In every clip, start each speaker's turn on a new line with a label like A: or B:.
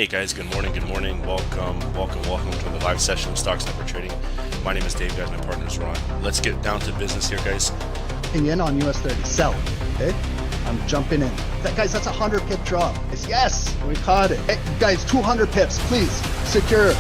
A: Hey guys, good morning, welcome to the live session of Stocks Network Trading. My name is Dave, guys, my partner is Ron. Let's get down to business here, guys.
B: In on US 30, sell, okay? I'm jumping in. Guys, that's a 100 pip drop. Yes, we caught it. Hey, guys, 200 pips, please, secure.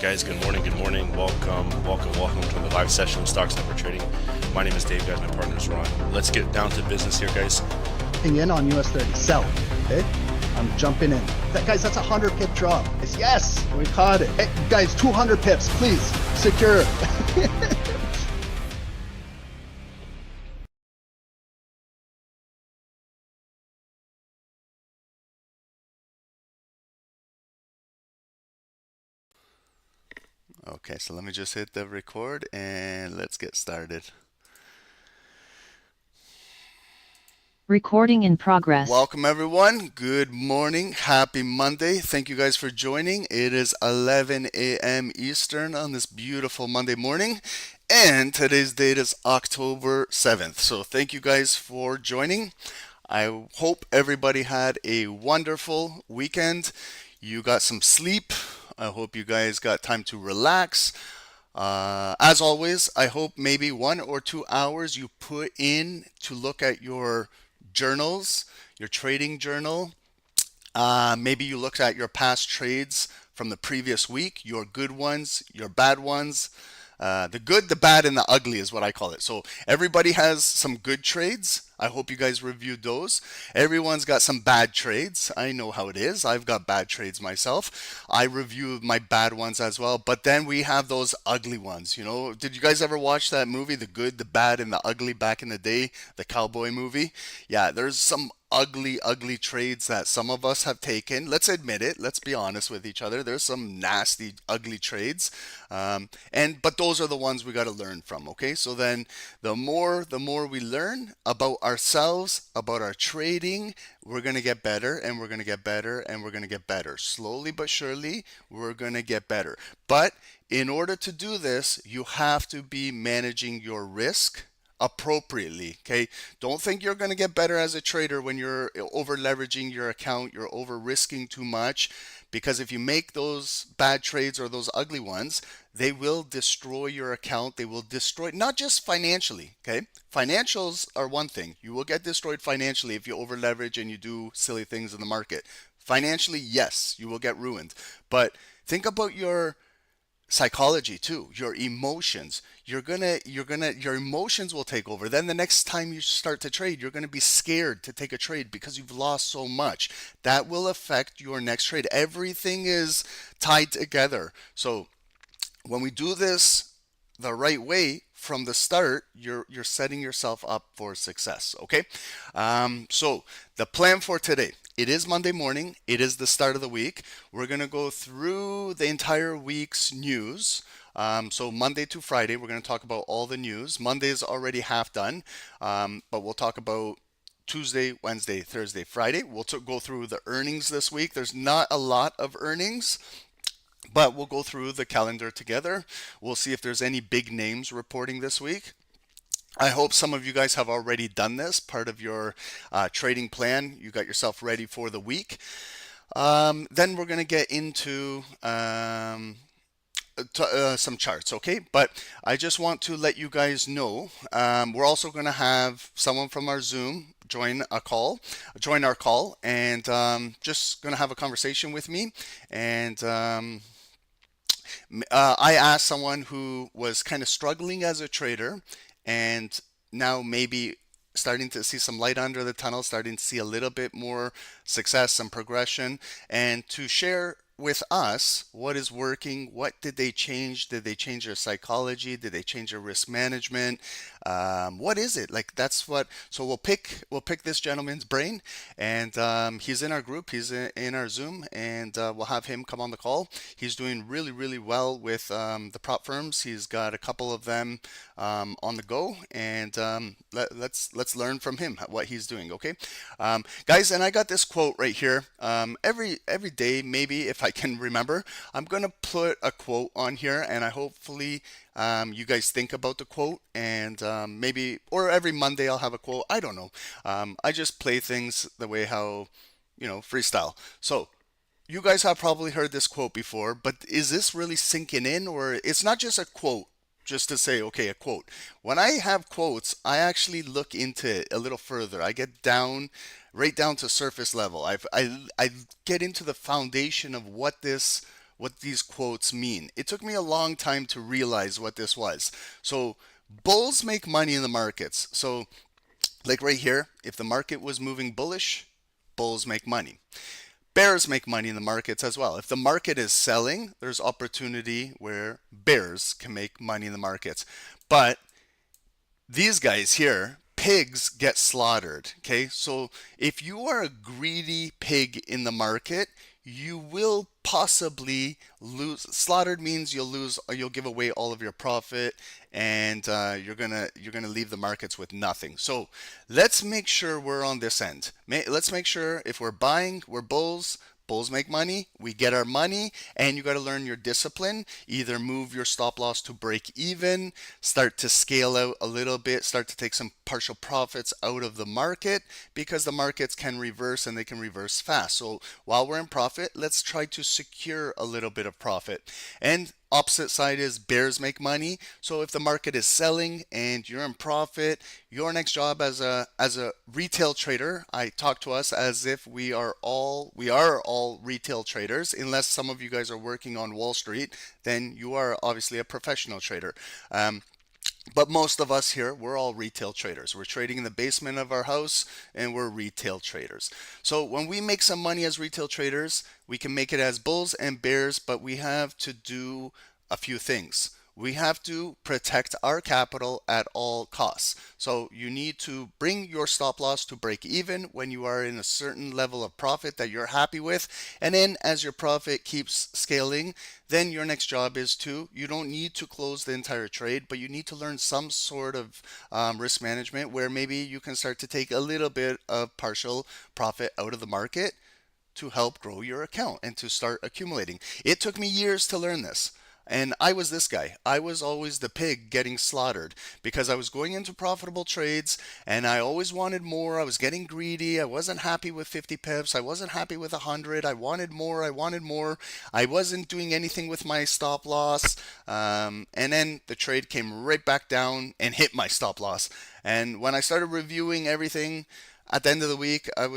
A: guys, good morning. Welcome to the live session of Stocks Never Trading. My name is Dave, guys. My partner is Ron. Let's get down to business here, guys.
B: In on US 30, sell. Okay, I'm jumping in. Guys, that's a 100 pip drop. Yes, we caught it. Hey, guys, 200 pips, please secure.
C: Okay, so let me just hit the record and let's get started.
D: Recording in progress.
C: Welcome everyone. Good morning. Happy Monday. Thank you guys for joining. It is 11 a.m. Eastern on this beautiful Monday morning. And today's date is October 7th. So thank you guys for joining. I hope everybody had a wonderful weekend. You got some sleep. I hope you guys got time to relax. As always, I hope maybe 1 or 2 hours you put in to look at your journals, your trading journal. Maybe you looked at your past trades from the previous week, your good ones, your bad ones. The good, the bad, and the ugly is what I call it. So everybody has some good trades. I hope you guys reviewed those. Everyone's got some bad trades. I know how it is. I've got bad trades myself. I review my bad ones as well. But then we have those ugly ones. You know, did you guys ever watch that movie, The Good, the Bad, and the Ugly, back in the day, the cowboy movie? Yeah, there's some ugly trades that some of us have taken. Let's admit it. Let's be honest with each other. There's some nasty, ugly trades, but those are the ones we got to learn from. Okay, so then the more we learn about ourselves, about our trading, we're gonna get better, and we're gonna get better, and we're gonna get better. Slowly but surely, we're gonna get better. But in order to do this, you have to be managing your risk appropriately. Okay, don't think you're going to get better as a trader when you're over leveraging your account, you're over risking too much, because if you make those bad trades or those ugly ones, they will destroy your account. They will destroy, not just financially. Okay, financials are one thing. You will get destroyed financially if you over leverage and you do silly things in the market. Financially, yes, you will get ruined, but think about your psychology too, your emotions. Your emotions will take over. Then the next time you start to trade, you're gonna be scared to take a trade because you've lost so much. That will affect your next trade. Everything is tied together. So when we do this the right way from the start, you're setting yourself up for success. Okay, so the plan for today. It is Monday morning. It is the start of the week. We're going to go through the entire week's news. So Monday to Friday, we're going to talk about all the news. Monday is already half done, but we'll talk about Tuesday, Wednesday, Thursday, Friday. We'll go through the earnings this week. There's not a lot of earnings, but we'll go through the calendar together. We'll see if there's any big names reporting this week. I hope some of you guys have already done this, part of your trading plan. You got yourself ready for the week. Then we're going to get into some charts, okay? But I just want to let you guys know, we're also going to have someone from our Zoom join our call, and just going to have a conversation with me. And I asked someone who was kind of struggling as a trader, and now maybe starting to see some light under the tunnel, starting to see a little bit more success and progression, and to share with us what is working. What did they change? Did they change their psychology? Did they change their risk management? What is it like? That's what. So we'll pick this gentleman's brain, and he's in our group. He's in our Zoom, and we'll have him come on the call. He's doing really well with the prop firms. He's got a couple of them on the go, and let's learn from him what he's doing. Okay, guys, and I got this quote right here. Every day, maybe if I can remember, I'm gonna put a quote on here, and I hopefully you guys think about the quote, and maybe, or every Monday I'll have a quote. I don't know. I just play things the way how, freestyle. So you guys have probably heard this quote before, but is this really sinking in? Or it's not just a quote just to say, okay, a quote. When I have quotes, I actually look into it a little further. I get right down to surface level. I get into the foundation of what this what these quotes mean. It took me a long time to realize what this was. So bulls make money in the markets. So like right here, if the market was moving bullish, bulls make money. Bears make money in the markets as well. If the market is selling, there's opportunity where bears can make money in the markets. But these guys here, pigs get slaughtered. Okay, so if you are a greedy pig in the market, you will possibly lose. Slaughtered means you'll lose, or you'll give away all of your profit, and you're gonna leave the markets with nothing. So let's make sure we're on this end. Let's make sure if we're buying, we're bulls. Bulls make money, we get our money, and you got to learn your discipline. Either move your stop loss to break even, start to scale out a little bit, start to take some partial profits out of the market, because the markets can reverse and they can reverse fast. So while we're in profit, let's try to secure a little bit of profit. And opposite side is bears make money. So if the market is selling and you're in profit, your next job as a retail trader, I talk to us as if we are all retail traders. Unless some of you guys are working on Wall Street, then you are obviously a professional trader. But most of us here, we're all retail traders. We're trading in the basement of our house, and we're retail traders. So when we make some money as retail traders, we can make it as bulls and bears, but we have to do a few things. We have to protect our capital at all costs. So you need to bring your stop loss to break even when you are in a certain level of profit that you're happy with. And then as your profit keeps scaling, then your next job is you don't need to close the entire trade, but you need to learn some sort of risk management where maybe you can start to take a little bit of partial profit out of the market to help grow your account and to start accumulating. It took me years to learn this. And I was this guy. I was always the pig getting slaughtered because I was going into profitable trades and I always wanted more. I was getting greedy. I wasn't happy with 50 pips. I wasn't happy with 100. I wanted more. I wanted more. I wasn't doing anything with my stop loss. And then the trade came right back down and hit my stop loss. And when I started reviewing everything, at the end of the week, I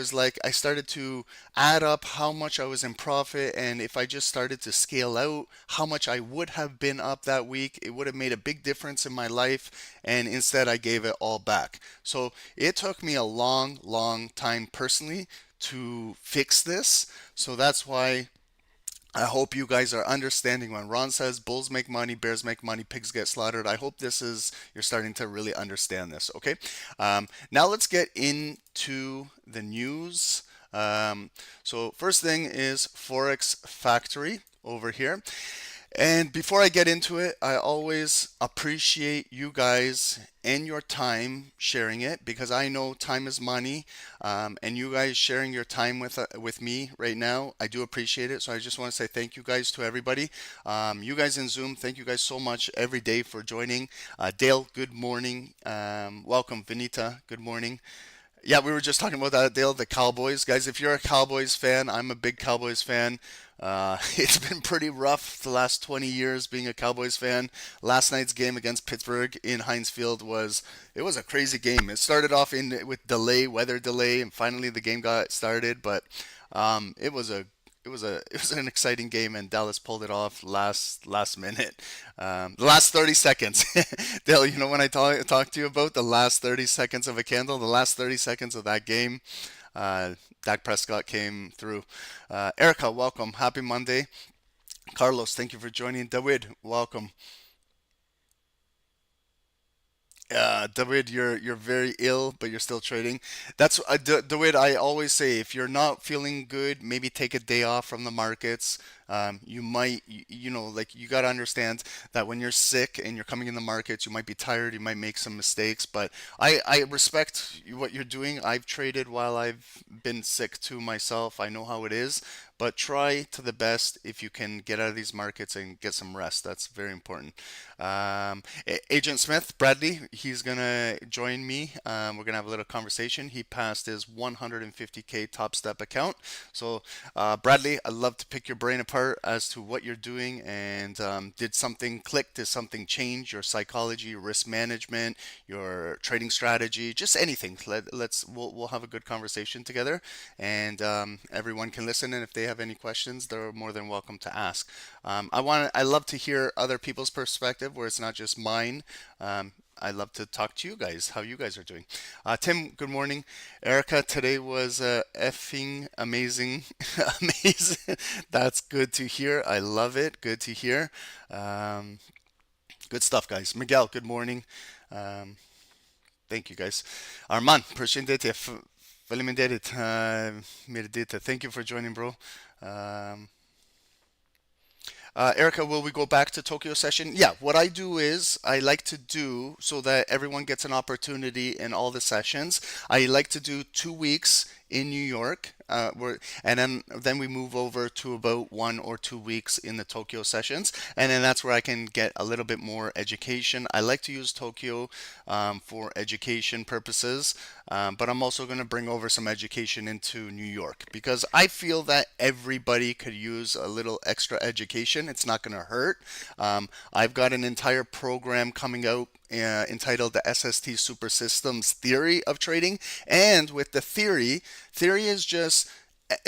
C: started to add up how much I was in profit, and if I just started to scale out how much I would have been up that week, it would have made a big difference in my life, and instead I gave it all back. So it took me a long, long time personally to fix this. So that's why I hope you guys are understanding when Ron says bulls make money, bears make money, pigs get slaughtered. I hope you're starting to really understand this, okay? Now let's get into the news. So first thing is Forex Factory over here. And before I get into it, I always appreciate you guys and your time sharing it, because I know time is money, and you guys sharing your time with me right now, I do appreciate it. So I just want to say thank you guys to everybody. You guys in Zoom, thank you guys so much every day for joining. Dale, good morning. Welcome, Vinita, good morning. Yeah, we were just talking about that, Dale, the Cowboys. Guys, if you're a Cowboys fan, I'm a big Cowboys fan. It's been pretty rough the last 20 years being a Cowboys fan. Last night's game against Pittsburgh in Heinz Field was a crazy game. It started off with weather delay, and finally the game got started. But it was an exciting game, and Dallas pulled it off last minute, the last 30 seconds. Dale, you know when I talk to you about the last 30 seconds of a candle, the last 30 seconds of that game, Dak Prescott came through. Erica, welcome. Happy Monday. Carlos, thank you for joining. David, welcome. David, you're very ill, but you're still trading. That's David. I always say, if you're not feeling good, maybe take a day off from the markets. You might, like, you got to understand that when you're sick and you're coming in the markets, you might be tired, you might make some mistakes, but I respect what you're doing. I've traded while I've been sick too myself. I know how it is, but try to the best if you can get out of these markets and get some rest. That's very important. Agent Smith, Bradley, he's gonna join me. We're gonna have a little conversation. He passed his 150K Top Step account. So Bradley, I'd love to pick your brain apart as to what you're doing, and did something click, did something change your psychology, your risk management, your trading strategy, just anything. We'll have a good conversation together, and everyone can listen, and if they have any questions, they're more than welcome to ask. I love to hear other people's perspective where it's not just mine. I love to talk to you guys, how you guys are doing. Tim, good morning. Erica, today was effing amazing. Amazing. That's good to hear. I love it. Good to hear. Good stuff, guys. Miguel, good morning. Um, Thank you, guys. Arman, președinte, Mirdita, thank you for joining, bro. Um, Erica, will we go back to Tokyo session? Yeah, what I do is I like to do so that everyone gets an opportunity in all the sessions. I like to do 2 weeks in New York, and then we move over to about 1 or 2 weeks in the Tokyo sessions, and then that's where I can get a little bit more education. I like to use Tokyo for education purposes, but I'm also going to bring over some education into New York because I feel that everybody could use a little extra education. It's not going to hurt. I've got an entire program coming out entitled the SST Super Systems Theory of Trading. And with the theory is just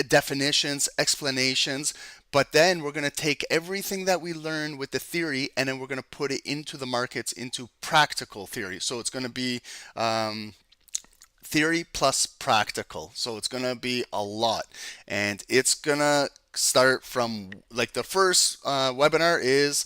C: definitions, explanations, but then we're going to take everything that we learn with the theory and then we're going to put it into the markets, into practical theory. So it's going to be theory plus practical. So it's going to be a lot. And it's going to start from, like, the first webinar is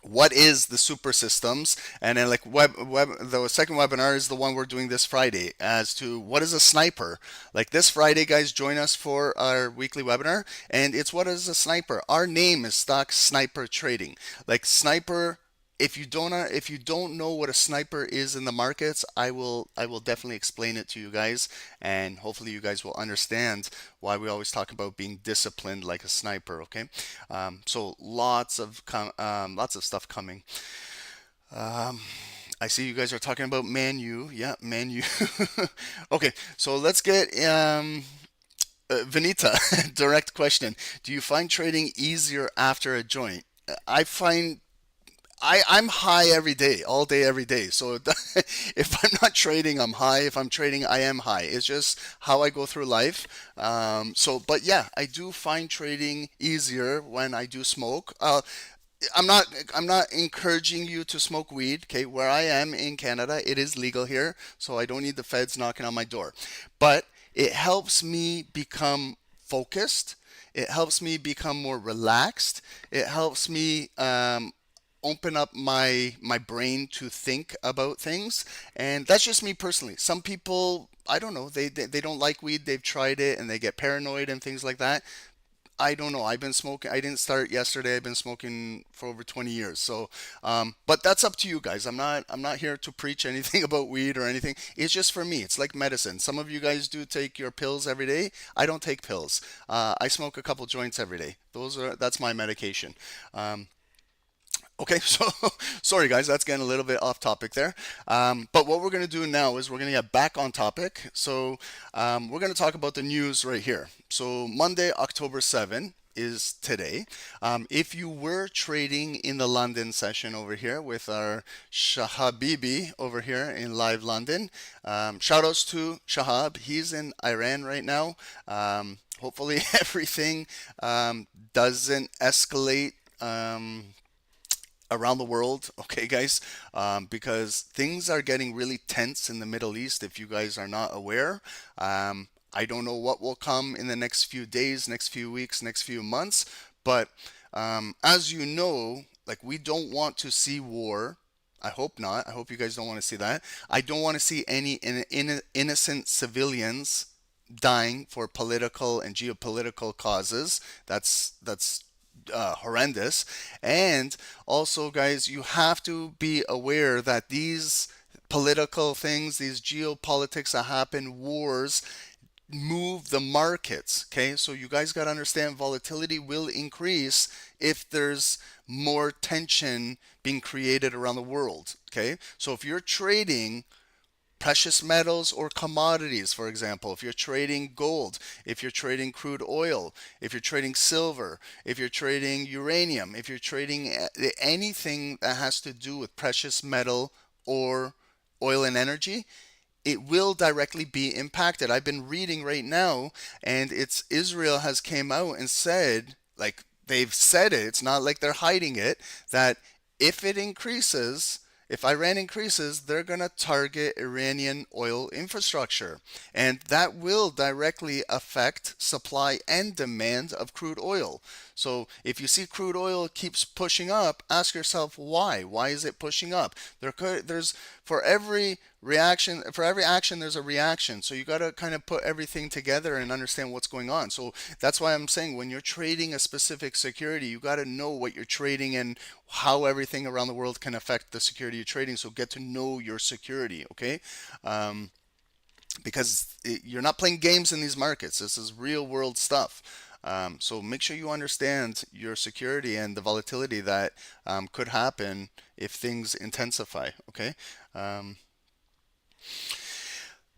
C: what is the super systems, and then like the second webinar is the one we're doing this Friday as to what is a sniper. Like this Friday, guys, join us for our weekly webinar, and it's what is a sniper. Our name is Stock Sniper Trading. Like sniper, if you don't know what a sniper is in the markets, I will definitely explain it to you guys, and hopefully you guys will understand why we always talk about being disciplined like a sniper. Okay, so lots of stuff coming. I see you guys are talking about Man U. Yeah, Man U. Okay, so let's get Vanita. Direct question: do you find trading easier after a joint? I find I'm high every day, all day, every day. So if I'm not trading, I'm high. If I'm trading, I am high. It's just how I go through life. But yeah, I do find trading easier when I do smoke. I'm not encouraging you to smoke weed. Okay, where I am in Canada, it is legal here, so I don't need the feds knocking on my door. But it helps me become focused. It helps me become more relaxed. It helps me open up my brain to think about things, and that's just me personally. Some people, I don't know, they don't like weed, they've tried it and they get paranoid and things like that. I don't know. I've been smoking. I didn't start yesterday. I've been smoking for over 20 years. So, but that's up to you guys. I'm not here to preach anything about weed or anything. It's just for me. It's like medicine. Some of you guys do take your pills every day. I don't take pills. I smoke a couple joints every day. That's my medication. Okay, so sorry guys, that's getting a little bit off topic there. But what we're going to do now is we're going to get back on topic. So we're going to talk about the news right here. So Monday, October 7 is today. If you were trading in the London session over here with our Shahabibi over here in live London, shout outs to Shahab. He's in Iran right now. Hopefully everything doesn't escalate around the world, okay guys, because things are getting really tense in the Middle East if you guys are not aware. I don't know what will come in the next few days, next few weeks, next few months, but as you know, like, we don't want to see war. I hope not. I hope you guys don't want to see that. I don't want to see any innocent civilians dying for political and geopolitical causes. That's horrendous. And also, guys, you have to be aware that these political things, these geopolitics that happen, wars, move the markets. Okay, so you guys got to understand volatility will increase if there's more tension being created around the world. Okay, so if you're trading precious metals or commodities, for example, if you're trading gold, if you're trading crude oil, if you're trading silver, if you're trading uranium, if you're trading anything that has to do with precious metal or oil and energy, it will directly be impacted. I've been reading right now, and it's Israel has came out and said, like they've said it, it's not like they're hiding it, that if it increases, if Iran increases, they're going to target Iranian oil infrastructure. And that will directly affect supply and demand of crude oil. So if you see crude oil keeps pushing up, ask yourself why. Why is it pushing up? There's for every action, there's a reaction. So you got to kind of put everything together and understand what's going on. So that's why I'm saying when you're trading a specific security, you got to know what you're trading and how everything around the world can affect the security you're trading. So get to know your security, okay? Because you're not playing games in these markets. This is real world stuff. So make sure you understand your security and the volatility that could happen if things intensify, okay?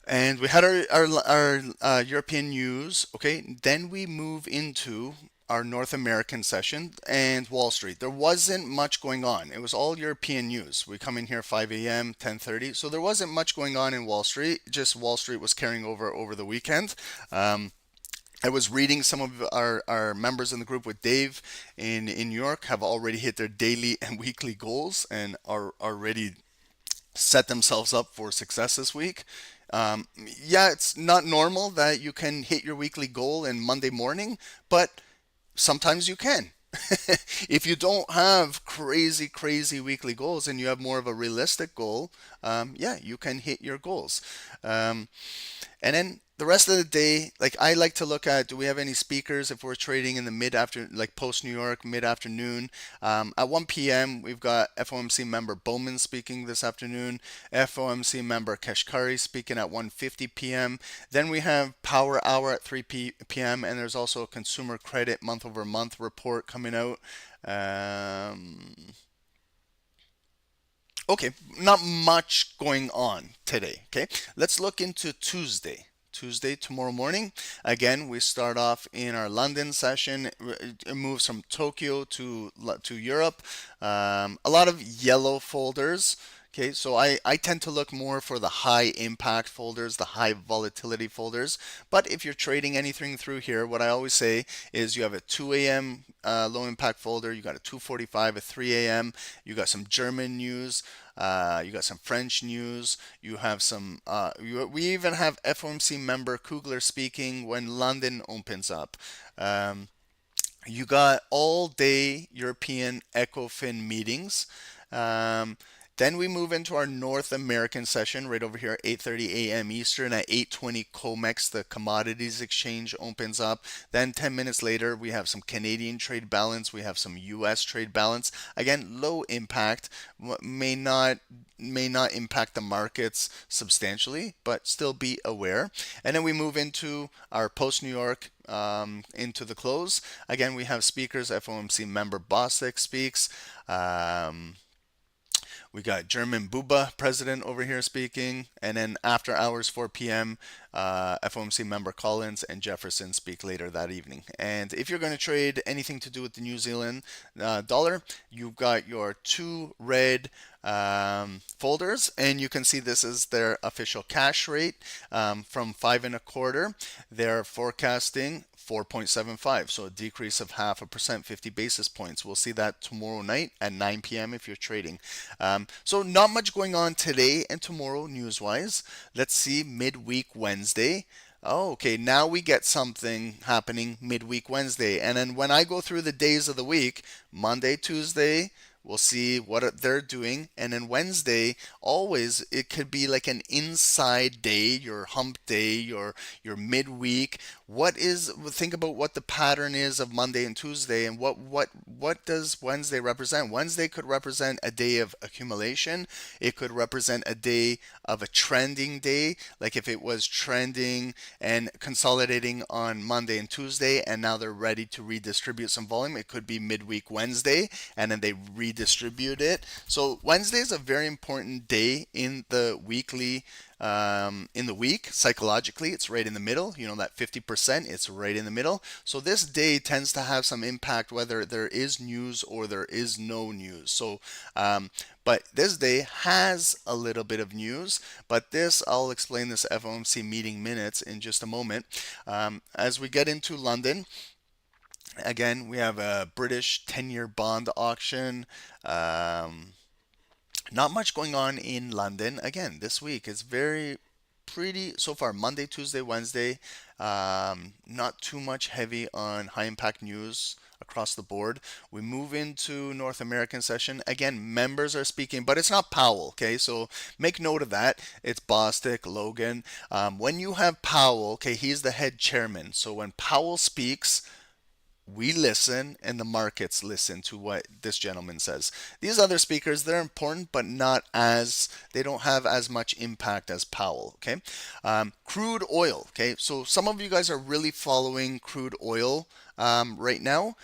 C: And we had our European news, okay? Then we move into our North American session and Wall Street. There wasn't much going on. It was all European news. We come in here 5 a.m., 10:30. So there wasn't much going on in Wall Street. Just Wall Street was carrying over the weekend. I was reading some of our members in the group with Dave in New York have already hit their daily and weekly goals and are already set themselves up for success this week. Yeah, it's not normal that you can hit your weekly goal in Monday morning, but sometimes you can. If you don't have crazy weekly goals and you have more of a realistic goal, yeah, you can hit your goals. And then the rest of the day, like I like to look at, do we have any speakers if we're trading in the like post New York, mid-afternoon. At 1 p.m., we've got FOMC member Bowman speaking this afternoon, FOMC member Kashkari speaking at 1:50 p.m. Then we have Power Hour at 3 p.m., and there's also a consumer credit month-over-month report coming out. Okay, not much going on today. Okay, let's look into Tuesday. Tomorrow morning. Again, we start off in our London session. It moves from Tokyo to Europe. A lot of yellow folders. Okay, so I tend to look more for the high impact folders, the high volatility folders. But if you're trading anything through here, what I always say is you have a 2 a.m. Low impact folder, you got a 2:45, a 3 a.m., you got some German news, you got some French news, you have some, we even have FOMC member Kugler speaking when London opens up. You got all day European ECOFIN meetings. Then we move into our North American session right over here, 8:30 a.m. Eastern. At 8:20, COMEX, the commodities exchange, opens up. Then 10 minutes later, we have some Canadian trade balance. We have some U.S. trade balance. Again, low impact, may not impact the markets substantially, but still be aware. And then we move into our post New York into the close. Again, we have speakers. FOMC member Bostic speaks. We got German Buba president over here speaking, and then after hours 4 p.m. FOMC member Collins and Jefferson speak later that evening. And if you're going to trade anything to do with the New Zealand dollar, you've got your two red folders, and you can see this is their official cash rate from 5.25. They're forecasting 4.75, so a decrease of 0.5%, 50 basis points. We'll see that tomorrow night at 9 p.m. if you're trading. So not much going on today and tomorrow news-wise. Let's see midweek Wednesday. Oh, okay, now we get something happening midweek Wednesday. And then when I go through the days of the week, Monday, Tuesday, we'll see what they're doing. And then Wednesday, always, it could be like an inside day, your hump day, your midweek. Think about what the pattern is of Monday and Tuesday, and what does Wednesday represent? Wednesday could represent a day of accumulation. It could represent a day of a trending day, like if it was trending and consolidating on Monday and Tuesday, and now they're ready to redistribute some volume. It could be midweek Wednesday, and then they redistribute it. So Wednesday is a very important day in the weekly, in the week. Psychologically, it's right in the middle. You know, that 50%, it's right in the middle. So this day tends to have some impact whether there is news or there is no news. So, but this day has a little bit of news, but I'll explain this FOMC meeting minutes in just a moment. As we get into London, again, we have a British 10-year bond auction. Not much going on in London. Again, this week is pretty so far. Monday, Tuesday, Wednesday, not too much heavy on high impact news across the board. We move into North American session. Again, members are speaking, but it's not Powell. Okay, so make note of that. It's Bostic, Logan. When you have Powell, okay, he's the head chairman. So when Powell speaks, we listen and the markets listen to what this gentleman says. These other speakers, they're important, but they don't have as much impact as Powell. Okay. Crude oil. Okay. So some of you guys are really following crude oil right now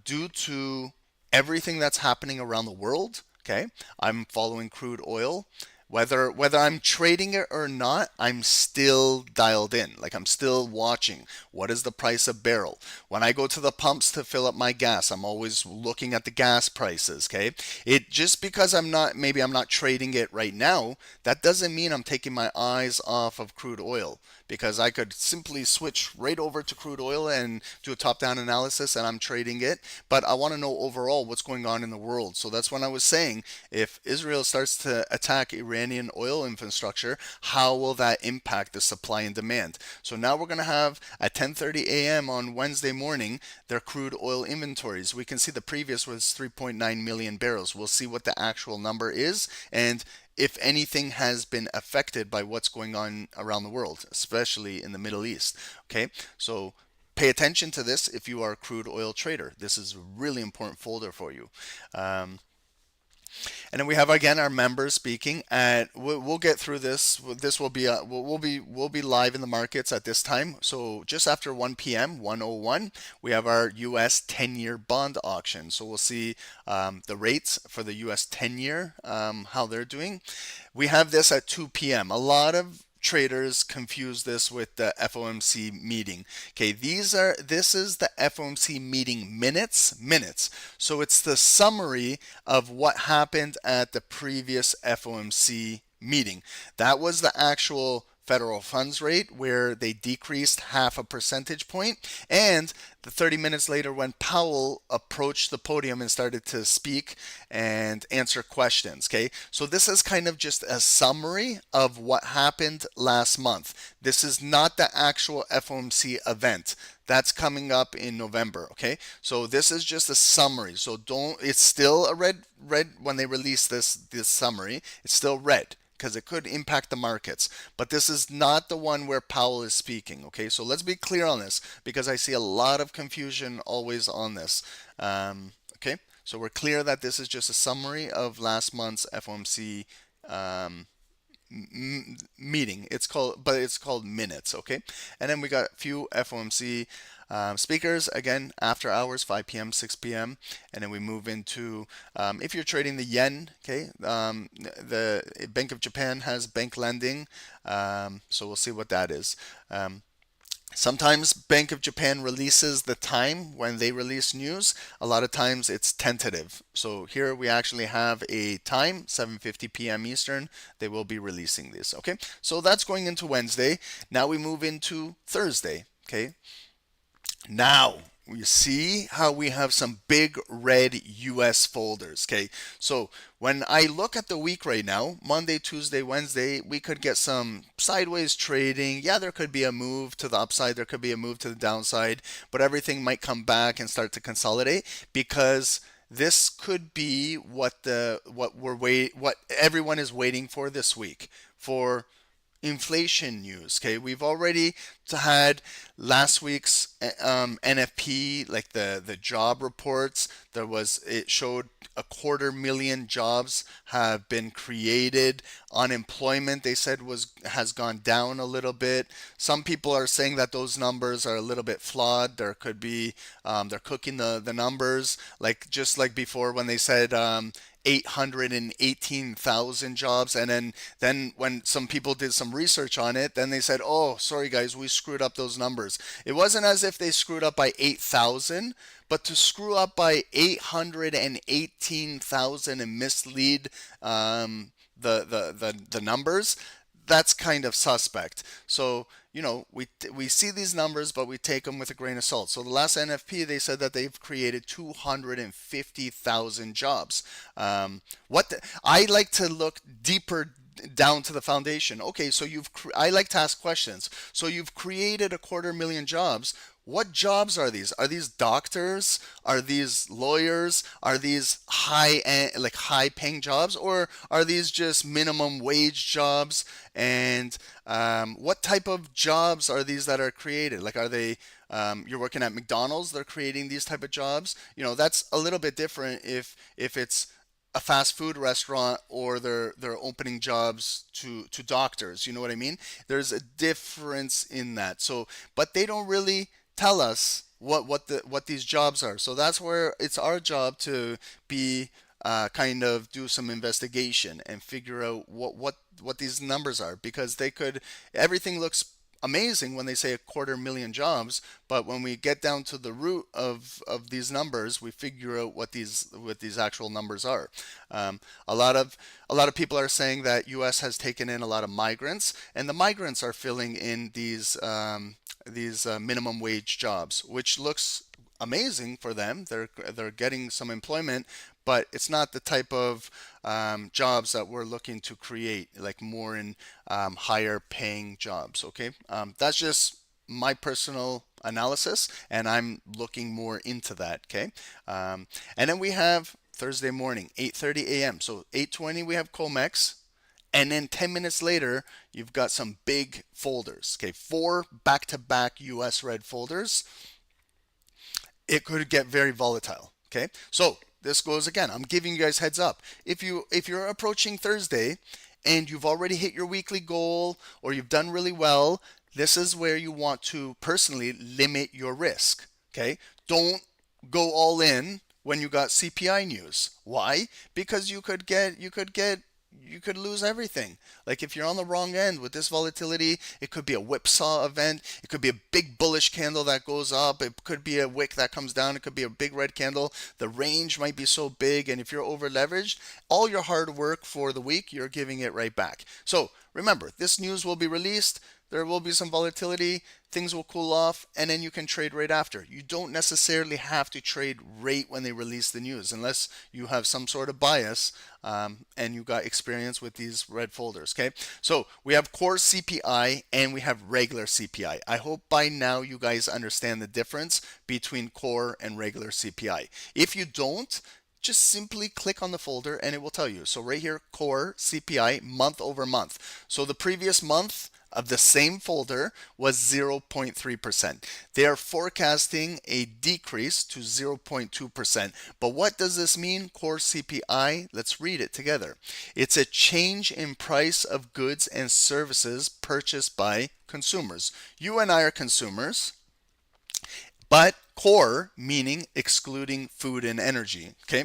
C: due to everything that's happening around the world. Okay. I'm following crude oil. Whether I'm trading it or not, I'm still dialed in. Like, I'm still watching. What is the price of barrel? When I go to the pumps to fill up my gas, I'm always looking at the gas prices. Okay, it just because maybe I'm not trading it right now, that doesn't mean I'm taking my eyes off of crude oil, because I could simply switch right over to crude oil and do a top-down analysis and I'm trading it. But I want to know overall what's going on in the world. So that's when I was saying, if Israel starts to attack Iranian oil infrastructure, how will that impact the supply and demand? So now we're going to have at 10:30 a.m. on Wednesday morning their crude oil inventories. We can see the previous was 3.9 million barrels. We'll see what the actual number is, and if anything has been affected by what's going on around the world, especially in the Middle East. Okay, so pay attention to this if you are a crude oil trader. This is a really important folder for you. And then we have again our members speaking. And we'll get through this. This will be we'll be live in the markets at this time. So just after 1 p.m. 1:01, we have our U.S. 10-year bond auction. So we'll see the rates for the U.S. 10-year, how they're doing. We have this at 2 p.m. A lot of traders confuse this with the FOMC meeting. Okay, this is the FOMC meeting minutes. So it's the summary of what happened at the previous FOMC meeting. That was the actual federal funds rate where they decreased half a percentage point, and the 30 minutes later when Powell approached the podium and started to speak and answer questions. Okay, so this is kind of just a summary of what happened last month. This is not the actual FOMC event. That's coming up in November. Okay, so this is just a summary. So it's still a red when they release this summary. It's still red, because it could impact the markets. But this is not the one where Powell is speaking. Okay, so let's be clear on this, because I see a lot of confusion always on this. Okay, so we're clear that this is just a summary of last month's FOMC meeting. It's called minutes. Okay, and then we got a few FOMC speakers, again, after hours, 5 p.m., 6 p.m. And then we move into, if you're trading the yen, okay, the Bank of Japan has bank lending. So we'll see what that is. Sometimes Bank of Japan releases the time when they release news. A lot of times it's tentative. So here we actually have a time, 7:50 p.m. Eastern. They will be releasing this. Okay, so that's going into Wednesday. Now we move into Thursday. Okay. Now, you see how we have some big red US folders. Okay, so when I look at the week right now, Monday, Tuesday, Wednesday, we could get some sideways trading. Yeah, there could be a move to the upside, there could be a move to the downside, but everything might come back and start to consolidate, because this could be what everyone is waiting for this week, for inflation news. Okay, we've already had last week's NFP, like the job reports. It showed 250,000 jobs have been created. Unemployment, they said, has gone down a little bit. Some people are saying that those numbers are a little bit flawed. There could be they're cooking the numbers, like just like before when they said 818,000 jobs, and then when some people did some research on it, then they said, oh, sorry guys, we screwed up those numbers. It wasn't as if they screwed up by 8,000, but to screw up by 818,000 and mislead the numbers, that's kind of suspect. So, we see these numbers, but we take them with a grain of salt. So the last NFP, they said that they've created 250,000 jobs. I like to look deeper down to the foundation. Okay, so I like to ask questions. So you've created 250,000 jobs. What jobs are these? Are these doctors? Are these lawyers? Are these high paying jobs, or are these just minimum wage jobs? And what type of jobs are these that are created? Like, are they you're working at McDonald's? They're creating these type of jobs. That's a little bit different if it's a fast food restaurant, or they're opening jobs to doctors. You know what I mean? There's a difference in that. So, but they don't really tell us what these jobs are. So that's where it's our job to be kind of do some investigation and figure out what these numbers are, because everything looks amazing when they say 250,000 jobs, but when we get down to the root of these numbers, we figure out what these actual numbers are. A lot of people are saying that U.S. has taken in a lot of migrants, and the migrants are filling in these minimum wage jobs, which looks amazing for them. They're getting some employment, but it's not the type of jobs that we're looking to create, like more in higher paying jobs. Okay, that's just my personal analysis, and I'm looking more into that. Okay, and then we have Thursday morning, 8:30 a.m. So 8:20 we have COMEX. And then 10 minutes later, you've got some big folders. Okay, 4 back-to-back US red folders. It could get very volatile. Okay, so this goes again. I'm giving you guys heads up. If you're approaching Thursday and you've already hit your weekly goal, or you've done really well, this is where you want to personally limit your risk. Okay, don't go all in when you got CPI news. Why? Because you could lose everything. Like, if you're on the wrong end with this volatility, it could be a whipsaw event. It could be a big bullish candle that goes up. It could be a wick that comes down. It could be a big red candle. The range might be so big, and if you're over leveraged, all your hard work for the week, you're giving it right back. So remember, this news will be released. There will be some volatility, things will cool off, and then you can trade right after. You don't necessarily have to trade right when they release the news, unless you have some sort of bias and you got experience with these red folders. Okay, so we have core CPI and we have regular CPI. I hope by now you guys understand the difference between core and regular CPI. If you don't, just simply click on the folder and it will tell you. So right here, core CPI month over month. So the previous month of the same folder was 0.3%. They are forecasting a decrease to 0.2%. But what does this mean, core CPI? Let's read it together. It's a change in price of goods and services purchased by consumers. You and I are consumers, but core meaning excluding food and energy. Okay,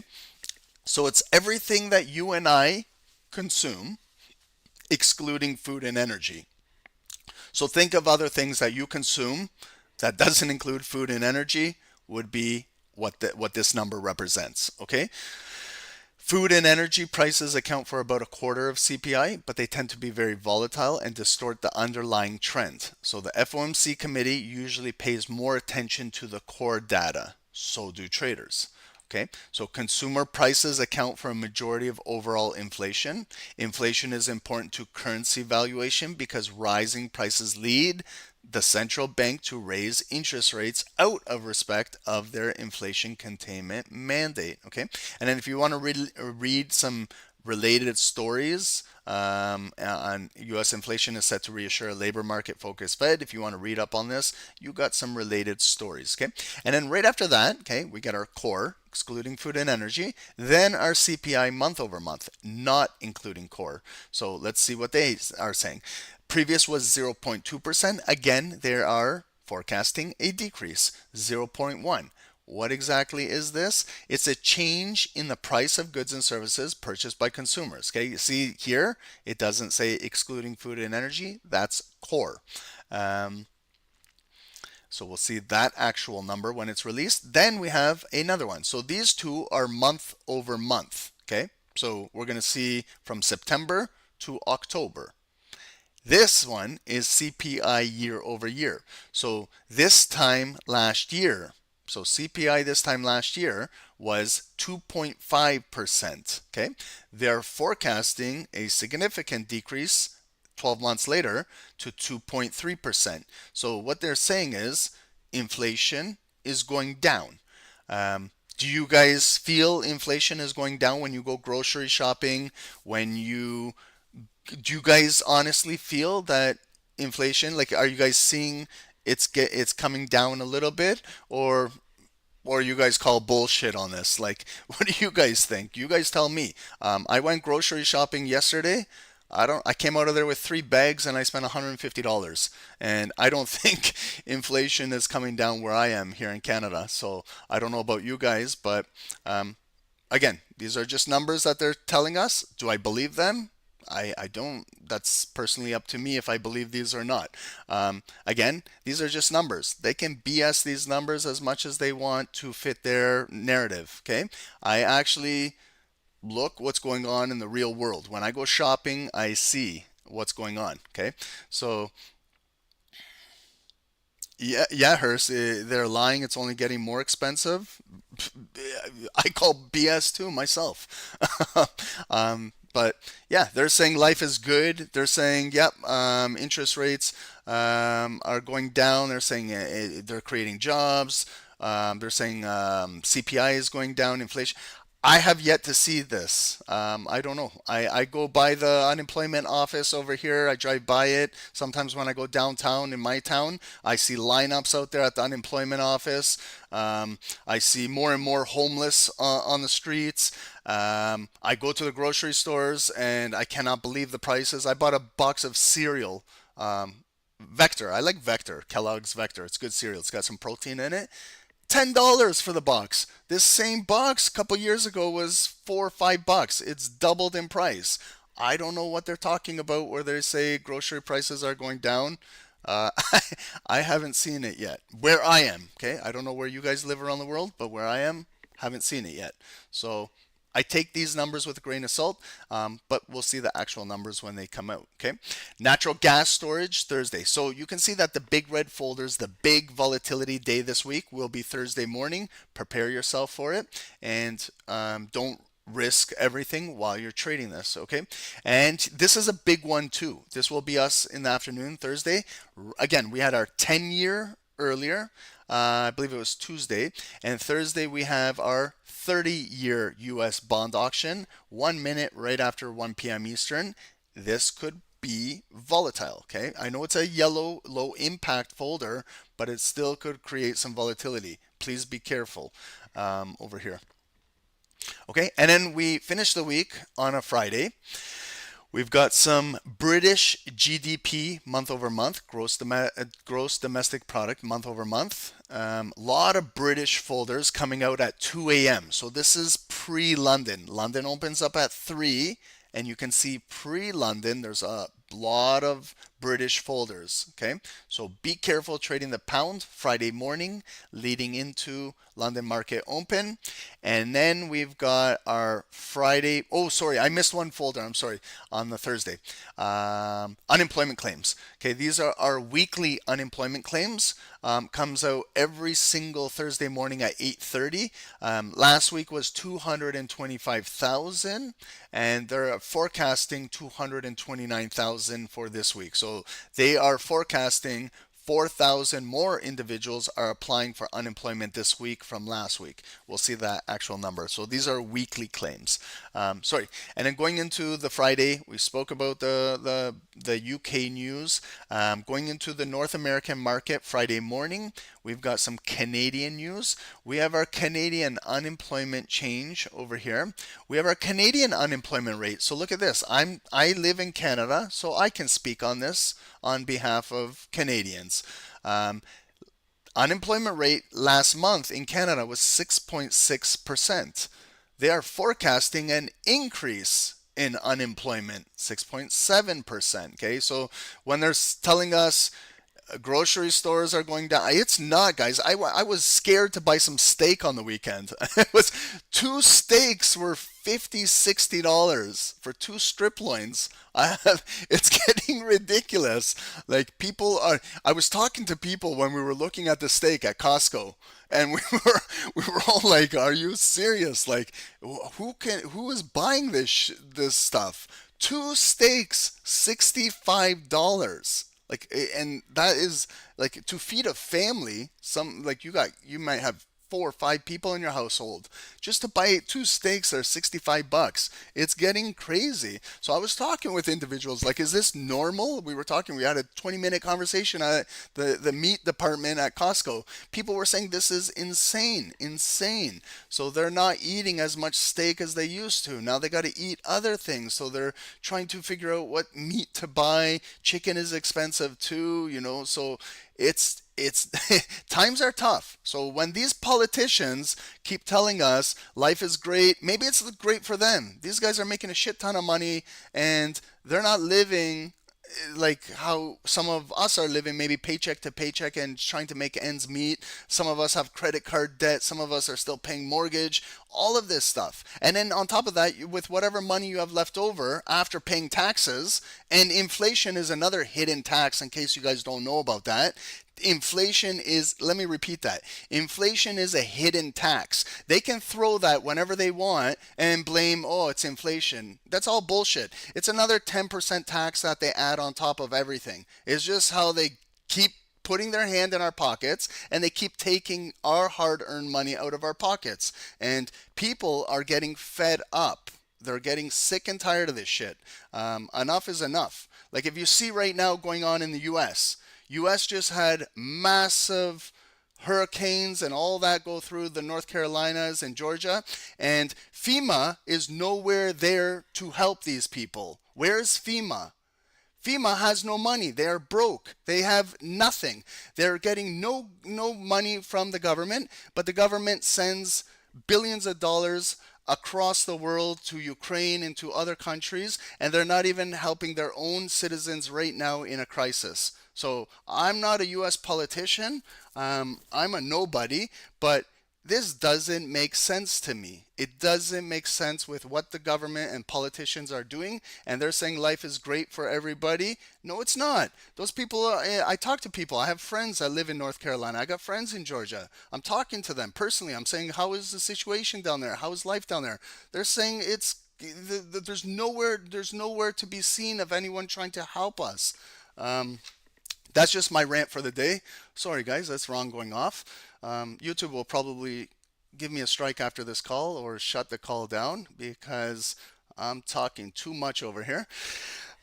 C: so it's everything that you and I consume, excluding food and energy. So think of other things that you consume that doesn't include food and energy, would be what this number represents. Okay, food and energy prices account for about a quarter of CPI, but they tend to be very volatile and distort the underlying trend. So the FOMC committee usually pays more attention to the core data. So do traders. Okay, so consumer prices account for a majority of overall inflation. Inflation is important to currency valuation because rising prices lead the central bank to raise interest rates out of respect of their inflation containment mandate. Okay, and then if you want to read some related stories on U.S. inflation is set to reassure a labor market-focused Fed. If you want to read up on this, you got some related stories. Okay, and then right after that, okay, we got our core, excluding food and energy, then our CPI month over month, not including core. So let's see what they are saying. Previous was 0.2%. Again, they are forecasting a decrease, 0.1. What exactly is this? It's a change in the price of goods and services purchased by consumers. Okay, you see here, it doesn't say excluding food and energy. That's core. So we'll see that actual number when it's released. Then we have another one. So these two are month over month. Okay, so we're going to see from September to October. This one is CPI year over year. So this time last year, so CPI this time last year was 2.5%. Okay, they're forecasting a significant decrease 12 months later to 2.3%. So what they're saying is inflation is going down. Do you guys feel inflation is going down when you go grocery shopping? Do you guys honestly feel that inflation, like, are you guys seeing it's coming down a little bit, or you guys call bullshit on this? Like, what do you guys think? You guys tell me. I went grocery shopping yesterday. I came out of there with 3 bags and I spent $150. And I don't think inflation is coming down where I am here in Canada. So I don't know about you guys, but again, these are just numbers that they're telling us. Do I believe them? I don't. That's personally up to me if I believe these or not. Again, these are just numbers. They can BS these numbers as much as they want to fit their narrative. Okay, I actually look what's going on in the real world. When I go shopping, I see what's going on. Okay, so yeah, Hearst, they're lying. It's only getting more expensive. I call BS too myself. But yeah, they're saying life is good. They're saying, yep, interest rates are going down. They're saying they're creating jobs. They're saying CPI is going down, inflation. I have yet to see this. I don't know. I go by the unemployment office over here. I drive by it. Sometimes when I go downtown in my town, I see lineups out there at the unemployment office. I see more and more homeless on the streets. I go to the grocery stores and I cannot believe the prices. I bought a box of cereal. Vector. I like Vector. Kellogg's Vector. It's good cereal. It's got some protein in it. $10 for the box. This same box a couple years ago was $4 or $5. It's doubled in price. I don't know what they're talking about where they say grocery prices are going down. I haven't seen it yet. Where I am, okay? I don't know where you guys live around the world, but where I am, haven't seen it yet. So I take these numbers with a grain of salt, but we'll see the actual numbers when they come out, okay? Natural gas storage, Thursday. So you can see that the big red folders, the big volatility day this week will be Thursday morning. Prepare yourself for it, and don't risk everything while you're trading this, okay? And this is a big one too. This will be us in the afternoon, Thursday. Again, we had our 10-year earlier. I believe it was Tuesday. And Thursday we have our 30-year US bond auction, 1 minute right after 1 p.m. Eastern. This could be volatile, okay? I know it's a yellow low impact folder, but it still could create some volatility. Please be careful over here. Okay, and then we finish the week on a Friday. We've got some British GDP month over month, gross domestic product month over month. Lot of British folders coming out at 2 a.m. So this is pre-London. London opens up at 3, and you can see pre-London, there's a lot of British folders, okay? So be careful trading the pound Friday morning leading into London market open. And then we've got our Friday, oh sorry, I missed one folder, I'm sorry, on the Thursday. Unemployment claims. Okay, these are our weekly unemployment claims. Comes out every single Thursday morning at 8:30. Last week was 225,000, and they're forecasting 229,000 for this week. So they are forecasting 4,000 more individuals are applying for unemployment this week from last week. We'll see that actual number. So these are weekly claims. And then going into the Friday, we spoke about the UK news. Going into the North American market Friday morning, we've got some Canadian news. We have our Canadian unemployment change over here. We have our Canadian unemployment rate. So look at this. I live in Canada, so I can speak on this on behalf of Canadians. Unemployment rate last month in Canada was 6.6%. They are forecasting an increase in unemployment, 6.7%. Okay, so when they're telling us grocery stores are going down, it's not, guys. I was scared to buy some steak on the weekend. It was 2 steaks were $50-$60 for 2 strip loins. It's getting ridiculous. Like, I was talking to people when we were looking at the steak at Costco, and we were all like, "Are you serious? Like, who is buying this stuff? 2 steaks, $65." Like, and that is like to feed a family. You might have 4 or 5 people in your household. Just to buy 2 steaks are $65. It's getting crazy. So I was talking with individuals like, is this normal? We had a 20-minute conversation at the meat department at Costco. People were saying this is insane. So they're not eating as much steak as they used to. Now they got to eat other things. So they're trying to figure out what meat to buy. Chicken is expensive too, so it's times are tough. So when these politicians keep telling us life is great, maybe it's great for them. These guys are making a shit ton of money and they're not living like how some of us are living, maybe paycheck to paycheck and trying to make ends meet. Some of us have credit card debt. Some of us are still paying mortgage, all of this stuff. And then on top of that, with whatever money you have left over after paying taxes, and inflation is another hidden tax in case you guys don't know about that. Let me repeat that. Inflation is a hidden tax. They can throw that whenever they want and blame, it's inflation. That's all bullshit. It's another 10% tax that they add on top of everything. It's just how they keep putting their hand in our pockets and they keep taking our hard-earned money out of our pockets. And people are getting fed up. They're getting sick and tired of this shit. Enough is enough. Like, if you see right now going on in the US just had massive hurricanes and all that go through the North Carolinas and Georgia, and FEMA is nowhere there to help these people. Where's FEMA? FEMA has no money. They are broke. They have nothing. They're getting no money from the government, but the government sends billions of dollars across the world to Ukraine and to other countries, and they're not even helping their own citizens right now in a crisis. So I'm not a U.S. politician. I'm a nobody, but this doesn't make sense to me. It doesn't make sense with what the government and politicians are doing, and they're saying life is great for everybody. No, it's not. Those people, I talk to people. I have friends that live in North Carolina. I got friends in Georgia. I'm talking to them personally. I'm saying, how is the situation down there? How is life down there? They're saying there's nowhere to be seen of anyone trying to help us. That's just my rant for the day. Sorry, guys, that's wrong going off. YouTube will probably give me a strike after this call or shut the call down because I'm talking too much over here.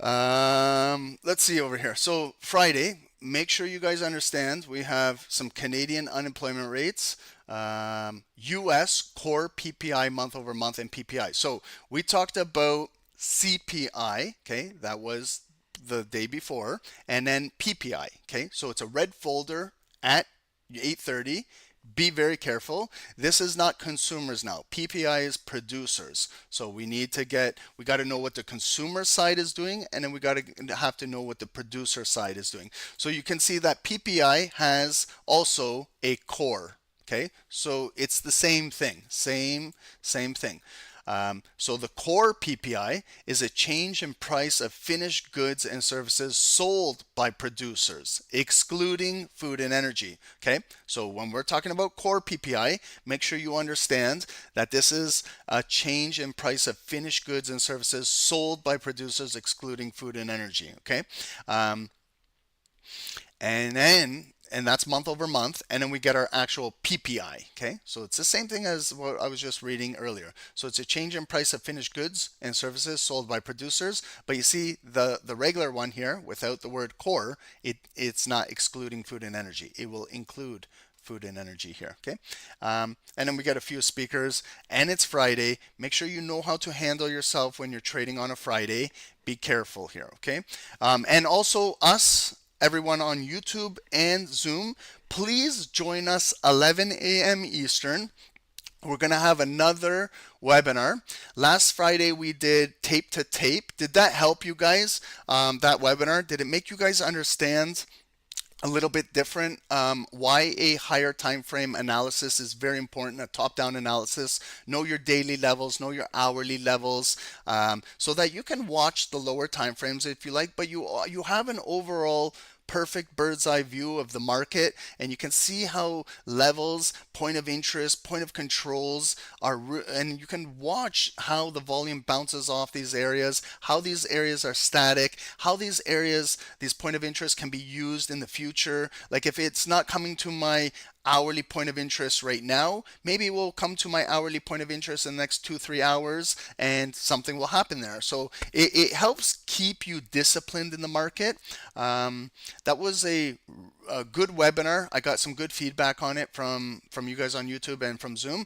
C: Let's see over here. So Friday, make sure you guys understand we have some Canadian unemployment rates, US core PPI month over month and PPI. So we talked about CPI, okay, that was the day before, and then PPI, okay? So it's a red folder at 8:30. Be very careful. This is not consumers now. PPI is producers. So we got to know what the consumer side is doing, and then we have to know what the producer side is doing. So you can see that PPI has also a core, okay? So it's the same thing, same thing. So the core PPI is a change in price of finished goods and services sold by producers, excluding food and energy. Okay, so when we're talking about core PPI, make sure you understand that this is a change in price of finished goods and services sold by producers, excluding food and energy. Okay. And that's month over month, and then we get our actual PPI. Okay, so it's the same thing as what I was just reading earlier. So it's a change in price of finished goods and services sold by producers. But you see the regular one here without the word core, it's not excluding food and energy. It will include food and energy here. Okay, and then we get a few speakers, and it's Friday. Make sure you know how to handle yourself when you're trading on a Friday. Be careful here. Okay, and also everyone on YouTube and Zoom, please join us 11 a.m. Eastern. We're going to have another webinar. Last Friday we did tape to tape. Did that help you guys, that webinar? Did it make you guys understand a little bit different why a higher time frame analysis is very important, a top-down analysis? Know your daily levels, know your hourly levels, so that you can watch the lower time frames if you like, but you have an overall perfect bird's eye view of the market, and you can see how levels, point of interest, point of controls are, and you can watch how the volume bounces off these areas, how these areas are static, how these areas, these point of interest can be used in the future. Like if it's not coming to my hourly point of interest right now, maybe it will come to my hourly point of interest in the next 2-3 hours, and something will happen there. So it helps keep you disciplined in the market. That was a good webinar. I got some good feedback on it from you guys on YouTube and from Zoom.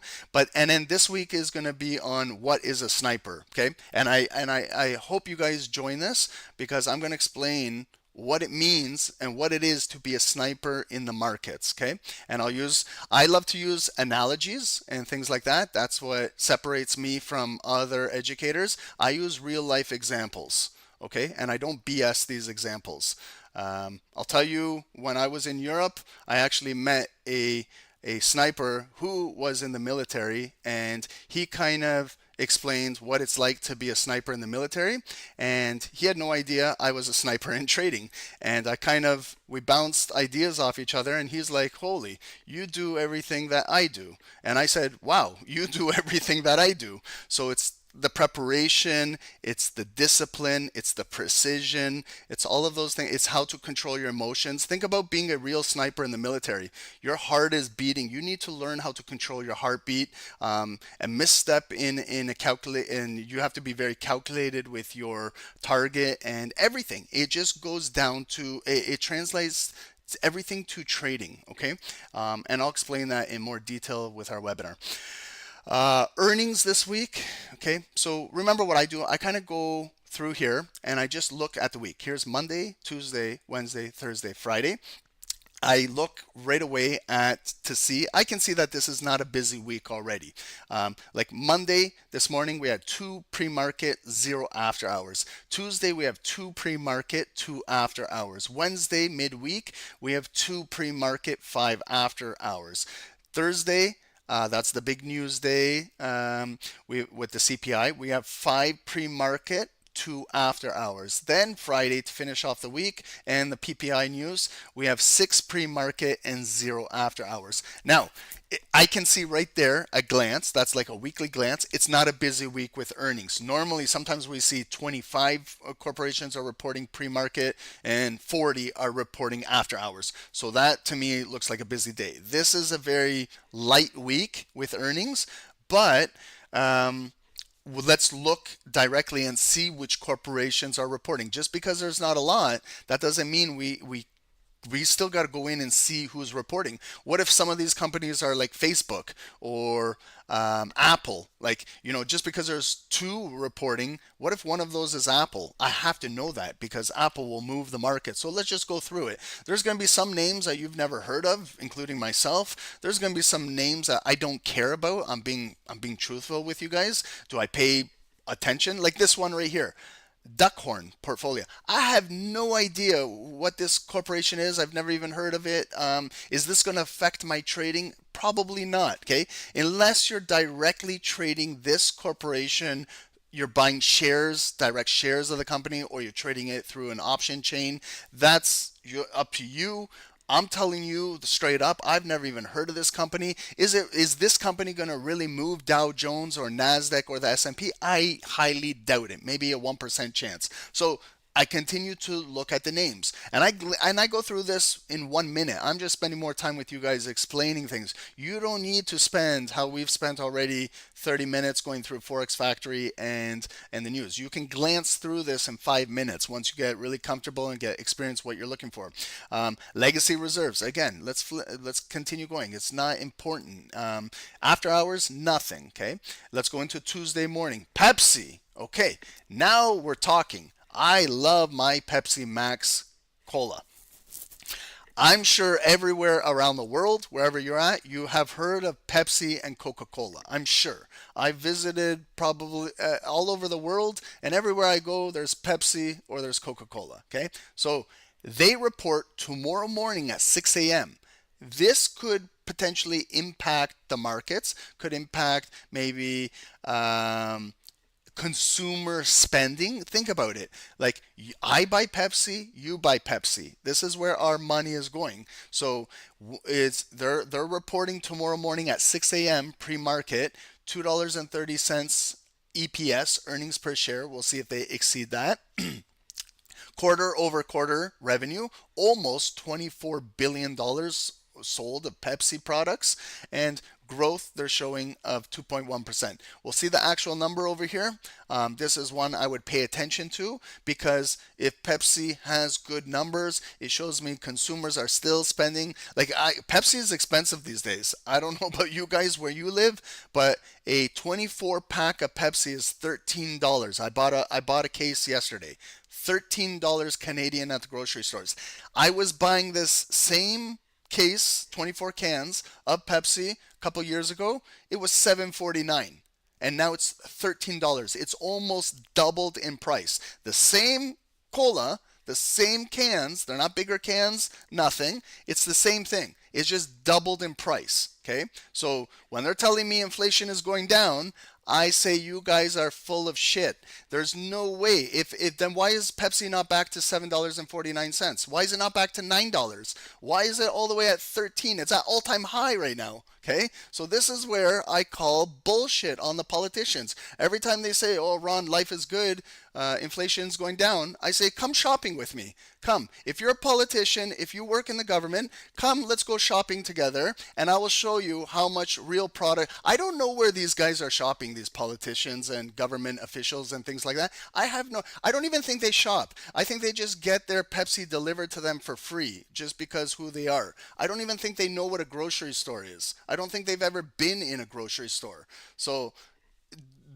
C: And then this week is going to be on what is a sniper. Okay, and I hope you guys join this, because I'm going to explain what it means and what it is to be a sniper in the markets. Okay, and I love to use analogies and things like that. That's what separates me from other educators. I use real life examples. Okay, and I don't BS these examples. I'll tell you, when I was in Europe, I actually met a sniper who was in the military, and he kind of explained what it's like to be a sniper in the military, and he had no idea I was a sniper in trading. And we bounced ideas off each other, and he's like, holy, you do everything that I do. And I said, wow, you do everything that I do. So it's the preparation, it's the discipline, it's the precision, it's all of those things. It's how to control your emotions. Think about being a real sniper in the military. Your heart is beating. You need to learn how to control your heartbeat. A misstep in a calculate, and you have to be very calculated with your target and everything. It just goes down to it translates everything to trading. Okay, and I'll explain that in more detail with our webinar. Earnings this week. Okay, so remember what I do. I kind of go through here and I just look at the week. Here's Monday, Tuesday, Wednesday, Thursday, Friday. I look right away I can see that this is not a busy week already. Like Monday, this morning, we had 2 pre-market, 0 after hours. Tuesday, we have 2 pre-market, 2 after hours. Wednesday, midweek, we have 2 pre-market, 5 after hours. Thursday, that's the big news day. With the CPI, we have 5 pre-market, 2 after hours. Then Friday, to finish off the week, and the PPI news, we have 6 pre-market and 0 after hours. Now, I can see right there a glance. That's like a weekly glance. It's not a busy week with earnings. Normally, sometimes we see 25 corporations are reporting pre-market and 40 are reporting after hours. So that to me looks like a busy day. This is a very light week with earnings, but let's look directly and see which corporations are reporting. Just because there's not a lot, that doesn't mean we still got to go in and see who's reporting. What if some of these companies are like Facebook or Apple? Like, just because there's 2 reporting, what if one of those is Apple? I have to know that because Apple will move the market. So let's just go through it. There's going to be some names that you've never heard of, including myself. There's going to be some names that I don't care about. I'm being truthful with you guys. Do I pay attention? Like this one right here. Duckhorn portfolio. I have no idea what this corporation is. I've never even heard of it. Is this going to affect my trading? Probably not. Okay, unless you're directly trading this corporation, you're buying shares, direct shares of the company, or you're trading it through an option chain. That's up to you. I'm telling you straight up, I've never even heard of this company. Is this company going to really move Dow Jones or NASDAQ or the S&P? I highly doubt it. Maybe a 1% chance. So I continue to look at the names, and I go through this in 1 minute. I'm just spending more time with you guys explaining things. You don't need to spend how we've spent already 30 minutes going through Forex Factory and the news. You can glance through this in 5 minutes once you get really comfortable and get experience what you're looking for. Legacy reserves, again, let's continue going. It's not important. After hours, nothing. Okay, let's go into Tuesday morning. Pepsi. Okay, now we're talking. I love my Pepsi Max Cola. I'm sure everywhere around the world, wherever you're at, you have heard of Pepsi and Coca-Cola. I'm sure. I visited probably all over the world, and everywhere I go, there's Pepsi or there's Coca-Cola. Okay, so they report tomorrow morning at 6 a.m. This could potentially impact the markets, could impact maybe consumer spending. Think about it. Like, I buy Pepsi, you buy Pepsi. This is where our money is going. So they're reporting tomorrow morning at 6 a.m. pre-market, $2.30 EPS, earnings per share. We'll see if they exceed that. Quarter over quarter revenue, almost $24 billion sold of Pepsi products, and growth they're showing of 2.1%. We'll see the actual number over here. This is one I would pay attention to, because if Pepsi has good numbers, it shows me consumers are still spending. Pepsi is expensive these days. I don't know about you guys where you live, but a 24 pack of Pepsi is $13. I bought a case yesterday. $13 Canadian at the grocery stores. I was buying this same case, 24 cans of Pepsi a couple years ago. It was $7.49, and now it's $13. It's almost doubled in price. The same cola, the same cans, they're not bigger cans, nothing. It's the same thing. It's just doubled in price. Okay, so when they're telling me inflation is going down, I say you guys are full of shit. There's no way. If then why is Pepsi not back to $7.49? Why is it not back to $9? Why is it all the way at 13? It's at all-time high right now. Okay, so this is where I call bullshit on the politicians. Every time they say, "Oh, Ron, life is good, inflation's going down," I say, "Come shopping with me. Come. If you're a politician, if you work in the government, come. Let's go shopping together, and I will show you how much real product." I don't know where these guys are shopping, these politicians and government officials and things like that. I don't even think they shop. I think they just get their Pepsi delivered to them for free, just because who they are. I don't even think they know what a grocery store is. I don't think they've ever been in a grocery store. So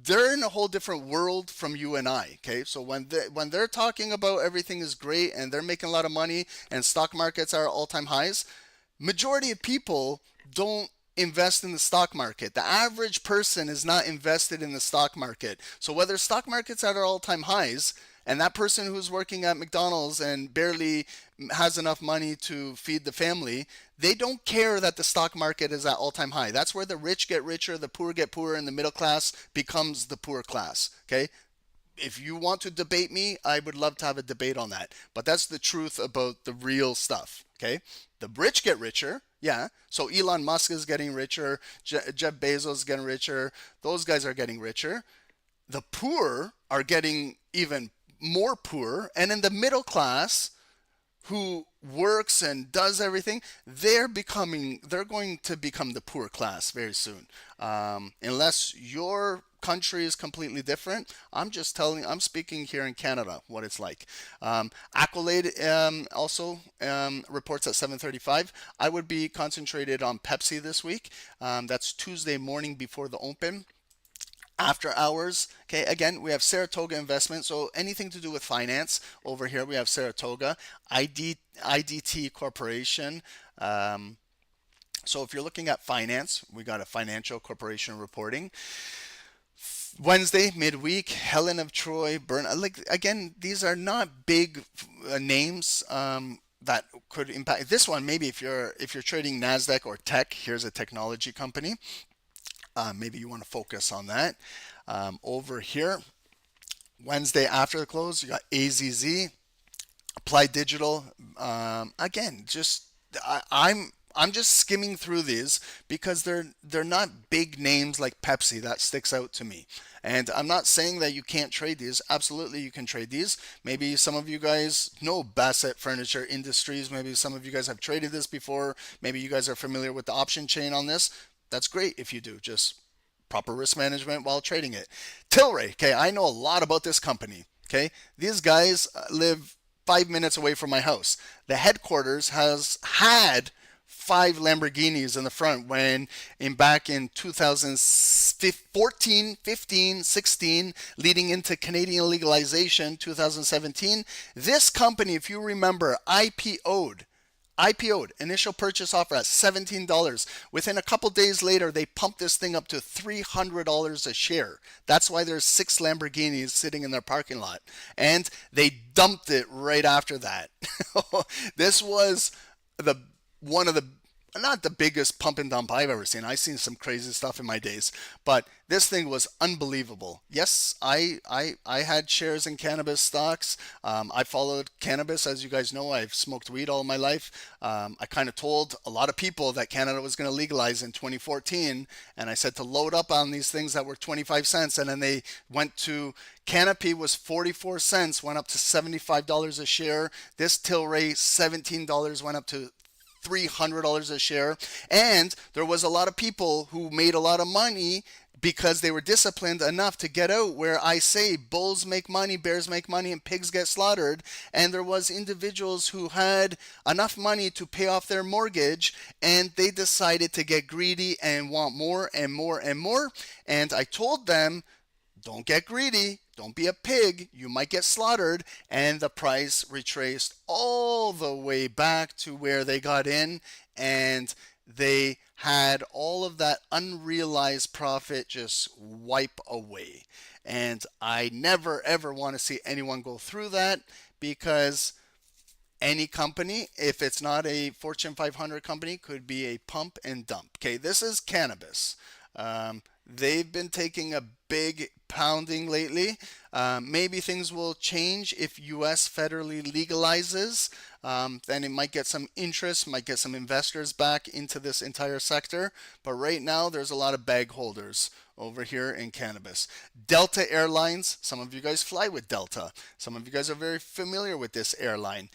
C: they're in a whole different world from you and I. Okay, so when they're talking about everything is great and they're making a lot of money and stock markets are all-time highs, majority of people don't invest in the stock market. The average person is not invested in the stock market. So whether stock markets are at all-time highs, and that person who's working at McDonald's and barely has enough money to feed the family, they don't care that the stock market is at all-time high. That's where the rich get richer, the poor get poorer, and the middle class becomes the poor class. Okay? If you want to debate me, I would love to have a debate on that. But that's the truth about the real stuff. Okay? The rich get richer. Yeah. So Elon Musk is getting richer. Jeff Bezos is getting richer. Those guys are getting richer. The poor are getting even more poor, and in the middle class who works and does everything, they're going to become the poor class very soon, unless your country is completely different. I'm speaking here in Canada what it's like. Accolade also reports at 7:35. I would be concentrated on Pepsi this week. That's Tuesday morning before the open. After hours, okay, again, we have Saratoga Investment, so anything to do with finance. Over here, we have Saratoga, IDT Corporation. So if you're looking at finance, we got a financial corporation reporting. Wednesday, midweek, Helen of Troy, again, these are not big names that could impact. This one, maybe if you're trading NASDAQ or tech, here's a technology company. Maybe you want to focus on that. Over here, Wednesday after the close, you got AZZ, Applied Digital. Again, just I'm just skimming through these because they're not big names like Pepsi. That sticks out to me. And I'm not saying that you can't trade these. Absolutely, you can trade these. Maybe some of you guys know Bassett Furniture Industries. Maybe some of you guys have traded this before. Maybe you guys are familiar with the option chain on this. That's great if you do. Just proper risk management while trading it. Tilray. Okay, I know a lot about this company. Okay, these guys live 5 minutes away from my house. The headquarters has had 5 Lamborghinis in the front when back in 2014, 15, 16, leading into Canadian legalization 2017. This company, if you remember, IPO'd, initial purchase offer at $17. Within a couple days later, they pumped this thing up to $300 a share. That's why there's 6 Lamborghinis sitting in their parking lot. And they dumped it right after that. This was one of the, not the biggest pump and dump I've ever seen. I've seen some crazy stuff in my days, but this thing was unbelievable. Yes, I had shares in cannabis stocks. I followed cannabis. As you guys know, I've smoked weed all my life. I kind of told a lot of people that Canada was going to legalize in 2014, and I said to load up on these things that were 25 cents, and then they went to, Canopy was 44 cents, went up to $75 a share. This Tilray, $17, went up to $300 a share. And there was a lot of people who made a lot of money because they were disciplined enough to get out, where I say bulls make money, bears make money, and pigs get slaughtered. And there was individuals who had enough money to pay off their mortgage, and they decided to get greedy and want more and more and more. And I told them, don't get greedy. Don't be a pig. You might get slaughtered. And the price retraced all the way back to where they got in. And they had all of that unrealized profit just wipe away. And I never, ever want to see anyone go through that, because any company, if it's not a Fortune 500 company, could be a pump and dump. Okay, this is cannabis. They've been taking a big pounding lately. Maybe things will change if US federally legalizes. Then it might get some interest, might get some investors back into this entire sector. But right now, there's a lot of bag holders over here in cannabis. Delta Airlines, some of you guys fly with Delta. Some of you guys are very familiar with this airline.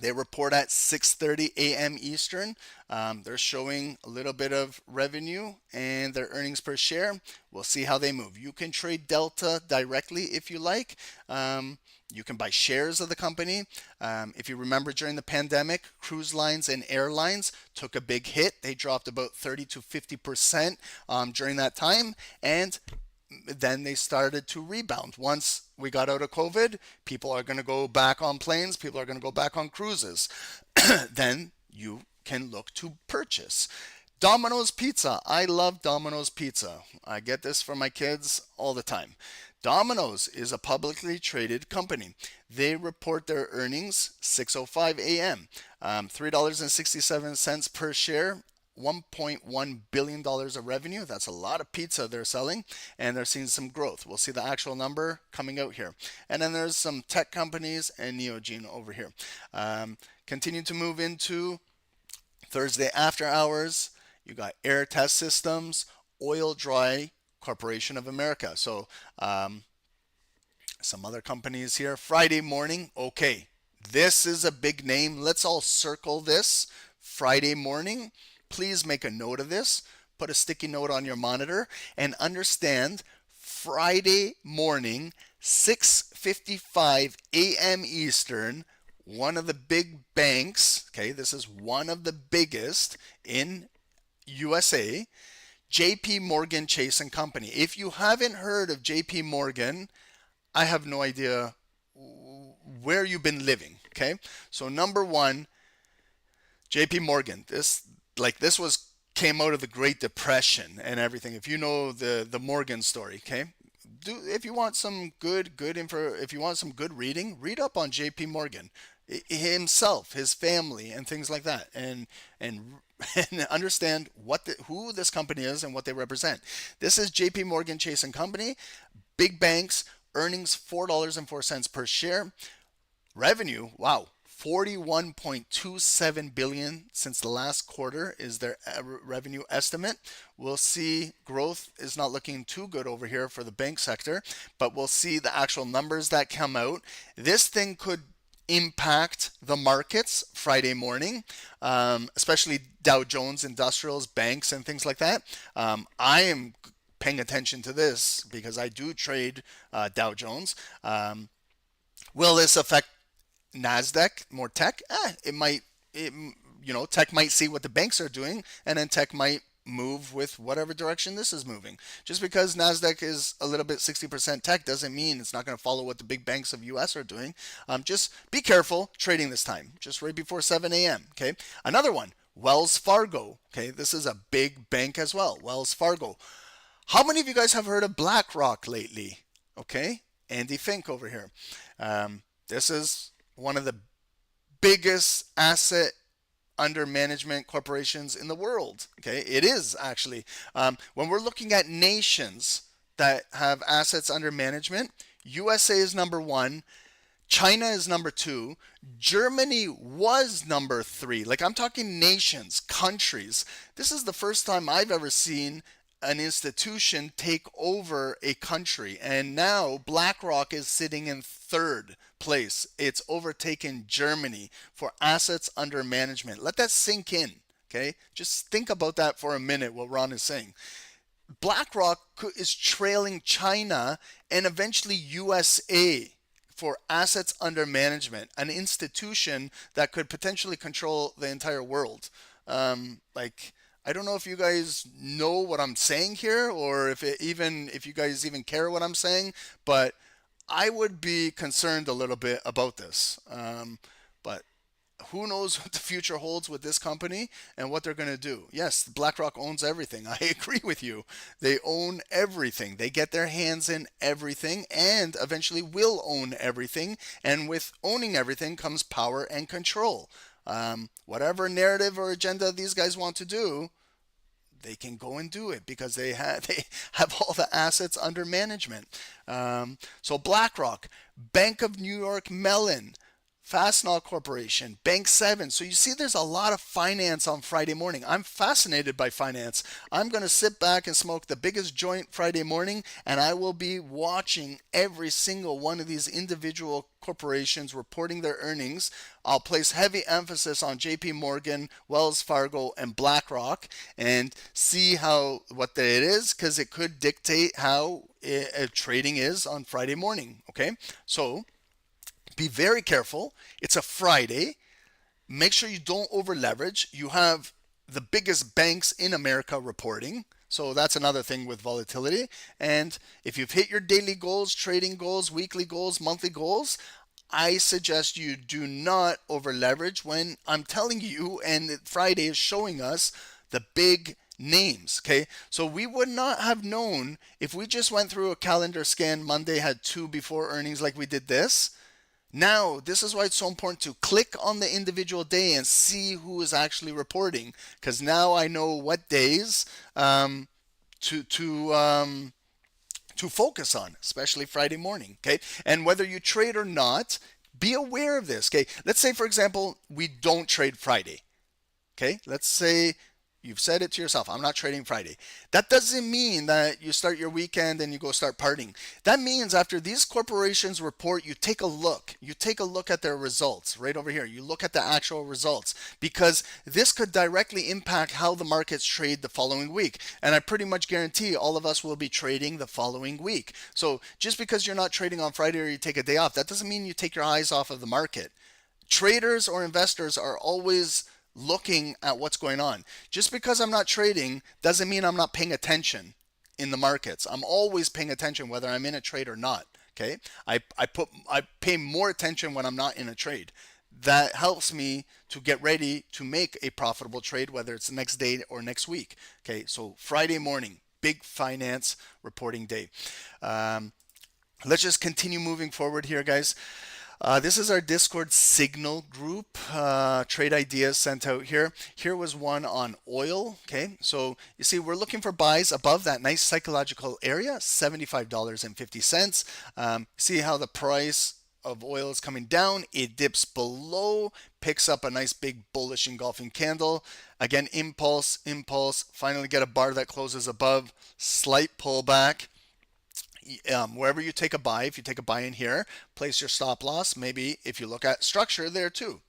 C: They report at 6:30 a.m. Eastern. They're showing a little bit of revenue and their earnings per share. We'll see how they move. You can trade Delta directly if you like. You can buy shares of the company. If you remember, during the pandemic, cruise lines and airlines took a big hit. They dropped about 30 to 50% during that time. And then they started to rebound. Once we got out of COVID, people are going to go back on planes, people are going to go back on cruises. Then you can look to purchase. Domino's Pizza. I love Domino's Pizza. I get this from my kids all the time. Domino's is a publicly traded company. They report their earnings 6:05 a.m. $3.67 per share. $1.1 billion of revenue. That's a lot of pizza they're selling, and they're seeing some growth. We'll see the actual number coming out here. And then there's some tech companies and Neogene over here. Continue to move into Thursday after hours. You got Air Test Systems, Oil Dry Corporation of America. So some other companies here. Friday morning. Okay, this is a big name. Let's all circle this. Friday morning. Please make a note of this, put a sticky note on your monitor, and understand Friday morning, 6:55 a.m. Eastern, one of the big banks, okay, this is one of the biggest in USA, JP Morgan Chase and Company. If you haven't heard of JP Morgan, I have no idea where you've been living, okay? So number one, JP Morgan, this came out of the Great Depression and everything. If you know the Morgan story, okay? If you want some good info, if you want some good reading, read up on JP Morgan himself, his family, and things like that, and understand who this company is and what they represent. This is JP Morgan Chase and Company, big banks, earnings $4.04 per share, revenue, wow, 41.27 billion since the last quarter is their revenue estimate. We'll see growth is not looking too good over here for the bank sector, but we'll see the actual numbers that come out. This thing could impact the markets Friday morning, especially Dow Jones Industrials, banks, and things like that. I am paying attention to this because I do trade Dow Jones. Will this affect NASDAQ, more tech? It might. Tech might see what the banks are doing, and then tech might move with whatever direction this is moving. Just because NASDAQ is a little bit 60% tech doesn't mean it's not going to follow what the big banks of US are doing. Just be careful trading this time, just right before 7 a.m. Okay. Another one, Wells Fargo. Okay. This is a big bank as well. Wells Fargo. How many of you guys have heard of BlackRock lately? Okay. Andy Fink over here. This is one of the biggest asset under management corporations in the world. Okay, it is actually. When we're looking at nations that have assets under management, USA is number one, China is number two, Germany was number three. Like, I'm talking nations, countries. This is the first time I've ever seen an institution take over a country, and now BlackRock is sitting in third place. It's overtaken Germany for assets under management. Let that sink in. Okay, just think about that for a minute, what Ron is saying. BlackRock is trailing China and eventually USA for assets under management, an institution that could potentially control the entire world. I don't know if you guys know what I'm saying here, or if you guys even care what I'm saying, but I would be concerned a little bit about this. But who knows what the future holds with this company and what they're going to do. Yes, BlackRock owns everything. I agree with you. They own everything. They get their hands in everything and eventually will own everything. And with owning everything comes power and control. Whatever narrative or agenda these guys want to do, they can go and do it because they have all the assets under management. So BlackRock, Bank of New York Mellon, Fastenal Corporation, Bank 7. So you see there's a lot of finance on Friday morning. I'm fascinated by finance. I'm going to sit back and smoke the biggest joint Friday morning, and I will be watching every single one of these individual corporations reporting their earnings. I'll place heavy emphasis on JP Morgan, Wells Fargo, and BlackRock and see what it is, because it could dictate how trading is on Friday morning. Okay, so be very careful. It's a Friday. Make sure you don't over leverage. You have the biggest banks in America reporting. So that's another thing with volatility. And if you've hit your daily goals, trading goals, weekly goals, monthly goals, I suggest you do not over leverage when I'm telling you, and Friday is showing us the big names. Okay, so we would not have known if we just went through a calendar scan. Monday had 2 before earnings like we did this. Now, this is why it's so important to click on the individual day and see who is actually reporting, because now I know what days to focus on, especially Friday morning. Okay, and whether you trade or not, be aware of this. Okay, let's say, for example, we don't trade Friday. Okay, let's say you've said it to yourself, I'm not trading Friday. That doesn't mean that you start your weekend and you go start partying. That means after these corporations report, you take a look. You take a look at their results right over here. You look at the actual results, because this could directly impact how the markets trade the following week. And I pretty much guarantee all of us will be trading the following week. So just because you're not trading on Friday or you take a day off, that doesn't mean you take your eyes off of the market. Traders or investors are always looking at what's going on. Just because I'm not trading doesn't mean I'm not paying attention in the markets. I'm always paying attention whether I'm in a trade or not. Okay, I pay more attention when I'm not in a trade. That helps me to get ready to make a profitable trade, whether it's the next day or next week. Okay, so Friday morning, big finance reporting day. Let's just continue moving forward here, guys. This is our Discord signal group, trade ideas sent out here. Here was one on oil. Okay, so you see we're looking for buys above that nice psychological area, $75.50. See how the price of oil is coming down. It dips below, picks up a nice big bullish engulfing candle. Again, impulse, impulse, finally get a bar that closes above, slight pullback. Wherever you take a buy, if you take a buy in here, place your stop loss. Maybe if you look at structure there too.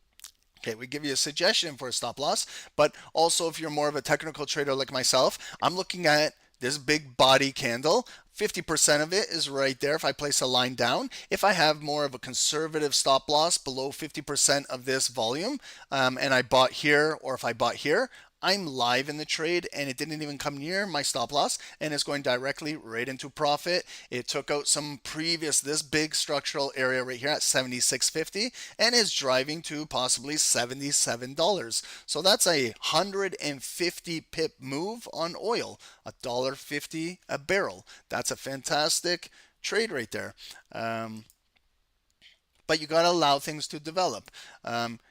C: Okay, we give you a suggestion for a stop loss, but also if you're more of a technical trader like myself, I'm looking at this big body candle. 50% of it is right there if I place a line down. If I have more of a conservative stop loss below 50% of this volume, and I bought here, or if I bought here, I'm live in the trade and it didn't even come near my stop loss and it's going directly right into profit. It took out some previous, this big structural area right here at 76.50 and is driving to possibly $77. So that's a 150 pip move on oil, $1.50 a barrel. That's a fantastic trade right there. But you got to allow things to develop.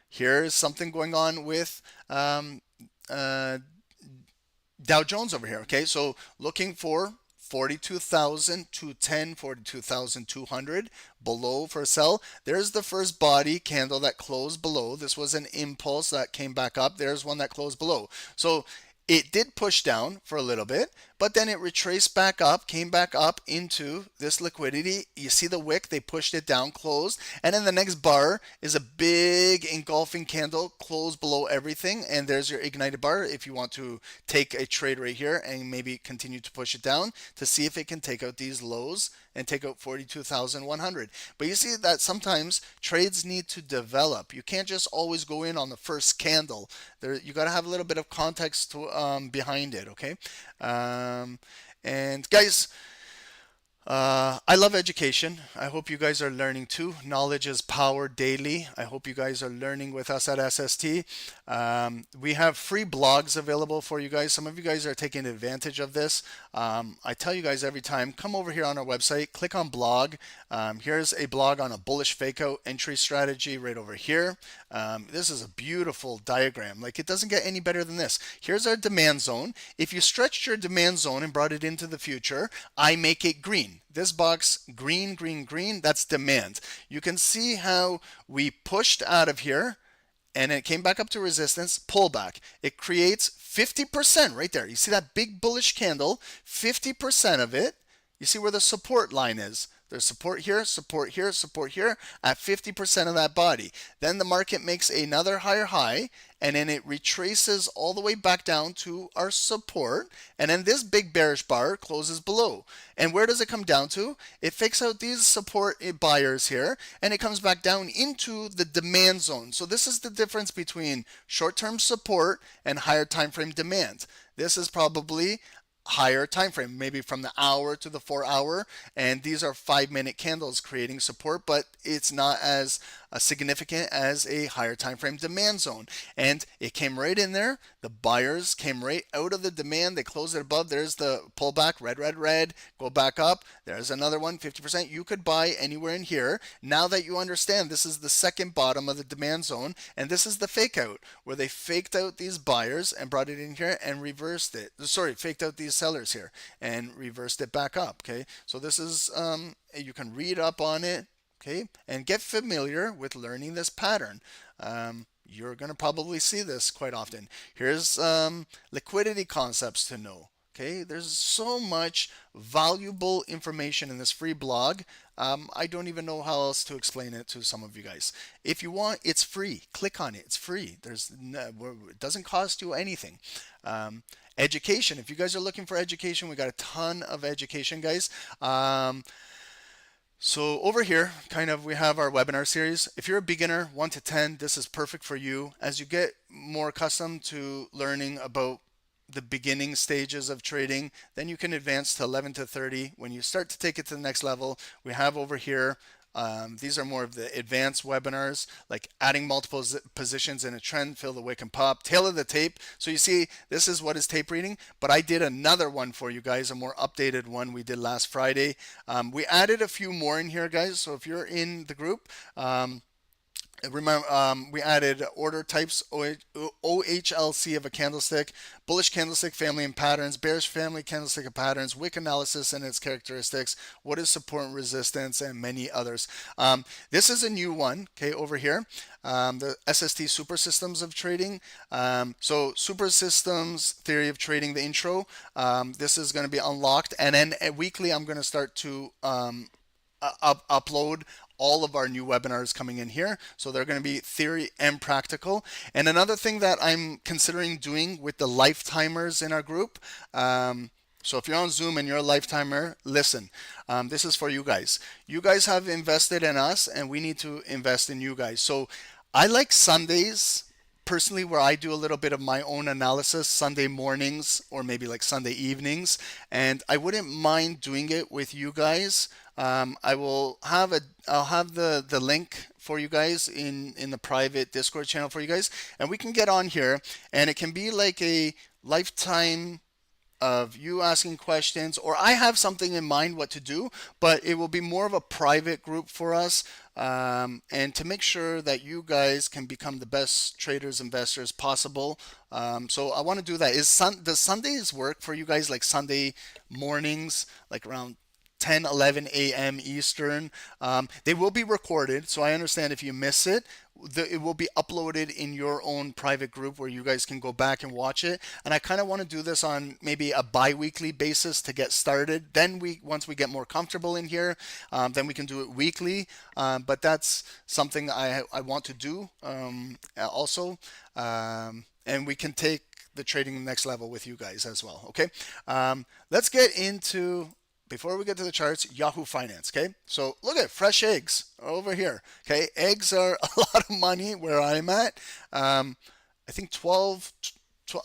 C: Here's something going on with Dow Jones over here. Okay, so looking for 42,210, 42,200 below for a sell. There's the first body candle that closed below. This was an impulse that came back up. There's one that closed below. So it did push down for a little bit, but then it retraced back up, came back up into this liquidity. You see the wick, they pushed it down, closed, and then the next bar is a big engulfing candle, closed below everything, and there's your ignited bar if you want to take a trade right here and maybe continue to push it down to see if it can take out these lows and take out 42,100. But you see that sometimes trades need to develop. You can't just always go in on the first candle. You got to have a little bit of context behind it, okay? And guys, I love education. I hope you guys are learning too. Knowledge is power daily. I hope you guys are learning with us at SST. We have free blogs available for you guys. Some of you guys are taking advantage of this. I tell you guys every time, come over here on our website, click on blog. Here's a blog on a bullish fake out entry strategy right over here. This is a beautiful diagram. Like, it doesn't get any better than this. Here's our demand zone. If you stretched your demand zone and brought it into the future, I make it green. This box, green, green, green, that's demand. You can see how we pushed out of here and it came back up to resistance, pullback. It creates 50% right there. You see that big bullish candle, 50% of it. You see where the support line is. There's support here, support here, support here at 50% of that body. Then the market makes another higher high and then it retraces all the way back down to our support. And then this big bearish bar closes below. And where does it come down to? It fakes out these support buyers here and it comes back down into the demand zone. So this is the difference between short-term support and higher time frame demand. This is probably higher time frame, maybe from the hour to the 4 hour, and these are 5-minute candles creating support, but it's not as significant as a higher time frame demand zone. And it came right in there. The buyers came right out of the demand. They closed it above. There's the pullback, red, red, red, go back up. There's another one, 50%. You could buy anywhere in here. Now that you understand, this is the second bottom of the demand zone, and this is the fake out where they faked out these buyers and brought it in here and reversed it. Sorry, faked out these sellers here and reversed it back up. Okay, so this is you can read up on it, okay, and get familiar with learning this pattern. You're going to probably see this quite often. Here's liquidity concepts to know. Okay, there's so much valuable information in this free blog. I don't even know how else to explain it to some of you guys. If you want, it's free. Click on it. It's free. It doesn't cost you anything. Education. If you guys are looking for education, we got a ton of education, guys. So over here, we have our webinar series. If you're a beginner, 1 to 10, this is perfect for you. As you get more accustomed to learning about the beginning stages of trading, then you can advance to 11 to 30. When you start to take it to the next level, we have over here, these are more of the advanced webinars, like adding multiple positions in a trend, fill the wick and pop, tail of the tape. So you see, this is what is tape reading, but I did another one for you guys, a more updated one we did last Friday. We added a few more in here, guys. So if you're in the group, Remember, we added order types, OHLC of a candlestick, bullish candlestick family and patterns, bearish family candlestick and patterns, wick analysis and its characteristics, what is support and resistance, and many others. This is a new one, okay, over here. The SST Super Systems of Trading. So Super Systems Theory of Trading, the intro. This is going to be unlocked, and then weekly I'm going to start to upload all of our new webinars coming in here. So they're going to be theory and practical. And another thing that I'm considering doing with the lifetimers in our group, so if you're on Zoom and you're a lifetimer, listen, this is for you guys. You guys have invested in us and we need to invest in you guys. So I like Sundays personally, where I do a little bit of my own analysis Sunday mornings or maybe like Sunday evenings, and I wouldn't mind doing it with you guys. I'll have the link for you guys in the private Discord channel for you guys, and we can get on here, and it can be like a lifetime of you asking questions, or I have something in mind what to do, but it will be more of a private group for us, and to make sure that you guys can become the best traders, investors possible. So I want to do that. Does Sundays work for you guys, like Sunday mornings, like around 10, 11 a.m. Eastern? They will be recorded, so I understand if you miss it, it will be uploaded in your own private group where you guys can go back and watch it. And I kind of want to do this on maybe a bi-weekly basis to get started. Then once we get more comfortable in here, then we can do it weekly. But that's something I want to do also. And we can take the trading next level with you guys as well. Okay, let's get into, before we get to the charts, Yahoo Finance. Okay, so look at fresh eggs over here. Okay, eggs are a lot of money where I'm at. I think 12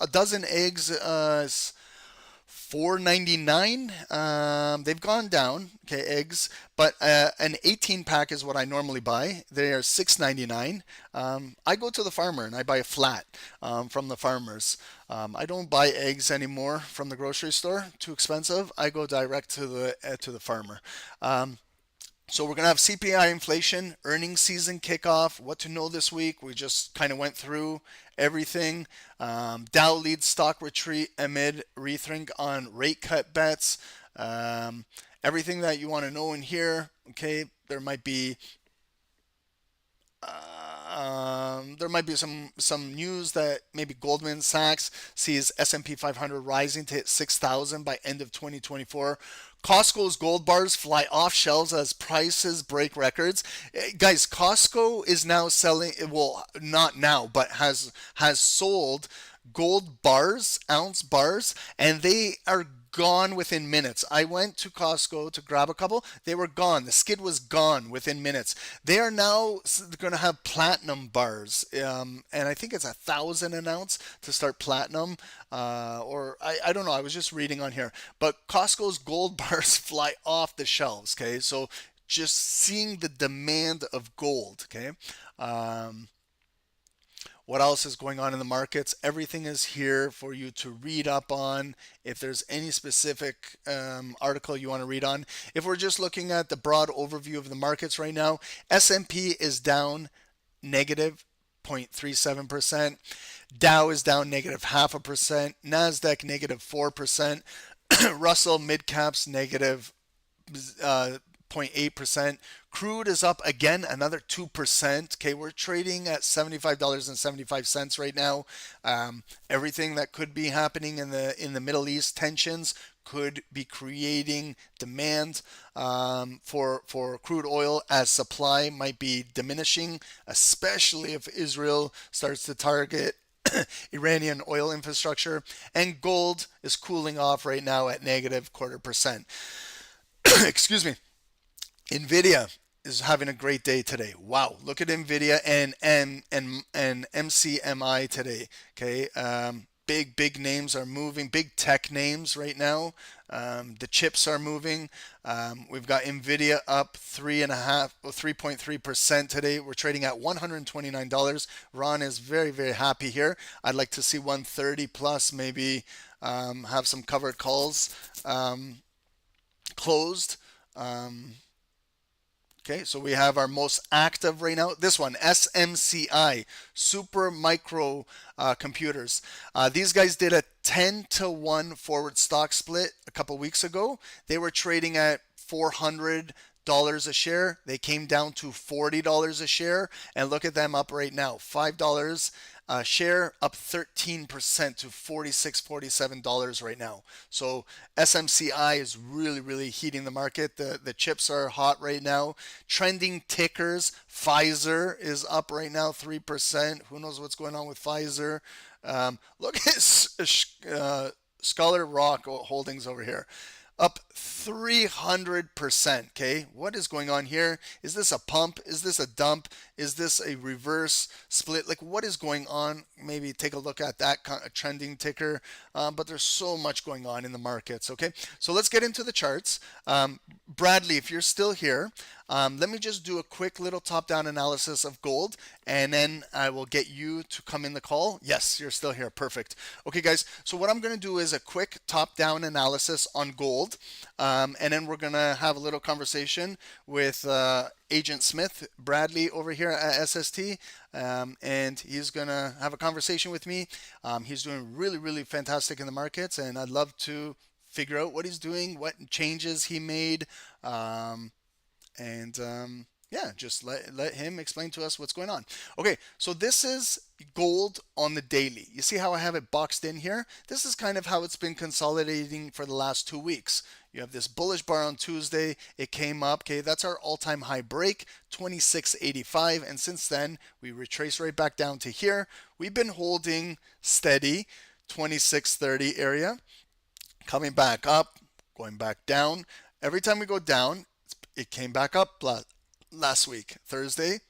C: a dozen eggs is $4.99. They've gone down, okay, eggs, but an 18 pack is what I normally buy. They are $6.99. I go to the farmer and I buy a flat from the farmers. I don't buy eggs anymore from the grocery store; too expensive. I go direct to the farmer. So we're going to have CPI inflation, earnings season kickoff, what to know this week. We just kind of went through everything. Dow leads stock retreat amid rethink on rate cut bets. Everything that you want to know in here. Okay, there might be some news that maybe Goldman Sachs sees S&P 500 rising to hit 6,000 by end of 2024. Costco's gold bars fly off shelves as prices break records. Guys, Costco is now selling, well, not now, but has sold gold bars, ounce bars, and they are gone within minutes. I went to Costco to grab a couple. They were gone. The skid was gone within minutes. They are now going to have platinum bars, and I think it's 1,000 an ounce to start platinum, or I don't know. I was just reading on here, but Costco's gold bars fly off the shelves. Okay, so just seeing the demand of gold. Okay. What else is going on in the markets? Everything is here for you to read up on. If there's any specific article you want to read on. If we're just looking at the broad overview of the markets right now, S&P is down negative 0.37%. Dow is down negative 0.5%. NASDAQ negative 4%. Russell mid-caps negative 0.8%. Crude is up again, another 2%. Okay, we're trading at $75.75 right now. Everything that could be happening in the Middle East, tensions could be creating demand for crude oil, as supply might be diminishing, especially if Israel starts to target Iranian oil infrastructure. And gold is cooling off right now at negative 0.25%. Excuse me. Nvidia is having a great day today. Wow, look at Nvidia and MCMI today. Okay, big names are moving. Big tech names right now. The chips are moving. We've got Nvidia up 3.3% today. We're trading at $129. Ron is very happy here. I'd like to see 130 plus. Maybe have some covered calls closed. Okay, so we have our most active right now. This one, SMCI, Super Micro Computers. These guys did a 10-to-1 forward stock split a couple weeks ago. They were trading at $400 a share. They came down to $40 a share, and look at them up right now, $5 a share, up 13% to $46, $47 right now. So SMCI is really heating the market. The chips are hot right now. Trending tickers, Pfizer is up right now 3%. Who knows what's going on with Pfizer? Look at Scholar Rock Holdings over here, up 300%. Okay, what is going on here? Is this a pump? Is this a dump? Is this a reverse split? Like, what is going on? Maybe take a look at that trending ticker. But there's so much going on in the markets. Okay, so let's get into the charts. Bradley, if you're still here, let me just do a quick little top-down analysis of gold, and then I will get you to come in the call. Yes, you're still here. Perfect. Okay, guys, so what I'm going to do is a quick top-down analysis on gold, and then we're going to have a little conversation with Agent Smith, Bradley over here at SST, and he's going to have a conversation with me. He's doing really fantastic in the markets, and I'd love to figure out what he's doing, what changes he made, yeah, just let him explain to us what's going on. Okay, so this is gold on the daily. You see how I have it boxed in here? This is kind of how it's been consolidating for the last 2 weeks. You have this bullish bar on Tuesday. It came up. Okay, that's our all-time high break, 26.85. And since then, we retrace right back down to here. We've been holding steady, 26.30 area. Coming back up, going back down. Every time we go down, it came back up last week. Thursday,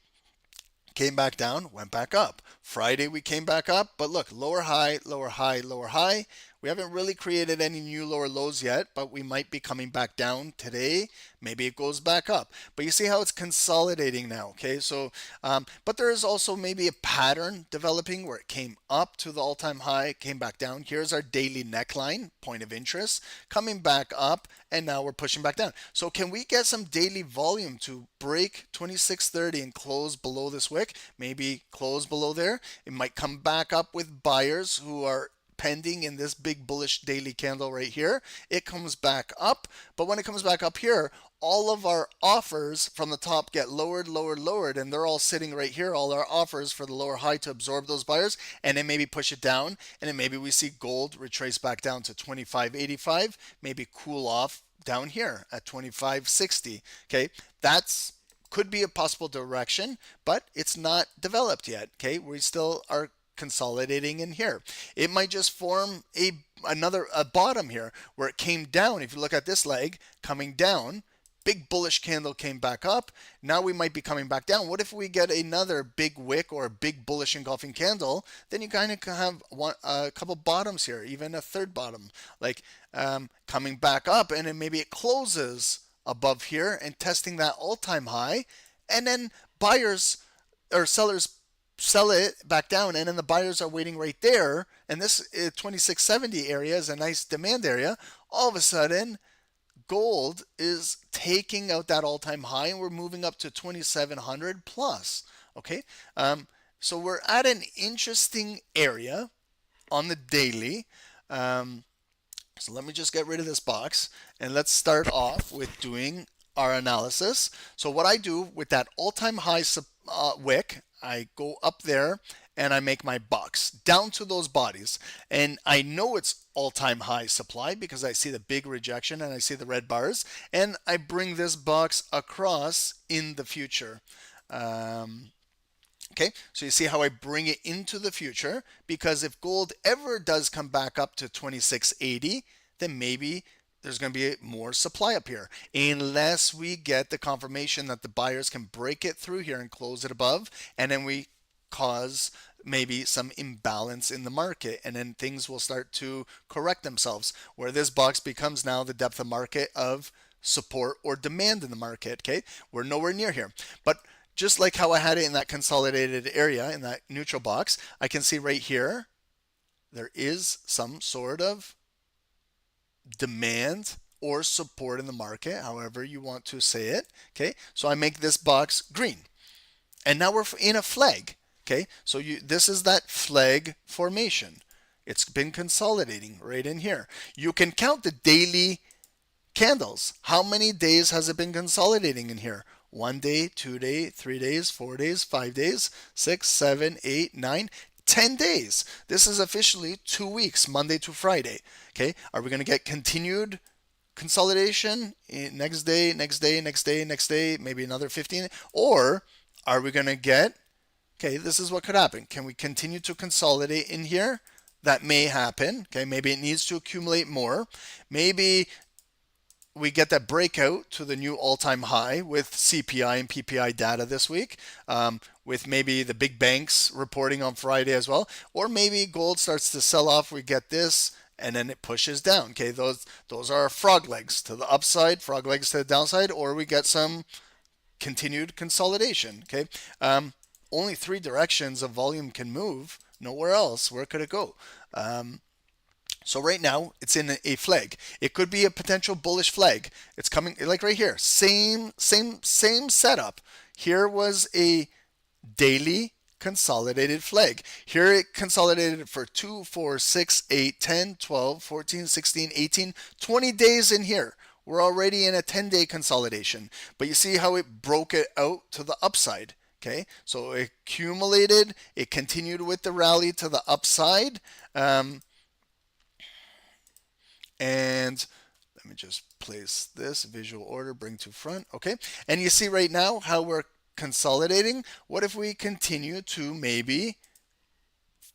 C: came back down, went back up. Friday, we came back up, but look, lower high, lower high, lower high. We haven't really created any new lower lows yet, but we might be coming back down today. Maybe it goes back up. But you see how it's consolidating now, okay? So, but there is also maybe a pattern developing where it came up to the all-time high, came back down. Here's our daily neckline, point of interest, coming back up, and now we're pushing back down. So can we get some daily volume to break 26.30 and close below this wick? Maybe close below there. It might come back up with buyers who are pending in this big bullish daily candle right here. It comes back up, but when it comes back up here, all of our offers from the top get lowered, and they're all sitting right here, all our offers for the lower high to absorb those buyers, and then maybe push it down, and then maybe we see gold retrace back down to 25.85, maybe cool off down here at 25.60. Okay, that's could be a possible direction, but it's not developed yet. Okay, we still are consolidating in here. It might just form another bottom here where it came down. If you look at this leg coming down, big bullish candle came back up. Now we might be coming back down. What if we get another big wick or a big bullish engulfing candle? Then you kind of have a couple bottoms here, even a third bottom, like coming back up, and then maybe it closes above here and testing that all-time high, and then buyers or sellers sell it back down, and then the buyers are waiting right there, and this 2670 area is a nice demand area. All of a sudden, gold is taking out that all-time high, and we're moving up to 2700 plus. Okay, so we're at an interesting area on the daily. So let me just get rid of this box, and let's start off with doing our analysis. So what I do with that all-time high wick, I go up there and I make my box down to those bodies, and I know it's all-time high supply because I see the big rejection and I see the red bars, and I bring this box across in the future. Okay, so you see how I bring it into the future, because if gold ever does come back up to 2680, then maybe there's going to be more supply up here, unless we get the confirmation that the buyers can break it through here and close it above, and then we cause maybe some imbalance in the market, and then things will start to correct themselves, where this box becomes now the depth of market of support or demand in the market. Okay, we're nowhere near here, but just like how I had it in that consolidated area in that neutral box, I can see right here there is some sort of demand or support in the market, however you want to say it. Okay, so I make this box green. And now we're in a flag. Okay, so this is that flag formation. It's been consolidating right in here. You can count the daily candles. How many days has it been consolidating in here? 1 day, 2 days, 3 days, 4 days, 5 days, 6, 7, 8, 9, 10 days. This is officially 2 weeks, Monday to Friday. Okay, are we going to get continued consolidation next day, next day, next day, next day, maybe another 15? Or are we going to get, okay, this is what could happen. Can we continue to consolidate in here? That may happen. Okay, maybe it needs to accumulate more. Maybe we get that breakout to the new all-time high with CPI and PPI data this week, with maybe the big banks reporting on Friday as well. Or maybe gold starts to sell off. We get this, and then it pushes down. Okay, those are frog legs to the upside, frog legs to the downside, or we get some continued consolidation. Okay, only 3 directions of volume can move. Nowhere else. Where could it go? So right now it's in a flag. It could be a potential bullish flag. It's coming like right here. Same setup. Here was a daily consolidated flag. Here it consolidated for 2, 4, 6, 8, 10, 12, 14, 16, 18, 20 days in here. We're already in a 10-day consolidation. But you see how it broke it out to the upside. Okay, so it accumulated. It continued with the rally to the upside. And let me just place this visual order, bring to front. Okay, and you see right now how we're consolidating. What if we continue to maybe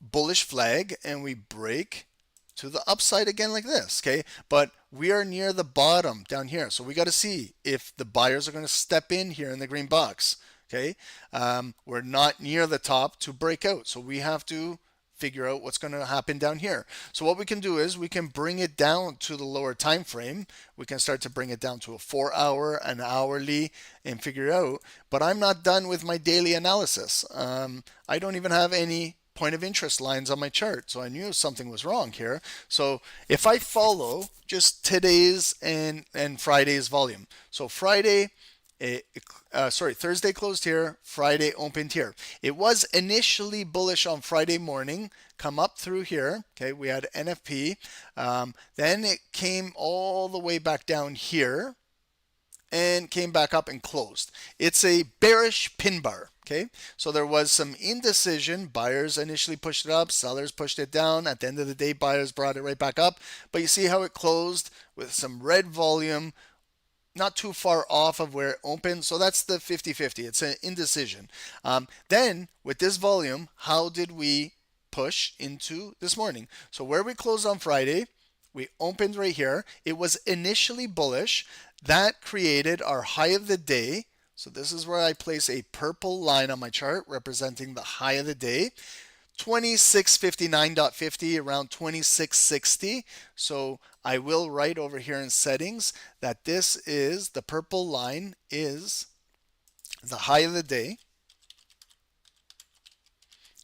C: bullish flag and we break to the upside again like this? Okay, but we are near the bottom down here, so we got to see if the buyers are going to step in here in the green box. Okay, we're not near the top to break out, so we have to figure out what's going to happen down here. So what we can do is we can bring it down to the lower time frame. We can start to bring it down to a 4-hour, an hourly, and figure out. But I'm not done with my daily analysis. I don't even have any point of interest lines on my chart, so I knew something was wrong here. So if I follow just today's and Friday's volume, so Friday, Thursday closed here, Friday opened here. It was initially bullish on Friday morning, come up through here. Okay, we had NFP. Then it came all the way back down here and came back up and closed. It's a bearish pin bar. Okay, so there was some indecision. Buyers initially pushed it up, sellers pushed it down. At the end of the day, buyers brought it right back up. But you see how it closed with some red volume, not too far off of where it opened. So that's the 50-50. It's an indecision. Then with this volume, how did we push into this morning? So where we closed on Friday, we opened right here. It was initially bullish. That created our high of the day. So this is where I place a purple line on my chart representing the high of the day. 2659.50, around 2660. So I will write over here in settings that this is, the purple line is the high of the day.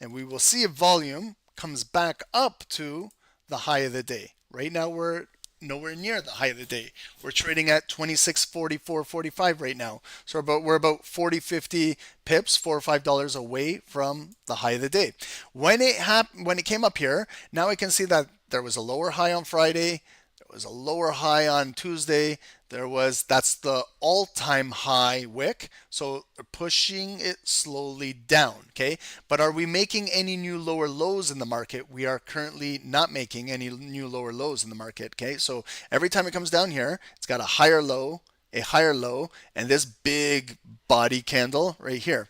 C: And we will see if volume comes back up to the high of the day. Right now we're nowhere near the high of the day. We're trading at 26.44.45 right now. So we're about 40, 50 pips, $4 or $5 away from the high of the day. When it came up here, now I can see that there was a lower high on Friday. There was a lower high on Tuesday. That's the all-time high wick. So we're pushing it slowly down, okay? But are we making any new lower lows in the market? We are currently not making any new lower lows in the market, okay? So every time it comes down here, it's got a higher low, and this big body candle right here.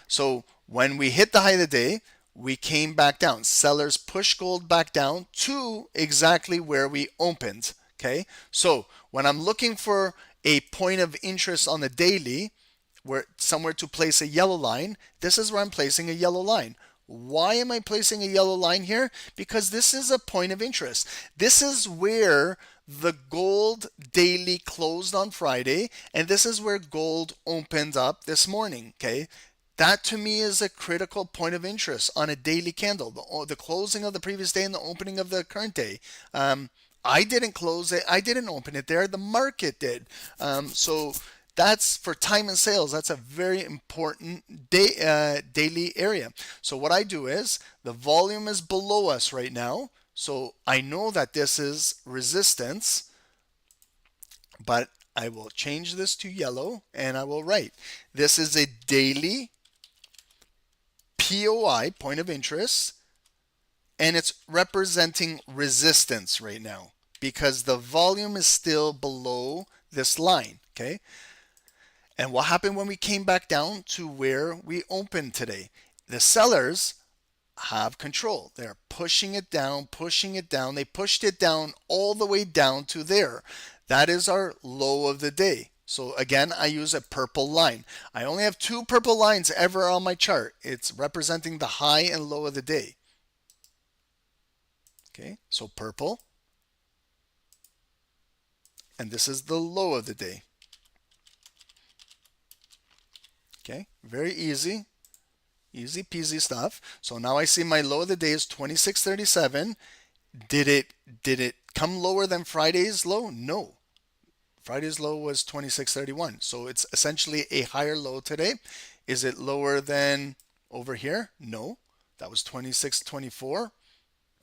C: So when we hit the high of the day, we came back down. Sellers push gold back down to exactly where we opened. Okay, so when I'm looking for a point of interest on the daily, where somewhere to place a yellow line, this is where I'm placing a yellow line. Why am I placing a yellow line here? Because this is a point of interest. This is where the gold daily closed on Friday, and this is where gold opened up this morning. Okay, that to me is a critical point of interest on a daily candle. The closing of the previous day and the opening of the current day. I didn't close it. I didn't open it there. The market did. So that's for time and sales. That's a very important daily area. So what I do is the volume is below us right now. So I know that this is resistance, but I will change this to yellow and I will write this is a daily POI, point of interest, and it's representing resistance right now because the volume is still below this line, okay? And what happened when we came back down to where we opened today? The sellers have control. They're pushing it down, pushing it down. They pushed it down all the way down to there. That is our low of the day. So again, I use a purple line. I only have 2 purple lines ever on my chart. It's representing the high and low of the day. Okay, so purple. And this is the low of the day. Okay, very easy. Easy peasy stuff. So now I see my low of the day is 26.37. Did it come lower than Friday's low? No. Friday's low was 26.31. So it's essentially a higher low today. Is it lower than over here? No. That was 26.24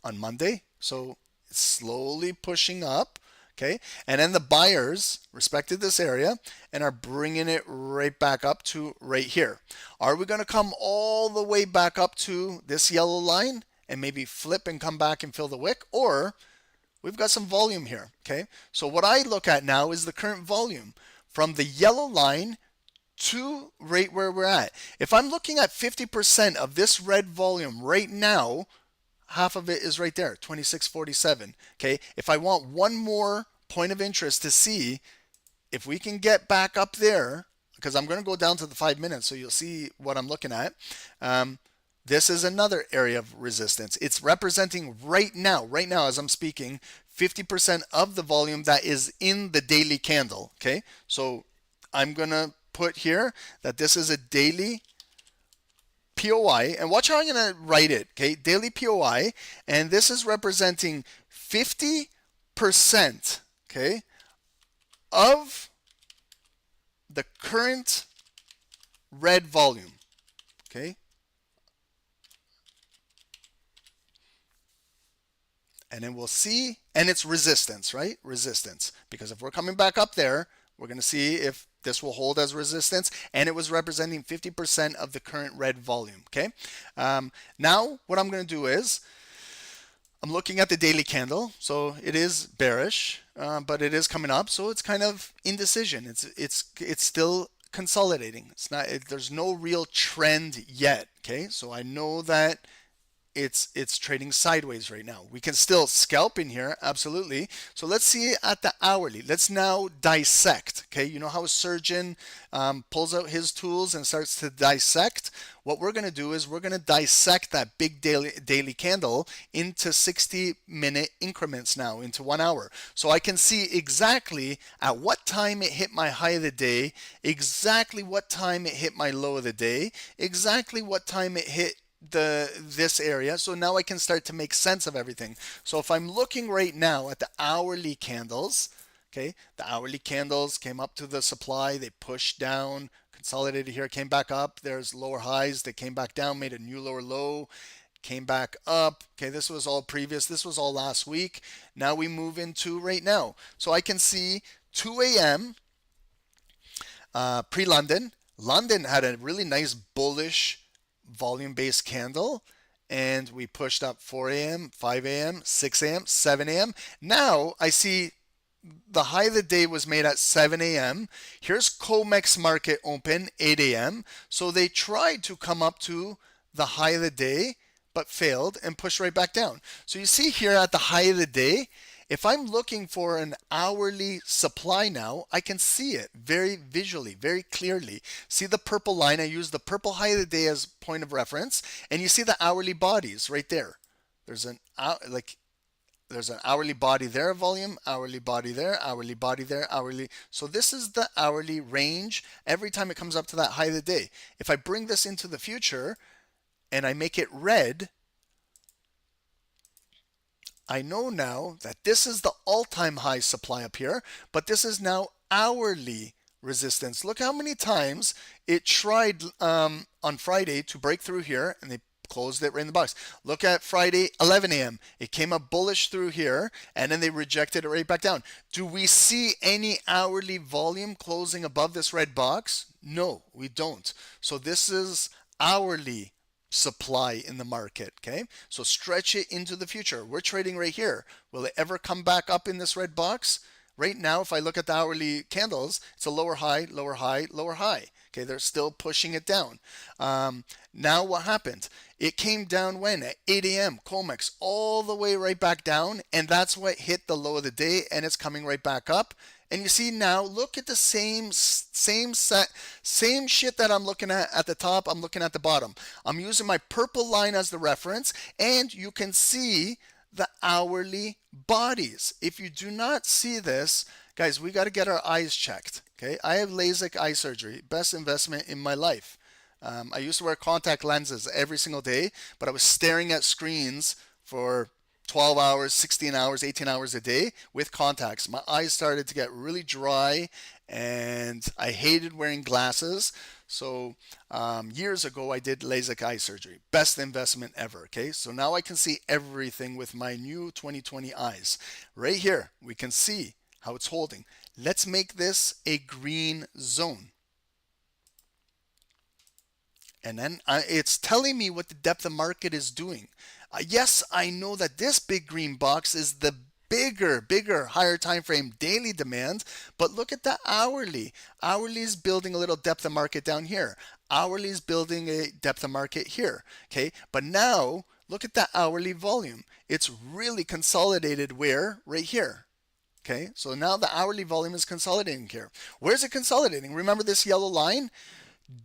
C: on Monday. So it's slowly pushing up. Okay, and then the buyers respected this area and are bringing it right back up to right here. Are we going to come all the way back up to this yellow line and maybe flip and come back and fill the wick? Or we've got some volume here. Okay, so what I look at now is the current volume from the yellow line to right where we're at. If I'm looking at 50% of this red volume right now, half of it is right there, 26.47. Okay, if I want one more point of interest to see if we can get back up there, because I'm going to go down to the 5 minutes so you'll see what I'm looking at. This is another area of resistance. It's representing right now as I'm speaking, 50% of the volume that is in the daily candle. Okay, so I'm going to put here that this is a daily POI, and watch how I'm going to write it, okay? Daily POI, and this is representing 50%, okay, of the current red volume, okay? And then we'll see, and it's resistance, right? Resistance, because if we're coming back up there, we're going to see if this will hold as resistance, and it was representing 50% of the current red volume, okay? Now, what I'm going to do is, I'm looking at the daily candle, so it is bearish, but it is coming up, so it's kind of indecision. It's still consolidating. It's not. There's no real trend yet, okay? So I know that it's trading sideways right now. We can still scalp in here, absolutely. So let's see at the hourly. Let's now dissect, okay? You know how a surgeon pulls out his tools and starts to dissect? What we're going to do is we're going to dissect that big daily candle into 60-minute increments now, into 1 hour. So I can see exactly at what time it hit my high of the day, exactly what time it hit my low of the day, exactly what time it hit this area. So now I can start to make sense of everything. So if I'm looking right now at the hourly candles, okay, the hourly candles came up to the supply, they pushed down, consolidated here, came back up, there's lower highs, they came back down, made a new lower low, came back up. Okay, this was all previous, this was all last week. Now we move into right now. So I can see 2 a.m. Pre-London. London had a really nice bullish volume-based candle, and we pushed up 4 a.m., 5 a.m., 6 a.m., 7 a.m. Now I see the high of the day was made at 7 a.m. Here's COMEX market open 8 a.m. So they tried to come up to the high of the day but failed and pushed right back down. So you see here at the high of the day, if I'm looking for an hourly supply now, I can see it very visually, very clearly. See the purple line? I use the purple high of the day as point of reference, and you see the hourly bodies right there. There's an hourly body there, volume, hourly body there, hourly body there, hourly. So this is the hourly range every time it comes up to that high of the day. If I bring this into the future and I make it red, I know now that this is the all-time high supply up here, but this is now hourly resistance. Look how many times it tried on Friday to break through here, and they closed it right in the box. Look at Friday, 11 a.m. It came up bullish through here, and then they rejected it right back down. Do we see any hourly volume closing above this red box? No, we don't. So this is hourly supply in the market. Okay, so stretch it into the future. We're trading right here. Will it ever come back up in this red box? Right now, if I look at the hourly candles, it's a lower high, lower high, lower high. Okay, they're still pushing it down. Now what happened? It came down when? At 8 a.m. Comex all the way right back down, and that's what hit the low of the day, and it's coming right back up. And you see now, look at the same shit that I'm looking at the top, I'm looking at the bottom. I'm using my purple line as the reference, and you can see the hourly bodies. If you do not see this, guys, we got to get our eyes checked. Okay, I have LASIK eye surgery, best investment in my life. I used to wear contact lenses every single day, but I was staring at screens for 12 hours, 16 hours, 18 hours a day with contacts. My eyes started to get really dry, and I hated wearing glasses. So years ago, I did LASIK eye surgery. Best investment ever, okay? So now I can see everything with my new 2020 eyes. Right here, we can see how it's holding. Let's make this a green zone. And then it's telling me what the depth of market is doing. Yes, I know that this big green box is the bigger, higher time frame daily demand, but look at the hourly. Hourly is building a little depth of market down here. Hourly is building a depth of market here. Okay, but now look at the hourly volume. It's really consolidated where? Right here. Okay, so now the hourly volume is consolidating here. Where's it consolidating? Remember this yellow line?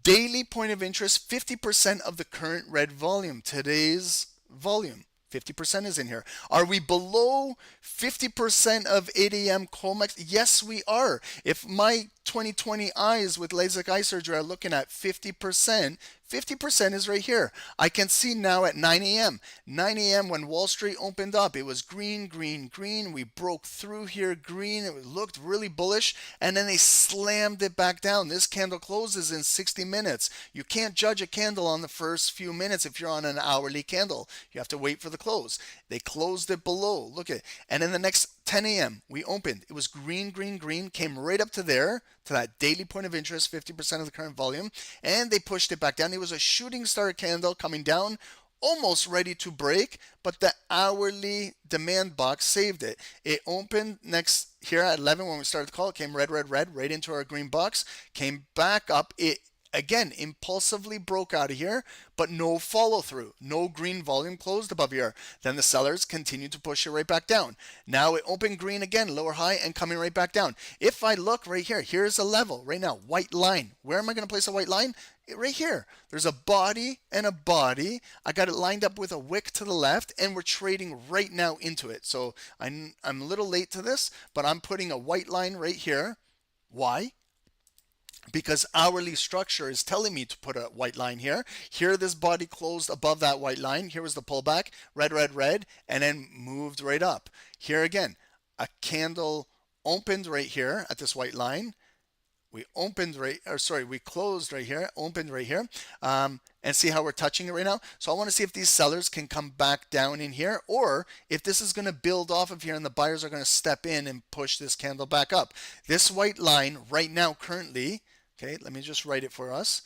C: Daily point of interest, 50% of the current red volume, today's volume. 50% is in here. Are we below 50% of 8 a.m. Comex? Yes, we are. If my 2020 eyes with LASIK eye surgery are looking at 50%, 50% is right here. I can see now at 9 a.m. 9 a.m. when Wall Street opened up, it was green, green, green. We broke through here green. It looked really bullish, and then they slammed it back down. This candle closes in 60 minutes. You can't judge a candle on the first few minutes if you're on an hourly candle. You have to wait for the close. They closed it below. Look at it. And in the next 10 a.m. we opened. It was green, green, green, came right up to there, to that daily point of interest, 50% of the current volume, and they pushed it back down. It was a shooting star candle coming down, almost ready to break, but the hourly demand box saved it. It opened next here at 11 when we started the call. It came red, red, red, right into our green box, came back up. It again impulsively broke out of here, but no follow through, no green volume closed above here. Then the sellers continued to push it right back down. Now it opened green again, lower high, and coming right back down. If I look right here, here's a level right now, white line. Where am I going to place a white line? Right here. There's a body and a body. I got it lined up with a wick to the left, and we're trading right now into it. So I'm a little late to this, but I'm putting a white line right here. Why? Because hourly structure is telling me to put a white line here. Here, this body closed above that white line. Here was the pullback, red, red, red, and then moved right up. Here again, a candle opened right here at this white line. We opened we closed right here, opened right here, and see how we're touching it right now. So I want to see if these sellers can come back down in here, or if this is going to build off of here and the buyers are going to step in and push this candle back up. This white line right now currently, okay, let me just write it for us,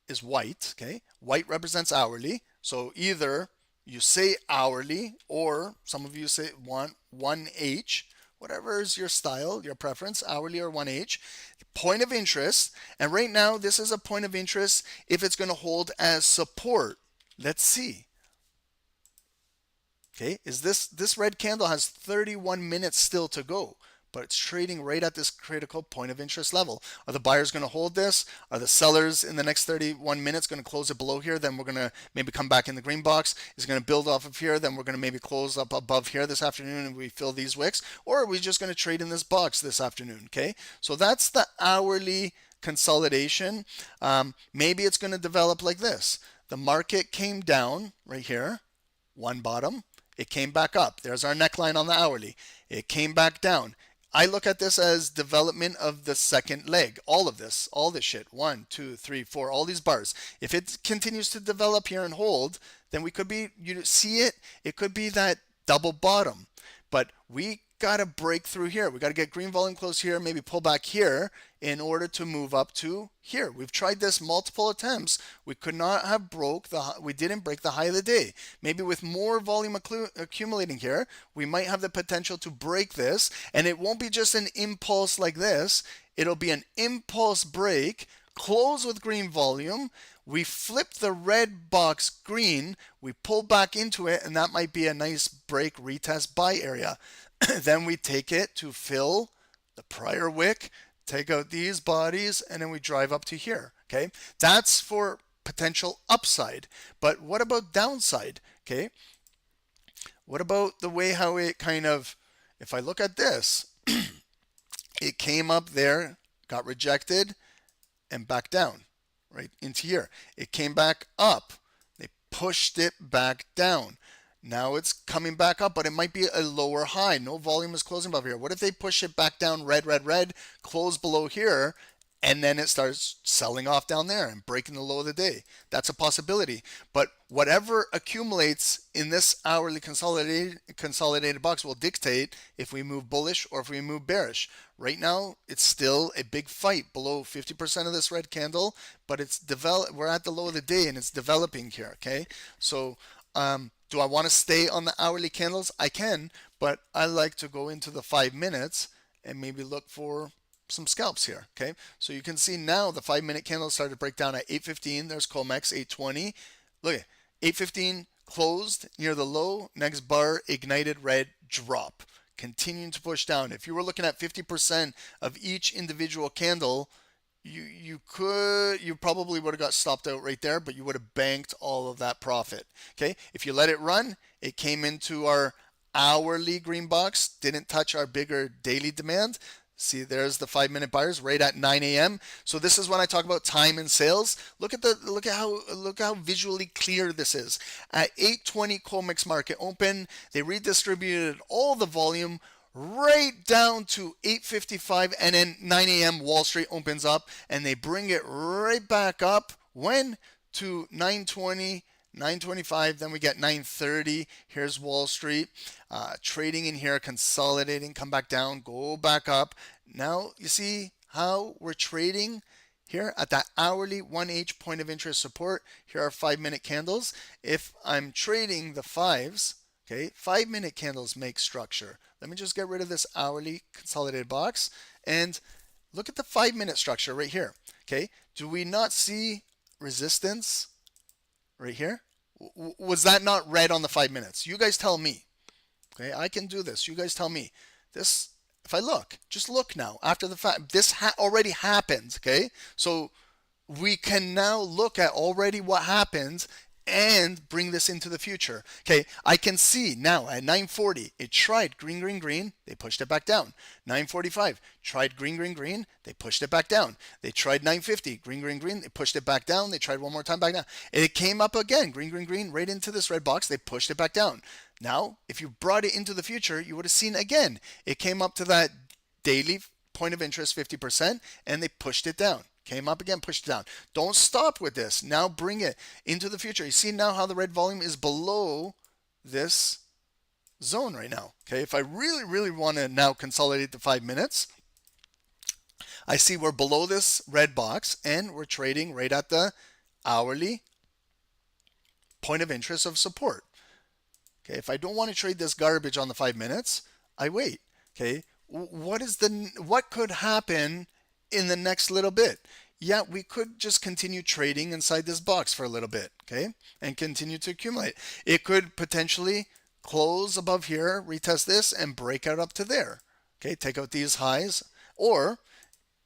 C: is white. Okay, white represents hourly. So either you say hourly, or some of you say 1H, whatever is your style, your preference, hourly or 1H. Point of interest, and right now this is a point of interest if it's going to hold as support. Let's see. Okay, is this red candle has 31 minutes still to go, but it's trading right at this critical point of interest level. Are the buyers going to hold this? Are the sellers in the next 31 minutes going to close it below here? Then we're going to maybe come back in the green box. It's going to build off of here. Then we're going to maybe close up above here this afternoon and we fill these wicks. Or are we just going to trade in this box this afternoon? Okay, so that's the hourly consolidation. Maybe it's going to develop like this. The market came down right here, one bottom. It came back up. There's our neckline on the hourly. It came back down. I look at this as development of the second leg. All of this, all this shit. 1, 2, 3, 4, all these bars. If it continues to develop here and hold, then we could be, you see it, it could be that double bottom. But we got to break through here. We got to get green volume close here, maybe pull back here in order to move up to here. We've tried this multiple attempts. We could not have we didn't break the high of the day. Maybe with more volume accumulating here, we might have the potential to break this, and it won't be just an impulse like this. It'll be an impulse break, close with green volume. We flip the red box green, we pull back into it, and that might be a nice break retest buy area. Then we take it to fill the prior wick, take out these bodies, and then we drive up to here. Okay, that's for potential upside. But what about downside? Okay, what about the way how it kind of, if I look at this, it came up there, got rejected, and back down right into here. It came back up, they pushed it back down. Now it's coming back up, but it might be a lower high. No volume is closing above here. What if they push it back down, red, red, red, close below here, and then it starts selling off down there and breaking the low of the day? That's a possibility. But whatever accumulates in this hourly consolidated box will dictate if we move bullish or if we move bearish. Right now, it's still a big fight below 50% of this red candle, but it's we're at the low of the day and it's developing here, okay? So, do I want to stay on the hourly candles? I can, but I like to go into the 5 minutes and maybe look for some scalps here. Okay, so you can see now the 5 minute candle started to break down at 8:15. There's Comex 8:20. Look at 8:15 closed near the low. Next bar ignited red drop, continuing to push down. If you were looking at 50% of each individual candle, you probably would have got stopped out right there, but you would have banked all of that profit. Okay, if you let it run, it came into our hourly green box, didn't touch our bigger daily demand. See, there's the 5 minute buyers right at 9 a.m. So this is when I talk about time and sales. Look at how visually clear this is. At 8:20 Comex market open, they redistributed all the volume right down to 8:55, and then 9 a.m. Wall Street opens up and they bring it right back up when to 9:20, 9:25, then we get 9:30. Here's Wall Street trading in here, consolidating, come back down, go back up. Now you see how we're trading here at that hourly 1H point of interest support. Here are 5 minute candles. If I'm trading the fives, okay, 5 minute candles make structure. Let me just get rid of this hourly consolidated box and look at the 5 minute structure right here. Okay, do we not see resistance right here? Was that not red on the 5 minutes? You guys tell me. Okay, I can do this. You guys tell me. This, if I look, just look now after the fact, this already happened. Okay, so we can now look at already what happened and bring this into the future. Okay, I can see now at 9:40, it tried green, green, green, they pushed it back down. 9:45, tried green, green, green, they pushed it back down. They tried 9:50, green, green, green, they pushed it back down. They tried one more time back down. It came up again, green, green, green, right into this red box. They pushed it back down. Now, if you brought it into the future, you would have seen again, it came up to that daily point of interest 50%, and they pushed it down. Came up again, pushed it down. Don't stop with this. Now bring it into the future. You see now how the red volume is below this zone right now. Okay, if I really, really want to now consolidate the 5 minutes, I see we're below this red box and we're trading right at the hourly point of interest of support. Okay, if I don't want to trade this garbage on the 5 minutes, I wait. Okay, what could happen in the next little bit? Yeah, we could just continue trading inside this box for a little bit, okay, and continue to accumulate. It could potentially close above here, retest this, and break out up to there. Okay, take out these highs, or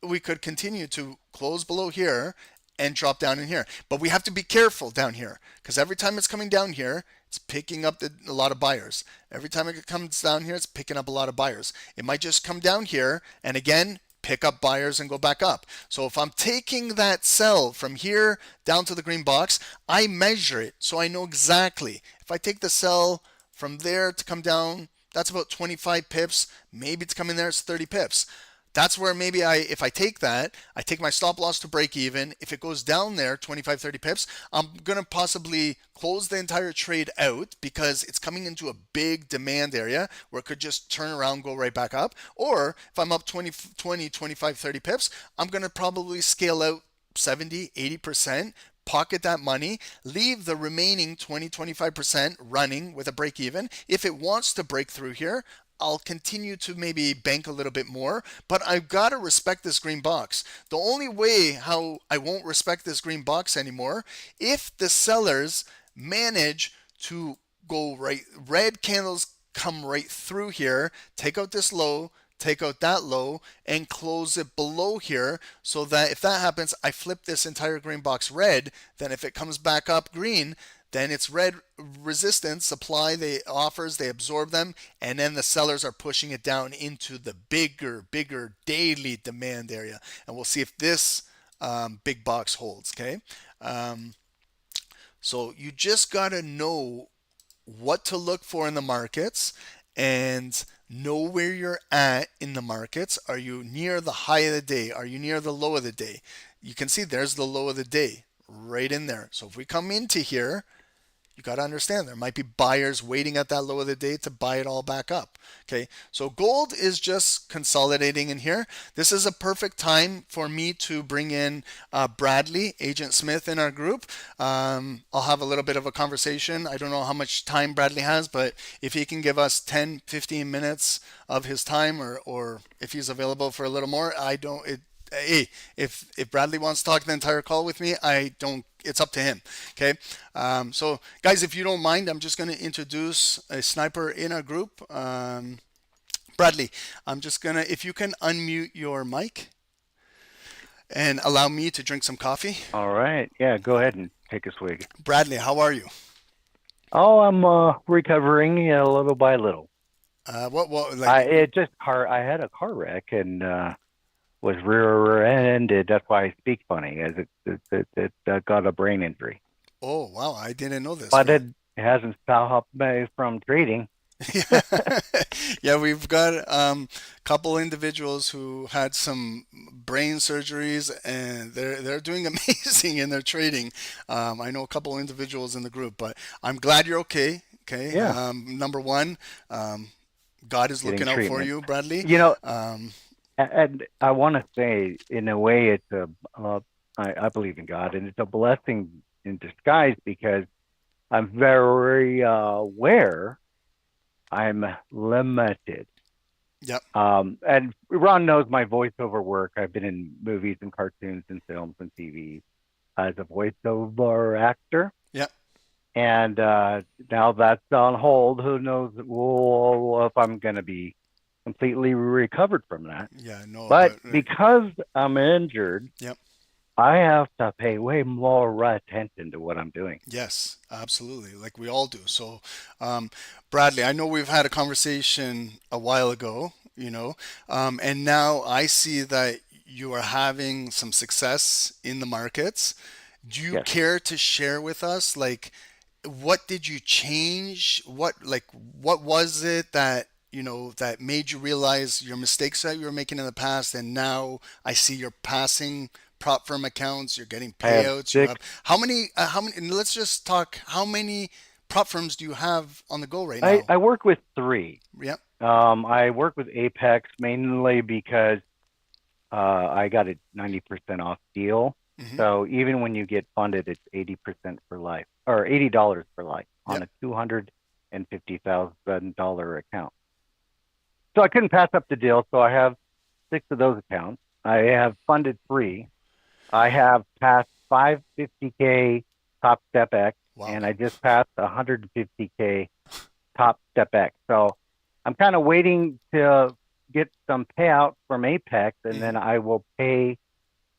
C: we could continue to close below here and drop down in here. But we have to be careful down here, because every time it's coming down here, it's picking up a lot of buyers. Every time it comes down here, it's picking up a lot of buyers. It might just come down here, and again, pick up buyers and go back up. So if I'm taking that sell from here down to the green box, I measure it so I know exactly. If I take the sell From there to come down, that's about 25 pips. Maybe to come in there, it's 30 pips. That's where maybe if I take that, I take my stop loss to break even. If it goes down there 25, 30 pips, I'm going to possibly close the entire trade out because it's coming into a big demand area where it could just turn around, go right back up. Or if I'm up 20, 25, 30 pips, I'm going to probably scale out 70, 80%, pocket that money, leave the remaining 20, 25% running with a break even. If it wants to break through here, I'll continue to maybe bank a little bit more, but I've got to respect this green box. The only way how I won't respect this green box anymore, if the sellers manage to go right, red candles come right through here, take out this low, take out that low, and close it below here, so that if that happens, I flip this entire green box red. Then if it comes back up green, then it's red resistance, supply, they offers, they absorb them, and then the sellers are pushing it down into the bigger daily demand area. And we'll see if this big box holds, okay? So you just got to know what to look for in the markets and know where you're at in the markets. Are you near the high of the day? Are you near the low of the day? You can see there's the low of the day right in there. So if we come into here, you got to understand there might be buyers waiting at that low of the day to buy it all back up. Okay, so gold is just consolidating in here. This is a perfect time for me to bring in Bradley, Agent Smith, in our group. I'll have a little bit of a conversation. I don't know how much time Bradley has, but if he can give us 10, 15 minutes of his time, or if he's available for a little more, hey, if Bradley wants to talk the entire call with me, it's up to him. Okay. So guys, if you don't mind, I'm just going to introduce a sniper in our group. Bradley, I'm just going to, if you can unmute your mic and allow me to drink some coffee.
D: All right. Yeah, go ahead and take a swig.
C: Bradley, how are you?
D: Oh, I'm recovering little by little. I had a car wreck and was rear-ended. That's why I speak funny, as it got a brain injury.
C: Oh, wow. I didn't know this.
D: But it hasn't stopped me from trading.
C: Yeah, we've got a couple individuals who had some brain surgeries, and they're doing amazing in their trading. I know a couple individuals in the group, but I'm glad you're okay. Okay.
D: Yeah.
C: Number one, God is looking out for you, Bradley.
D: And I want to say, in a way, it's I believe in God, and it's a blessing in disguise because I'm very aware I'm limited.
C: Yep.
D: And Ron knows my voiceover work. I've been in movies and cartoons and films and TV as a voiceover actor.
C: Yep.
D: And now that's on hold. Who knows if I'm going to be completely recovered from that.
C: Yeah, no.
D: But because I'm injured,
C: yep,
D: I have to pay way more attention to what I'm doing.
C: Yes, absolutely, like we all do. So, Bradley, I know we've had a conversation a while ago, and now I see that you are having some success in the markets. Do you care to share with us, like, what did you change? What was it that that made you realize your mistakes that you were making in the past, and now I see you're passing prop firm accounts, you're getting payouts. How many, and let's just talk, how many prop firms do you have on the go right now?
D: I work with 3.
C: Yep.
D: I work with Apex mainly because I got a 90% off deal. Mm-hmm. So even when you get funded, it's 80% for life, or $80 for life on a $250,000 account. So I couldn't pass up the deal, so I have 6 of those accounts. I have funded 3. I have passed 550K Top Step X, and I just passed 150K Top Step X. So I'm kind of waiting to get some payout from Apex, and then I will pay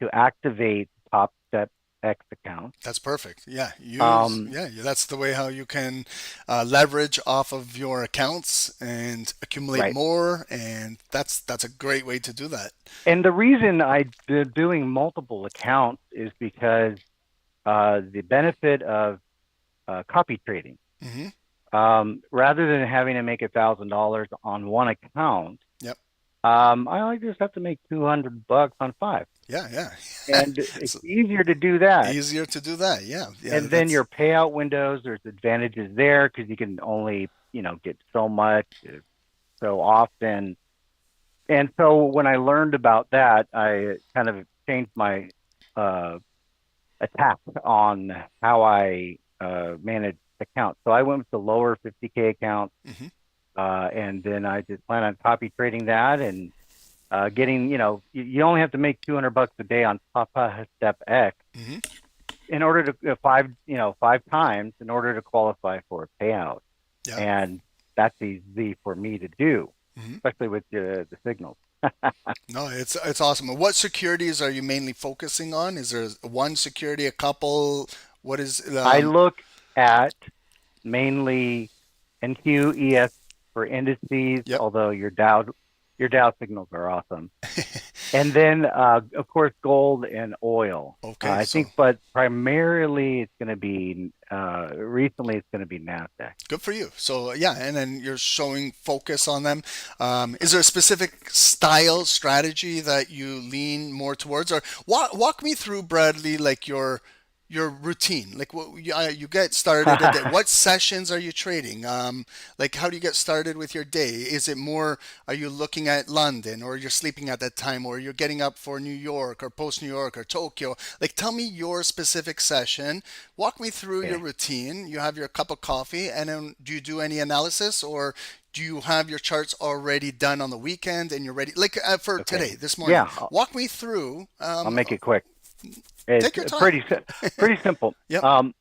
D: to activate Top Step X account.
C: That's perfect. Yeah, that's the way how you can leverage off of your accounts and accumulate more, and that's a great way to do that.
D: And the reason I'm doing multiple accounts is because the benefit of copy trading. Mm-hmm. rather than having to make $1,000 on one account,
C: Yep.
D: I only just have to make $200 on 5.
C: Yeah.
D: And
C: It's
D: it's easier to do that.
C: easier to do that. Yeah.
D: And then your payout windows, there's advantages there because you can only, get so much so often. And so when I learned about that, I kind of changed my attack on how I manage accounts. So I went with the lower 50K account, and then I just plan on copy trading that and getting, you only have to make $200 a day on Papa Step X in order to five times in order to qualify for a payout.
C: Yeah.
D: And that's easy for me to do, especially with the signals.
C: No, it's awesome. What securities are you mainly focusing on? Is there one security, a couple? What is?
D: I look at mainly NQES for indices,
C: Yep.
D: although your Dow signals are awesome. And then, of course, gold and oil.
C: Okay,
D: I think, but primarily it's going to be, recently it's going to be NASDAQ.
C: Good for you. So yeah, and then you're showing focus on them. Is there a specific style strategy that you lean more towards, or walk me through, Bradley, like your routine, like what you get started a day. What sessions are you trading? Like how do you get started with your day? Is it more, are you looking at London, or you're sleeping at that time, or you're getting up for New York or post New York or Tokyo? Like tell me your specific session. Walk me through your routine. You have your cup of coffee, and then do you do any analysis, or do you have your charts already done on the weekend and you're ready? Like for today, this morning.
D: Yeah.
C: Walk me through.
D: I'll make it quick.
C: Take your time.
D: Pretty simple.
C: Yep.
D: I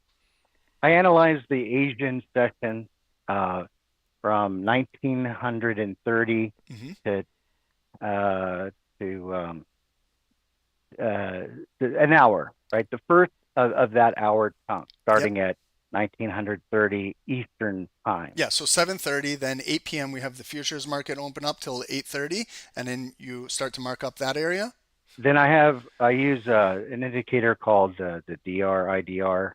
D: analyzed the Asian session from 1930 to an hour, right? The first of that hour chunk, starting at 1930 Eastern time.
C: Yeah, so 7:30, then 8 p.m. we have the futures market open up till 8:30, and then you start to mark up that area.
D: Then I use an indicator called the DRIDR,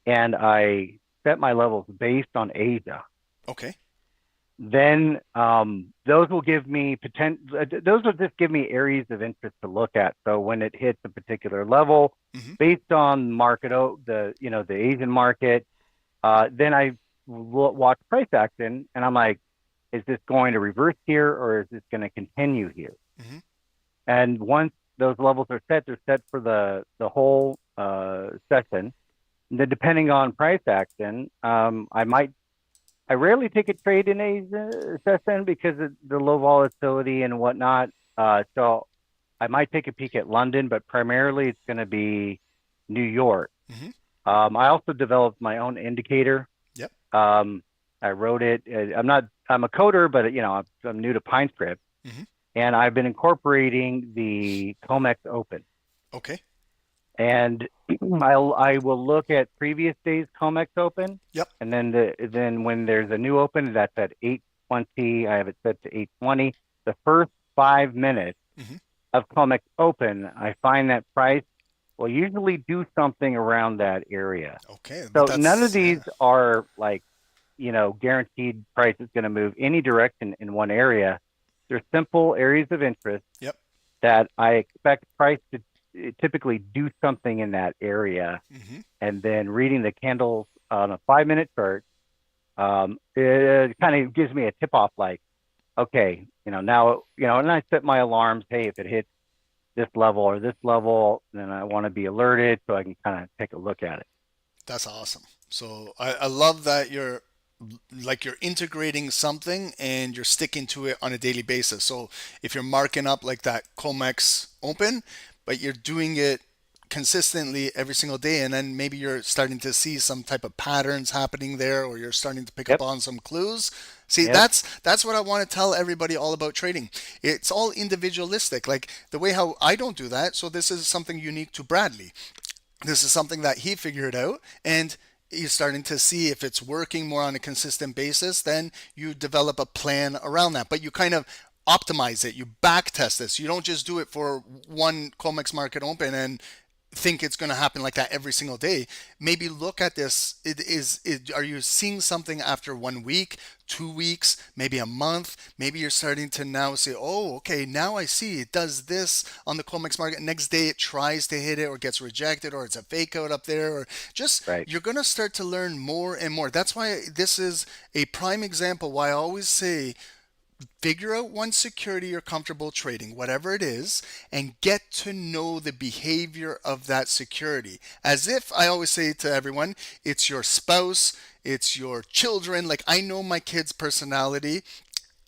D: and I set my levels based on Asia.
C: Okay.
D: Then those will give me those will just give me areas of interest to look at. So when it hits a particular level, based on the Asian market, then I watch price action, and I'm like, is this going to reverse here, or is this going to continue here? And once those levels are set, they're set for the whole session. And then depending on price action, I rarely take a trade in a session because of the low volatility and whatnot. So I might take a peek at London, but primarily it's going to be New York. I also developed my own indicator.
C: Yep.
D: I wrote it. I'm a coder, but I'm new to PineScript. And I've been incorporating the COMEX Open.
C: Okay.
D: And I will look at previous days COMEX Open.
C: Yep.
D: And then when there's a new open, that's at 8:20. I have it set to 8:20. The first 5 minutes of COMEX Open, I find that price will usually do something around that area.
C: Okay.
D: So none of these are like, guaranteed price is going to move any direction in one area. They're simple areas of interest that I expect price to typically do something in that area. And then reading the candles on a 5-minute chart, it kind of gives me a tip off like, okay, now, and I set my alarms. Hey, if it hits this level or this level, then I want to be alerted so I can kind of take a look at it.
C: That's awesome. So I love that you're integrating something and you're sticking to it on a daily basis. So if you're marking up like that COMEX Open, but you're doing it consistently every single day, and then maybe you're starting to see some type of patterns happening there, or you're starting to pick up on some clues. See, that's what I want to tell everybody all about trading. It's all individualistic, like the way how I don't do that. So this is something unique to Bradley. This is something that he figured out, and you're starting to see if it's working more on a consistent basis. Then you develop a plan around that, but you kind of optimize it. You back test this. You don't just do it for one COMEX market open and think it's going to happen like that every single day. Maybe look at this. Are you seeing something after 1 week, 2 weeks, maybe a month? Maybe you're starting to now say, oh, okay, now I see it does this on the COMEX market. Next day it tries to hit it or gets rejected, or it's a fake out up there, or just
D: Right.
C: you're going to start to learn more and more. That's why this is a prime example why I always say figure out one security you're comfortable trading, whatever it is, and get to know the behavior of that security. As if I always say to everyone, it's your spouse, it's your children. Like, I know my kids' personality.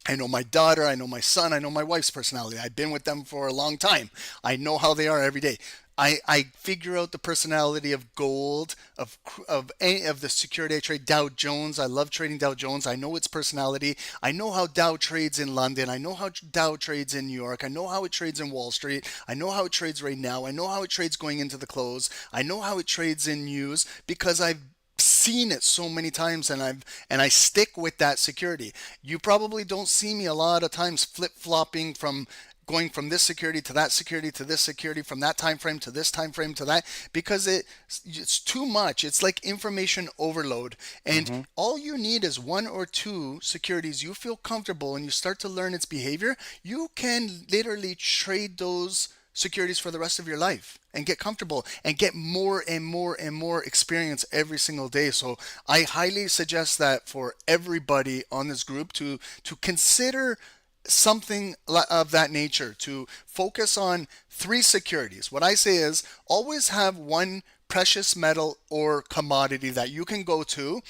C: I know my daughter, I know my son, I know my wife's personality. I've been with them for a long time. I know how they are every day. I figure out the personality of gold, of any of the security I trade. Dow Jones, I love trading Dow Jones. I know its personality. I know how Dow trades in London. I know how Dow trades in New York. I know how it trades in Wall Street. I know how it trades right now. I know how it trades going into the close. I know how it trades in news because I've seen it so many times, and I stick with that security. You probably don't see me a lot of times flip-flopping from going from this security to that security to this security, from that time frame to this time frame to that, because it's too much. It's like information overload, and all you need is one or two securities you feel comfortable and you start to learn its behavior. You can literally trade those securities for the rest of your life and get comfortable and get more and more and more experience every single day. So I highly suggest that for everybody on this group to consider something of that nature, to focus on 3 securities. What I say is always have one precious metal or commodity that you can go to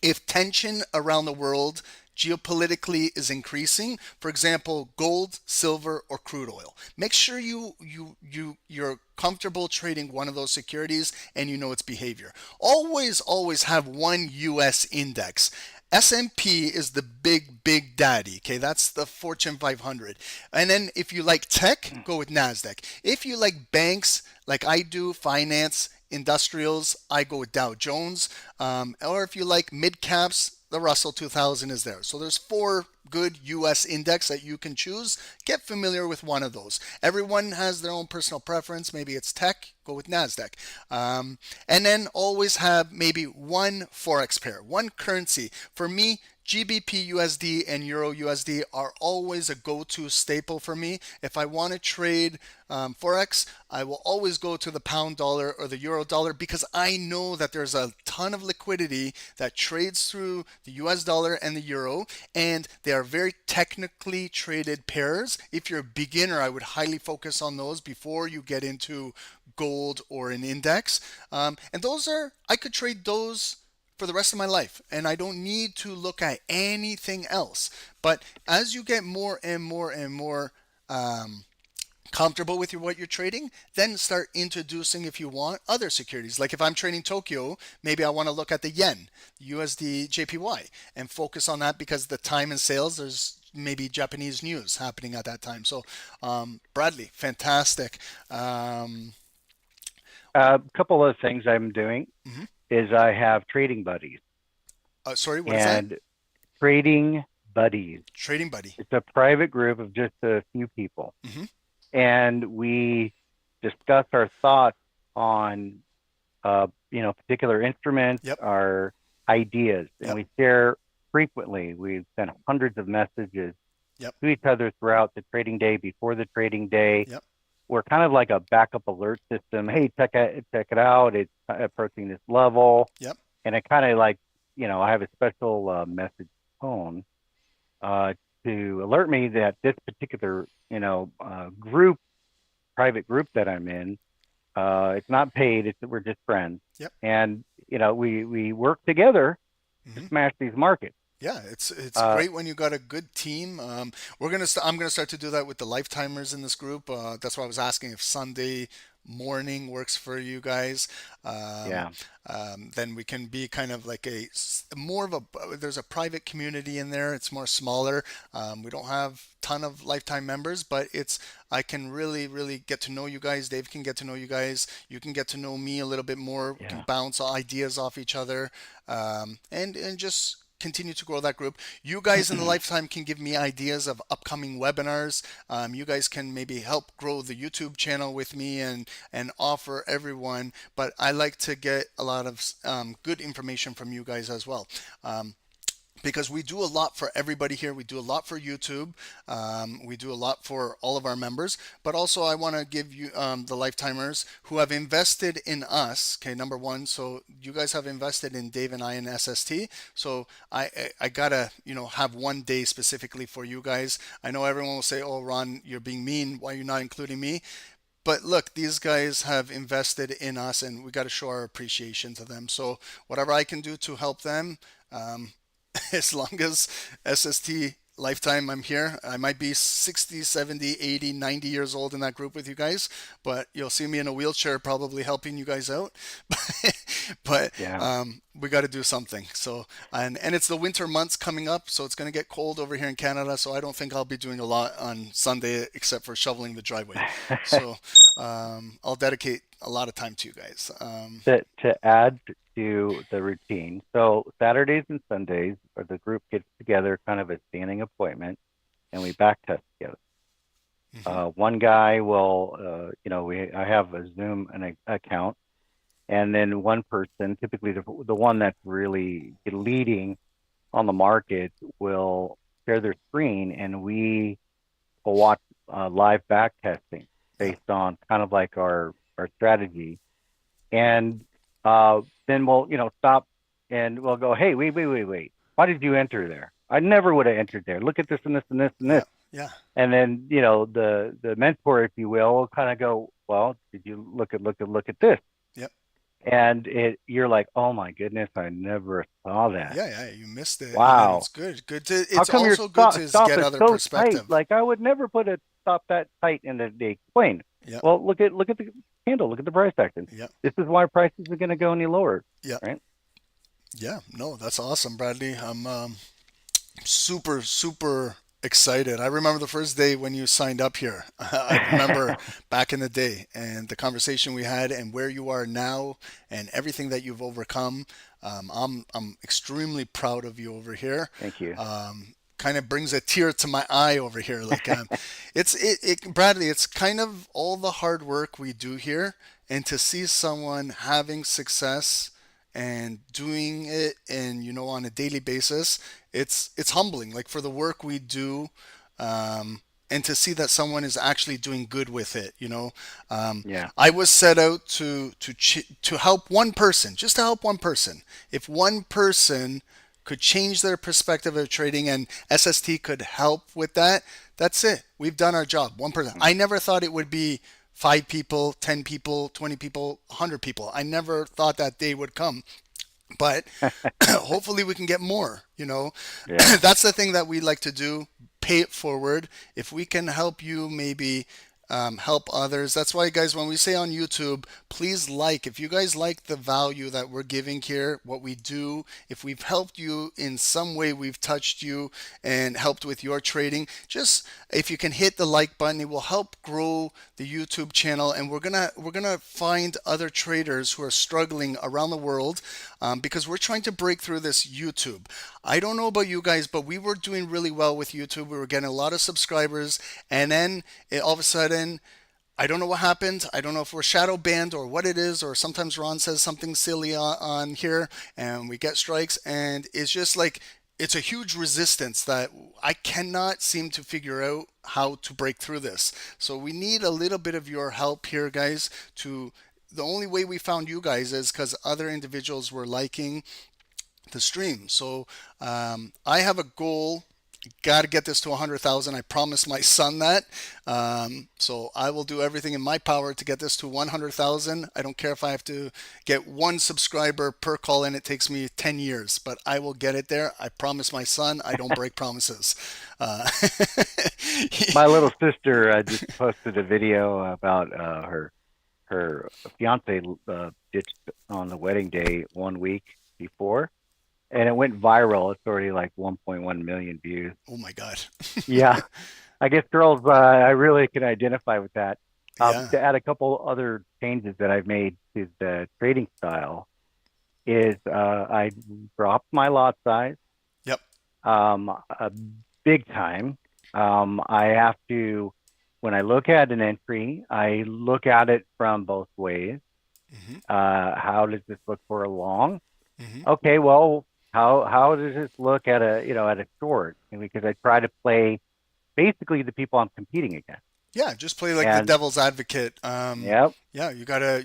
C: if tension around the world geopolitically is increasing. For example, gold, silver, or crude oil. Make sure you're comfortable trading one of those securities and you know its behavior. Always have one US index. S&P is the big daddy. Okay, that's the Fortune 500. And then if you like tech, go with Nasdaq. If you like banks, like I do, finance, industrials, I go with Dow Jones. Or if you like mid caps, the Russell 2000 is there. So there's 4 good US index that you can choose. Get familiar with one of those. Everyone has their own personal preference. Maybe it's tech, go with Nasdaq. And then always have maybe one Forex pair, one currency. For me, GBP USD and Euro USD are always a go-to staple for me. If I want to trade Forex, I will always go to the pound dollar or the euro dollar because I know that there's a ton of liquidity that trades through the US dollar and the euro, and they are very technically traded pairs. If you're a beginner, I would highly focus on those before you get into gold or an index. And I could trade those for the rest of my life, and I don't need to look at anything else. But as you get more and more and more comfortable with what you're trading, then start introducing, if you want, other securities. Like if I'm trading Tokyo, maybe I want to look at the yen, USD, JPY, and focus on that because the time and sales, there's maybe Japanese news happening at that time. So Bradley, fantastic.
D: A couple of things I'm doing is I have trading buddies.
C: Sorry, what is that?
D: And trading buddies.
C: Trading buddy.
D: It's a private group of just a few people. And we discuss our thoughts on, particular instruments, our ideas, and we share frequently. We've sent hundreds of messages to each other throughout the trading day, before the trading day. We're kind of like a backup alert system. Hey, check it out. It's approaching this level. And it kind of like, I have a special message tone to alert me that this particular, private group that I'm in, it's not paid. We're just friends. And, we work together to smash these markets.
C: Yeah, it's great when you got a good team. I'm gonna start to do that with the lifetimers in this group. That's why I was asking if Sunday morning works for you guys. Then we can be kind of like there's a private community in there. It's more smaller. We don't have a ton of lifetime members, but I can really get to know you guys. Dave can get to know you guys. You can get to know me a little bit more. We can bounce ideas off each other, and just continue to grow that group. You guys in the lifetime can give me ideas of upcoming webinars. You guys can maybe help grow the YouTube channel with me and offer everyone. But I like to get a lot of good information from you guys as well. Because we do a lot for everybody here. We do a lot for YouTube. We do a lot for all of our members. But also I want to give you the lifetimers who have invested in us. Okay, number one. So you guys have invested in Dave and I in SST. So I gotta have one day specifically for you guys. I know everyone will say, "Oh, Ron, you're being mean. Why are you not including me?" But look, these guys have invested in us, and we got to show our appreciation to them. So whatever I can do to help them. As long as SST lifetime I'm here. I might be 60, 70, 80, 90 years old in that group with you guys, but you'll see me in a wheelchair probably helping you guys out. But we got to do something. So and it's the winter months coming up, so it's going to get cold over here in Canada, so I don't think I'll be doing a lot on Sunday except for shoveling the driveway. So I'll dedicate a lot of time to you guys.
D: To add to the routine, so Saturdays and Sundays, or the group gets together, kind of a standing appointment, and we back test together. One guy will, I have a Zoom account, and then one person, typically the one that's really leading on the market, will share their screen, and we will watch live back testing based on kind of like our strategy. And then we'll, stop and we'll go, hey, wait. Why did you enter there? I never would have entered there. Look at this and this and this and this.
C: Yeah.
D: And then, the mentor, if you will kind of go, well, did you look at this?
C: Yep.
D: And you're like, oh my goodness, I never saw that.
C: Yeah, you missed it.
D: Wow.
C: It's good. It's also good to get other perspective.
D: Tight? Like I would never put a stop that tight in the explain.
C: Yep.
D: Well, look at the candle, look at the price action.
C: Yep.
D: This is why prices are going to go any lower.
C: Yeah.
D: Right.
C: Yeah. No, that's awesome, Bradley. I'm super excited. I remember the first day when you signed up here. I remember back in the day and the conversation we had and where you are now and everything that you've overcome. I'm extremely proud of you over here.
D: Thank you.
C: Kind of brings a tear to my eye over here. Like Bradley, it's kind of all the hard work we do here, and to see someone having success and doing it and on a daily basis, it's humbling, like for the work we do, and to see that someone is actually doing good with it. I was set out to help one person, just to help one person. If one person could change their perspective of trading and SST could help with that, that's it. We've done our job. One person. I never thought it would be 5 people, 10 people, 20 people, 100 people. I never thought that day would come. But hopefully we can get more, That's the thing that we like to do. Pay it forward. If we can help you, maybe help others. That's why, guys, when we say on YouTube, please if you guys like the value that we're giving here, what we do, if we've helped you in some way, we've touched you and helped with your trading, just if you can hit the like button, it will help grow the YouTube channel. And we're gonna find other traders who are struggling around the world, because we're trying to break through this YouTube. I don't know about you guys, but we were doing really well with YouTube. We were getting a lot of subscribers, and then all of a sudden, I don't know what happened. I don't know if we're shadow banned or what it is, or sometimes Ron says something silly on here and we get strikes, and it's just like, it's a huge resistance that I cannot seem to figure out how to break through this. So we need a little bit of your help here, guys. The only way we found you guys is because other individuals were liking the stream. So I have a goal. Got to get this to 100,000. I promised my son that. So I will do everything in my power to get this to 100,000. I don't care if I have to get 1 subscriber per call and it takes me 10 years, but I will get it there. I promise my son. I don't break promises.
D: My little sister just posted a video about her fiance ditched on the wedding day 1 week before. And it went viral. It's already like 1.1 million views.
C: Oh my God.
D: Yeah. I guess girls, I really can identify with that. To add a couple other changes that I've made to the trading style is I dropped my lot size. big time. I have to, when I look at an entry, I look at it from both ways.
C: Mm-hmm.
D: How does this look for a long?
C: Mm-hmm.
D: Okay, well, how does this look at a short? And because I try to play basically the people I'm competing against.
C: Yeah, just play like the
D: And
C: devil's advocate.
D: yep,
C: Yeah, you gotta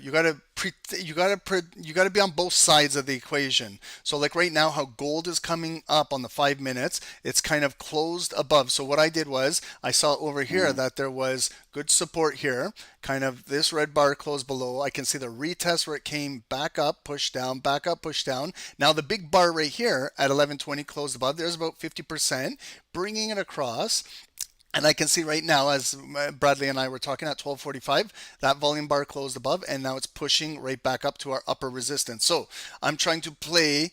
C: be on both sides of the equation. So like right now, how gold is coming up on the 5 minutes, it's kind of closed above. So what I did was I saw over here that there was good support here. Kind of this red bar closed below. I can see the retest where it came back up, push down, back up, push down. Now the big bar right here at 1120 closed above. There's about 50%, bringing it across. And I can see right now, as Bradley and I were talking at 12:45, that volume bar closed above, and now it's pushing right back up to our upper resistance. So I'm trying to play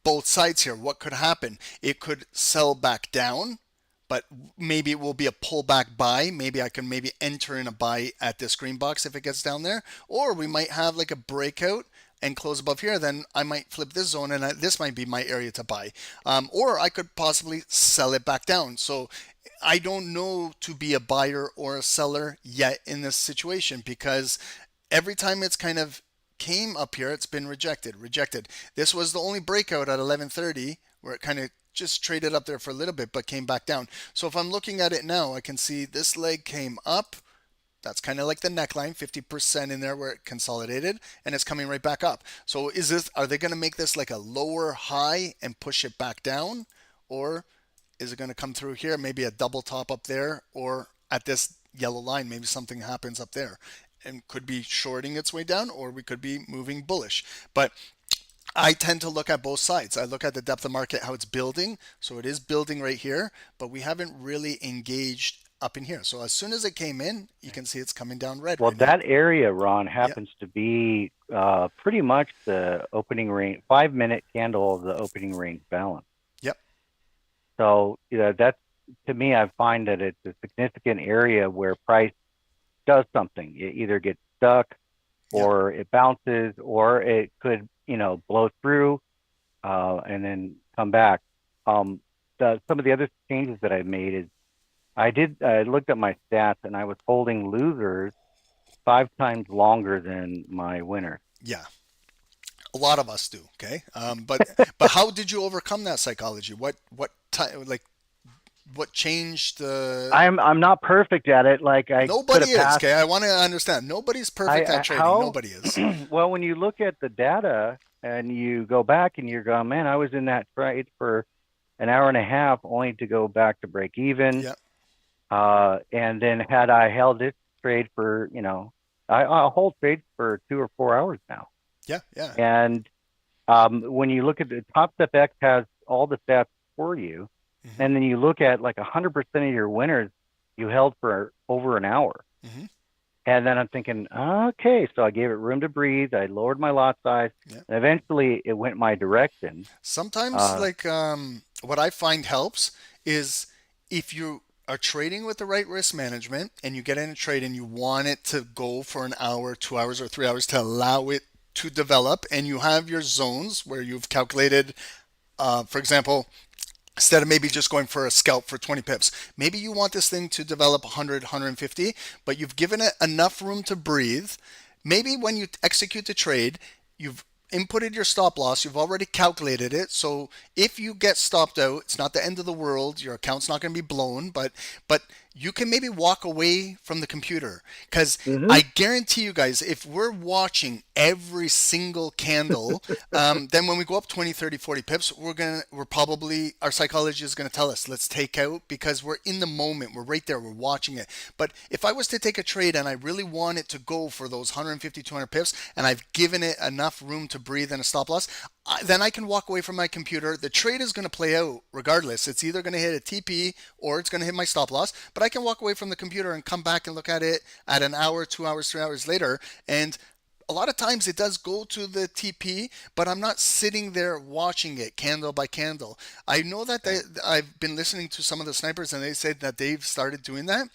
C: both sides here. What could happen? It could sell back down, but maybe it will be a pullback buy. Maybe I can enter in a buy at this green box if it gets down there. Or we might have like a breakout and close above here. Then I might flip this zone, and this might be my area to buy. Or I could possibly sell it back down. So I don't know to be a buyer or a seller yet in this situation, because every time it's kind of came up here, it's been rejected. This was the only breakout at 11:30 where it kind of just traded up there for a little bit but came back down. So if I'm looking at it now, I can see this leg came up. That's kind of like the neckline, 50% in there where it consolidated, and it's coming right back up. So are they going to make this like a lower high and push it back down? Or is it going to come through here, maybe a double top up there, or at this yellow line, maybe something happens up there and could be shorting its way down, or we could be moving bullish. But I tend to look at both sides. I look at the depth of market, how it's building. So it is building right here, but we haven't really engaged up in here. So as soon as it came in, you can see it's coming down red.
D: well,
C: right
D: that
C: now.
D: area, Ron, happens to be pretty much the opening range, 5-minute candle of the opening range balance.
C: Yep.
D: So, that's, to me, I find that it's a significant area where price does something. It either gets stuck, or it bounces, or it could, blow through and then come back. Some of the other changes that I've made is I looked at my stats, and I was holding losers 5 times longer than my winners.
C: Yeah. A lot of us do. Okay. But how did you overcome that psychology? What changed the?
D: I'm not perfect at it. Like
C: Nobody is. Okay. I want to understand. Nobody's perfect at trading. Nobody is.
D: Well, when you look at the data and you go back and you're going, man, I was in that trade for an hour and a half only to go back to break even.
C: Yep.
D: And then had I held this trade for, I'll hold trades for 2 or 4 hours now.
C: Yeah. Yeah.
D: And when you look at the Top Step X has all the stats for you, and then you look at like 100% of your winners you held for over an hour. And then I'm thinking, okay, so I gave it room to breathe. I lowered my lot size, and eventually it went my direction.
C: Sometimes, what I find helps is if you are trading with the right risk management and you get in a trade and you want it to go for an hour, 2 hours, or 3 hours to allow it to develop, and you have your zones where you've calculated, for example, instead of maybe just going for a scalp for 20 pips, maybe you want this thing to develop 100, 150, but you've given it enough room to breathe. Maybe when you execute the trade, you've inputted your stop loss, you've already calculated it. So if you get stopped out, it's not the end of the world. Your account's not going to be blown, but you can maybe walk away from the computer, because I guarantee you guys, if we're watching every single candle, then when we go up 20, 30, 40 pips, our psychology is going to tell us, let's take out, because we're in the moment. We're right there. We're watching it. But if I was to take a trade and I really want it to go for those 150, 200 pips, and I've given it enough room to breathe and a stop loss, then I can walk away from my computer. The trade is going to play out regardless. It's either going to hit a TP or it's going to hit my stop loss, but I can walk away from the computer and come back and look at it at an hour, 2 hours, 3 hours later. And a lot of times it does go to the TP, but I'm not sitting there watching it candle by candle. I know that I've been listening to some of the snipers, and they said that they've started doing that,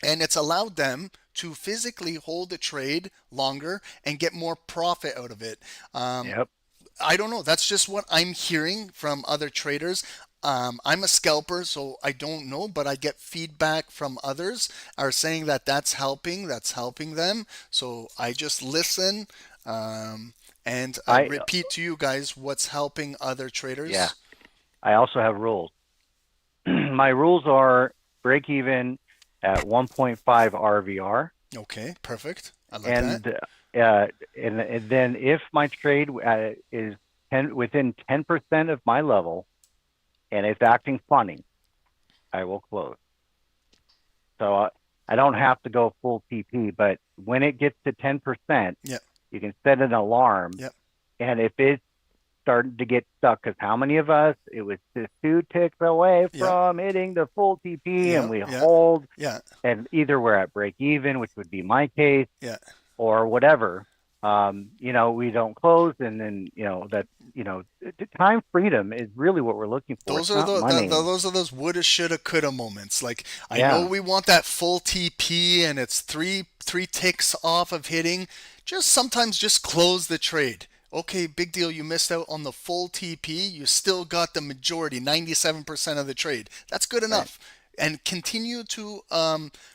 C: and it's allowed them to physically hold the trade longer and get more profit out of it. I don't know. That's just what I'm hearing from other traders. I'm a scalper, so I don't know, but I get feedback from others are saying that that's helping them. So I just listen, and
D: I
C: repeat to you guys what's helping other
D: yeah.
C: traders.
D: I also have rules. My rules are break even at 1.5 RVR,
C: Okay, perfect. I like that.
D: and and then if my trade is within 10% of my level and it's acting funny, I will close. So I don't have to go full TP, but when it gets to 10%,
C: Yep.
D: you can set an alarm.
C: Yep.
D: And if it's starting to get stuck, because how many of us, it was just 2 ticks away
C: Yep.
D: from hitting the full TP,
C: Yep.
D: and we
C: Yep.
D: hold,
C: Yeah.
D: and either we're at break even, which would be my case,
C: Yeah.
D: or whatever. We don't close, and then the time freedom is really what we're looking for.
C: Those
D: It's
C: are
D: not money.
C: those woulda, shoulda, coulda moments. Like, I
D: Yeah.
C: know we want that full TP and it's three ticks off of hitting. Just sometimes just close the trade. Okay, big deal. You missed out on the full TP. You still got the majority, 97% of the trade. That's good enough. And continue to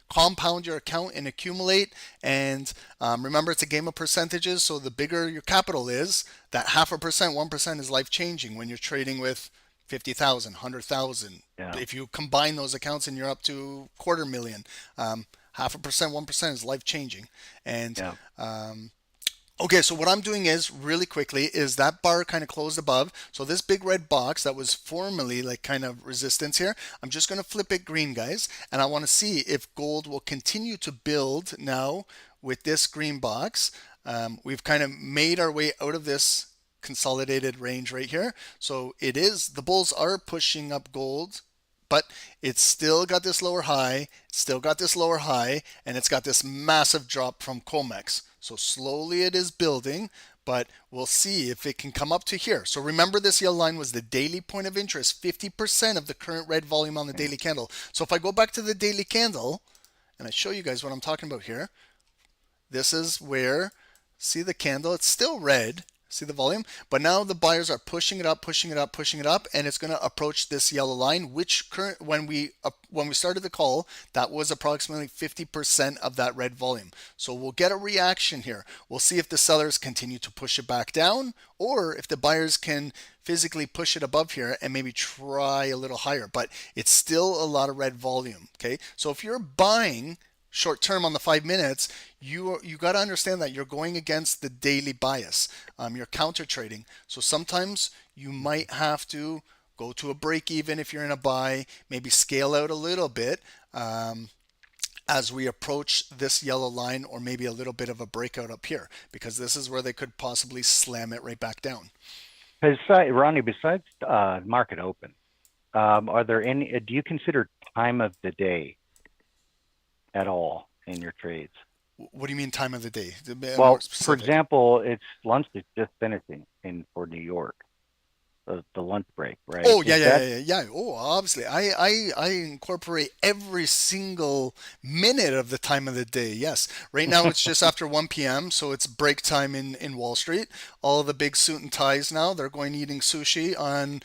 C: compound your account and accumulate. And remember, it's a game of percentages. So the bigger your capital is, that 0.5%, 1% is life changing when you're trading with 50,000, 100,000.
D: Yeah.
C: If you combine those accounts and you're up to 250,000, 0.5%, 1% is life changing. And
D: Yeah.
C: okay, so what I'm doing is, really quickly, is that bar kind of closed above. So this big red box that was formerly like kind of resistance here, I'm just going to flip it green, guys. And I want to see if gold will continue to build now with this green box. We've kind of made our way out of this consolidated range right here. So the bulls are pushing up gold, but it's still got this lower high, and it's got this massive drop from COMEX. So slowly it is building, but we'll see if it can come up to here. So remember, this yellow line was the daily point of interest, 50% of the current red volume on the daily candle. So if I go back to the daily candle and I show you guys what I'm talking about here, this is where, see the candle, it's still red. See the volume? But now the buyers are pushing it up, and it's going to approach this yellow line, which when we started the call, that was approximately 50% of that red volume. So we'll get a reaction here. We'll see if the sellers continue to push it back down, or if the buyers can physically push it above here and maybe try a little higher. But it's still a lot of red volume. Okay, so if you're buying short term on the 5 minutes, you got to understand that you're going against the daily bias. You're counter trading. So sometimes you might have to go to a break even if you're in a buy, maybe scale out a little bit as we approach this yellow line, or maybe a little bit of a breakout up here, because this is where they could possibly slam it right back down.
D: Ronnie, besides market open, are there any? Do you consider time of the day at all in your trades?
C: What do you mean time of the day?
D: Well, for example, it's lunch is just finishing for New York, the lunch break, right?
C: Oh, yeah. Oh, obviously, I incorporate every single minute of the time of the day. Yes, right now it's just after 1 p.m., so it's break time in Wall Street. All the big suit and ties now, they're going eating sushi on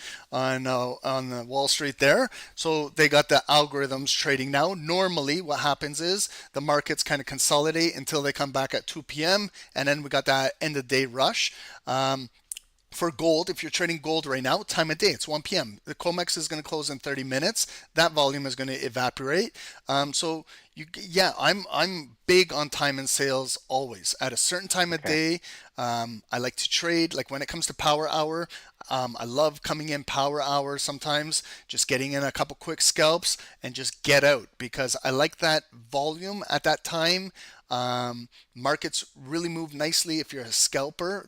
C: Wall Street there. So they got the algorithms trading now. Normally, what happens is the markets kind of consolidate until they come back at 2 p.m., and then we got that end of day rush. For gold, if you're trading gold right now, time of day, it's 1 p.m. The COMEX is going to close in 30 minutes. That volume is going to evaporate. I'm big on time and sales always. At a certain time of day, I like to trade. Like when it comes to power hour, I love coming in power hour sometimes, just getting in a couple quick scalps and just get out, because I like that volume at that time. Markets really move nicely if you're a scalper.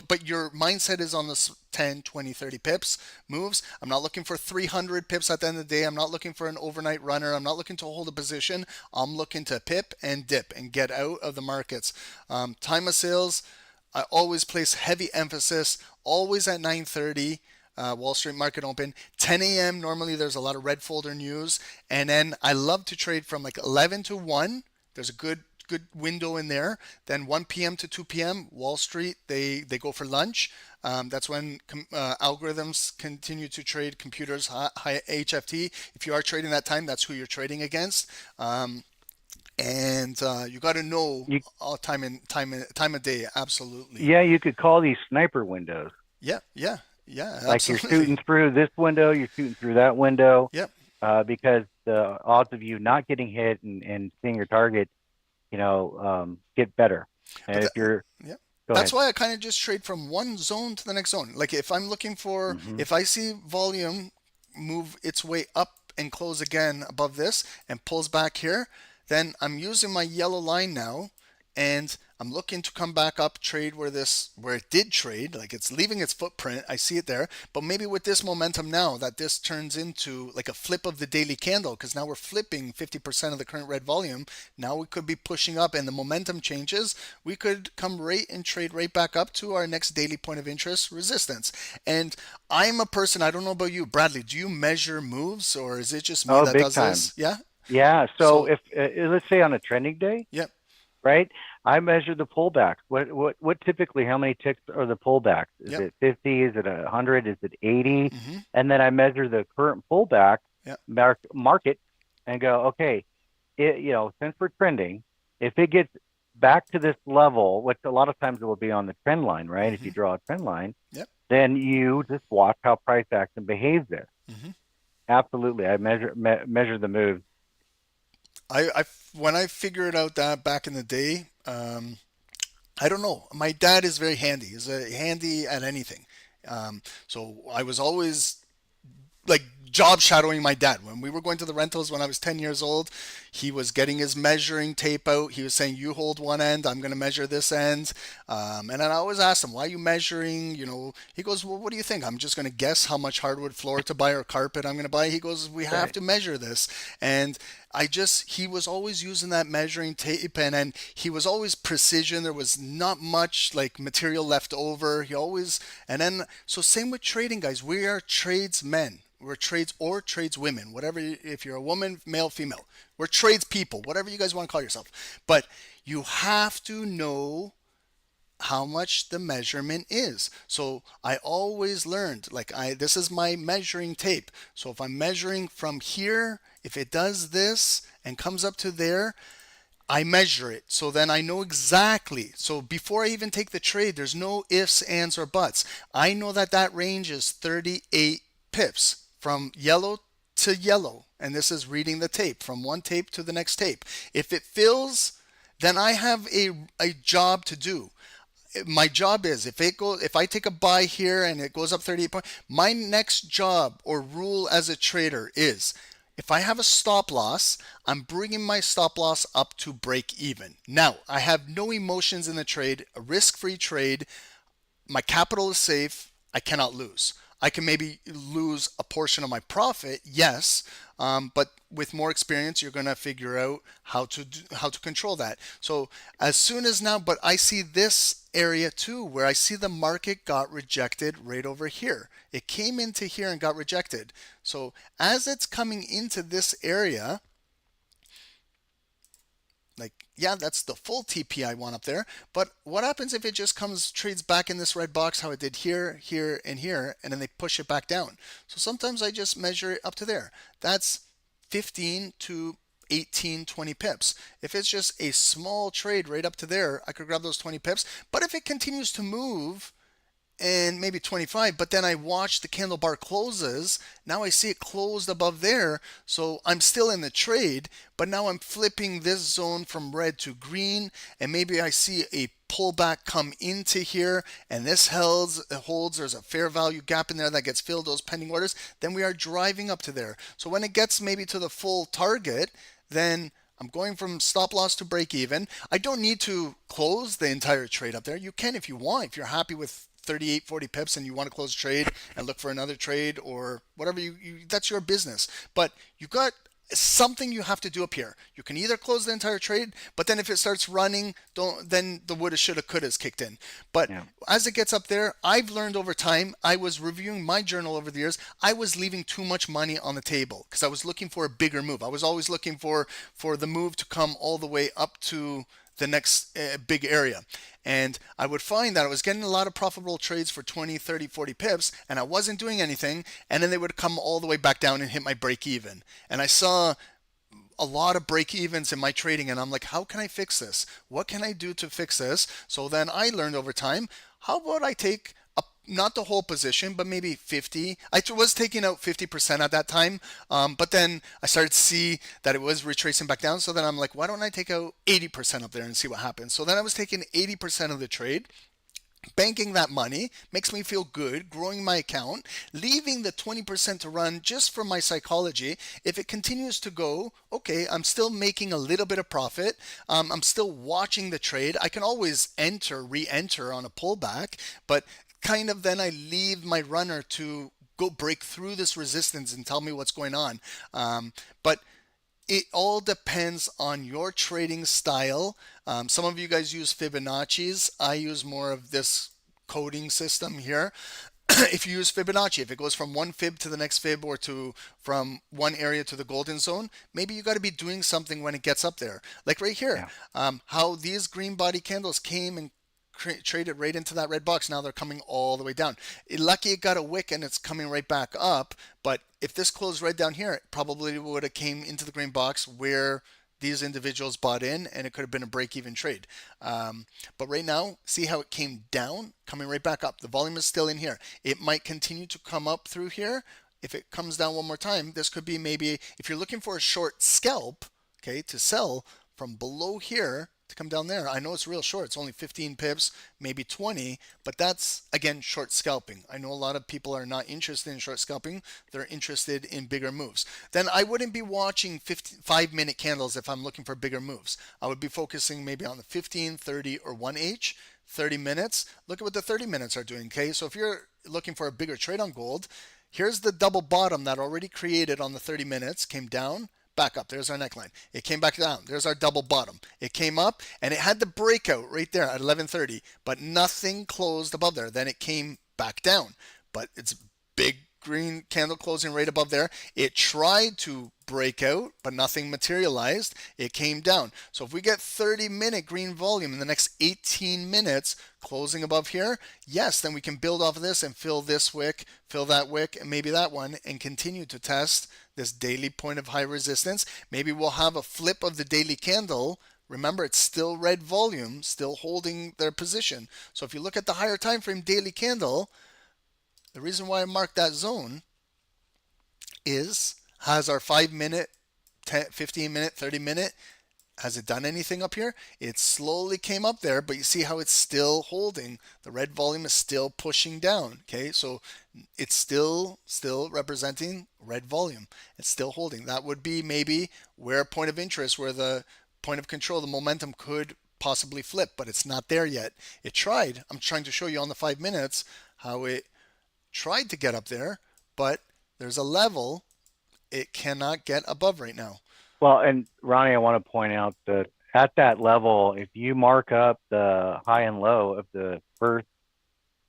C: But your mindset is on the 10, 20, 30 pips moves. I'm not looking for 300 pips at the end of the day. I'm not looking for an overnight runner. I'm not looking to hold a position. I'm looking to pip and dip and get out of the markets. Time of sales, I always place heavy emphasis, always at 9:30. Wall Street market open. 10 a.m. normally there's a lot of red folder news, and then I love to trade from like 11 to 1. There's a good window in there. Then 1 p.m. to 2 p.m. Wall Street, they go for lunch. That's when algorithms continue to trade computers high HFT. If you are trading that time, that's who you're trading against. And you got to know
D: You,
C: all time of day. Absolutely.
D: yeah, you could call these sniper windows.
C: Yeah, yeah, yeah.
D: Like you're
C: Absolutely.
D: shooting through this window, you're shooting through that window,
C: Yep.
D: because the odds of you not getting hit and seeing your target, get better.
C: But
D: And if you're,
C: yeah.
D: go
C: That's
D: ahead.
C: why I kind of just trade from one zone to the next zone. Like if I'm looking for,
D: Hmm.
C: if I see volume move its way up and close again above this and pulls back here, then I'm using my yellow line now and I'm looking to come back up, trade where it did trade, like it's leaving its footprint. I see it there, but maybe with this momentum now that this turns into like a flip of the daily candle, because now we're flipping 50% of the current red volume. Now we could be pushing up and the momentum changes. We could come right and trade right back up to our next daily point of interest resistance. And I'm a person, I don't know about you, Bradley, do you measure moves or is it just me
D: Oh,
C: that
D: big
C: does
D: time.
C: this? Yeah.
D: Yeah. So
C: So,
D: if let's say on a trending day,
C: yep.
D: right? I measure the pullbacks. What typically, how many ticks are the pullbacks? Is
C: Yep.
D: it 50? Is it 100? Is it 80?
C: Mm-hmm.
D: And then I measure the current pullback
C: Yep.
D: market and go, okay, since we're trending, if it gets back to this level, which a lot of times it will be on the trend line, right? If
C: Mm-hmm.
D: you draw a trend line,
C: Yep.
D: then you just watch how price action behaves there.
C: Mm-hmm.
D: Absolutely. I measure the moves.
C: I when I figured out that back in the day, I don't know. My dad is very handy. He's handy at anything. So I was always like job shadowing my dad. When we were going to the rentals when I was 10 years old, he was getting his measuring tape out. He was saying, you hold one end, I'm going to measure this end. And then I always asked him, why are you measuring? He goes, well, what do you think? I'm just going to guess how much hardwood floor to buy or carpet I'm going to buy. He goes, we have
D: Right.
C: to measure this. And he was always using that measuring tape and he was always precision. There was not much like material left over. So same with trading, guys. We are tradesmen. We're tradeswomen, whatever. If you're a woman, male, female, we're tradespeople, whatever you guys want to call yourself. But you have to know how much the measurement is. So I always learned, this is my measuring tape. So if I'm measuring from here, if it does this and comes up to there, I measure it. So then I know exactly. So before I even take the trade, there's no ifs, ands, or buts. I know that range is 38 pips from yellow to yellow. And this is reading the tape from one tape to the next tape. If it fills, then I have a job to do. My job is if I take a buy here and it goes up 38 points, my next job or rule as a trader is if I have a stop loss, I'm bringing my stop loss up to break even. Now, I have no emotions in the trade, a risk-free trade. My capital is safe. I cannot lose. I can maybe lose a portion of my profit, yes, but with more experience, you're going to figure out how to control that. So as soon as now, but I see this area too, where I see the market got rejected right over here. It came into here and got rejected. So as it's coming into this area, yeah, that's the full TP I want up there. But what happens if it just trades back in this red box, how it did here, here, and here, and then they push it back down? So sometimes I just measure it up to there. That's 15 to 18, 20 pips. If it's just a small trade right up to there, I could grab those 20 pips. But if it continues to move, and maybe 25, but then I watch the candle bar closes. Now I see it closed above there, so I'm still in the trade, but now I'm flipping this zone from red to green, and maybe I see a pullback come into here, and this holds, there's a fair value gap in there that gets filled, those pending orders, then we are driving up to there. So when it gets maybe to the full target, then I'm going from stop loss to break even. I don't need to close the entire trade up there. You can if you want, if you're happy with 38, 40 pips and you want to close trade and look for another trade or whatever, that's your business. But you got something you have to do up here. You can either close the entire trade, but then if it starts running, then the woulda, shoulda, coulda's kicked in. But
D: Yeah.
C: as it gets up there, I've learned over time, I was reviewing my journal over the years, I was leaving too much money on the table because I was looking for a bigger move. I was always looking for the move to come all the way up to the next big area. And I would find that I was getting a lot of profitable trades for 20, 30, 40 pips, and I wasn't doing anything. And then they would come all the way back down and hit my break even. And I saw a lot of break evens in my trading, and I'm like, how can I fix this? What can I do to fix this? So then I learned over time, how about I take not the whole position, but maybe 50. I was taking out 50% at that time, but then I started to see that it was retracing back down. So then I'm like, why don't I take out 80% up there and see what happens? So then I was taking 80% of the trade. Banking that money makes me feel good, growing my account, leaving the 20% to run just for my psychology. If it continues to go, okay, I'm still making a little bit of profit. I'm still watching the trade. I can always re-enter on a pullback, but kind of then I leave my runner to go break through this resistance and tell me what's going on. But it all depends on your trading style. Some of you guys use Fibonacci's. I use more of this coding system here. If you use Fibonacci, if it goes from one fib to the next fib, or from one area to the golden zone, maybe you got to be doing something when it gets up there. Like right here, how these green body candles came and traded right into that red box. Now they're coming all the way down. Lucky it got a wick and it's coming right back up. But if this closed right down here, it probably would have came into the green box where these individuals bought in, and it could have been a break-even trade. But right now, see how it came down, coming right back up. The volume is still in here. It might continue to come up through here. If it comes down one more time, this could be maybe, if you're looking for a short scalp, okay, to sell from below here to come down there. I know it's real short. It's only 15 pips, maybe 20, but that's, again, short scalping. I know a lot of people are not interested in short scalping. They're interested in bigger moves. Then I wouldn't be watching 5-minute candles if I'm looking for bigger moves. I would be focusing maybe on the 15, 30, or 1H, 30 minutes. Look at what the 30 minutes are doing, okay? So if you're looking for a bigger trade on gold, here's the double bottom that already created on the 30 minutes, came down, back up. There's our neckline. It came back down. There's our double bottom. It came up and it had the breakout right there at 11:30, but nothing closed above there. Then it came back down, but it's big green candle closing right above there. It tried to break out, but nothing materialized. It came down. So if we get 30-minute green volume in the next 18 minutes closing above here, yes, then we can build off of this and fill this wick, fill that wick, and maybe that one, and continue to test this daily point of high resistance. Maybe we'll have a flip of the daily candle. Remember, it's still red volume, still holding their position. So if you look at the higher time frame daily candle, the reason why I marked that zone has our 5-minute, 15-minute, 30-minute. Has it done anything up here? It slowly came up there, but you see how it's still holding. The red volume is still pushing down. Okay, so it's still representing red volume. It's still holding. That would be maybe where a point of interest, where the point of control, the momentum could possibly flip, but it's not there yet. It tried. I'm trying to show you on the 5 minutes how it tried to get up there, but there's a level it cannot get above right now.
D: Well, and Ronnie, I want to point out that at that level, if you mark up the high and low of the first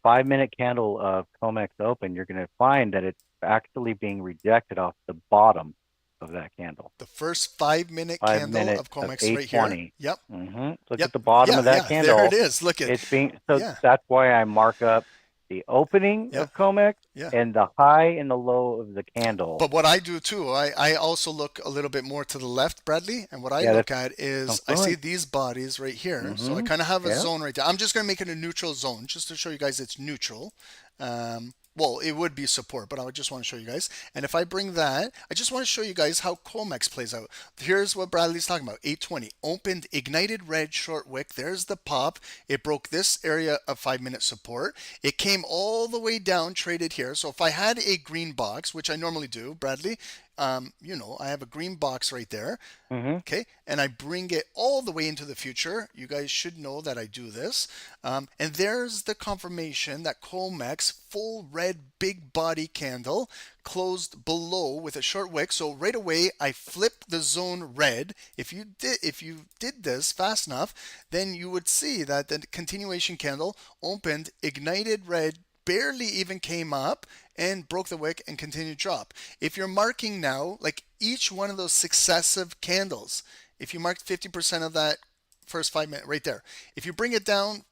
D: 5-minute candle of COMEX open, you're going to find that it's actually being rejected off the bottom of that candle.
C: The first 5-minute candle of COMEX right here. Yep.
D: Look at the bottom of that candle.
C: There it is. Look at
D: it's being. So that's why I mark up the opening of COMEX and the high and the low of the candle.
C: But what I do too, I also look a little bit more to the left, Bradley, and what I look at is I see these bodies right here. So I kind of have a zone right there. I'm just going to make it a neutral zone just to show you guys it's neutral. Well, it would be support, but I would just want to show you guys. And if I bring that, I just want to show you guys how COMEX plays out. Here's what Bradley's talking about. 820 opened, ignited red short wick. There's the pop. It broke this area of 5-minute support. It came all the way down, traded here. So if I had a green box, which I normally do, Bradley, you know, I have a green box right there. Okay, and I bring it all the way into the future. You guys should know that I do this. And there's the confirmation that COMEX full red big body candle closed below with a short wick. So right away I flip the zone red. If you did this fast enough, then you would see that the continuation candle opened, ignited red, barely even came up and broke the wick and continued drop. If you're marking now, like each one of those successive candles, if you marked 50% of that first 5 minutes right there. If you bring it down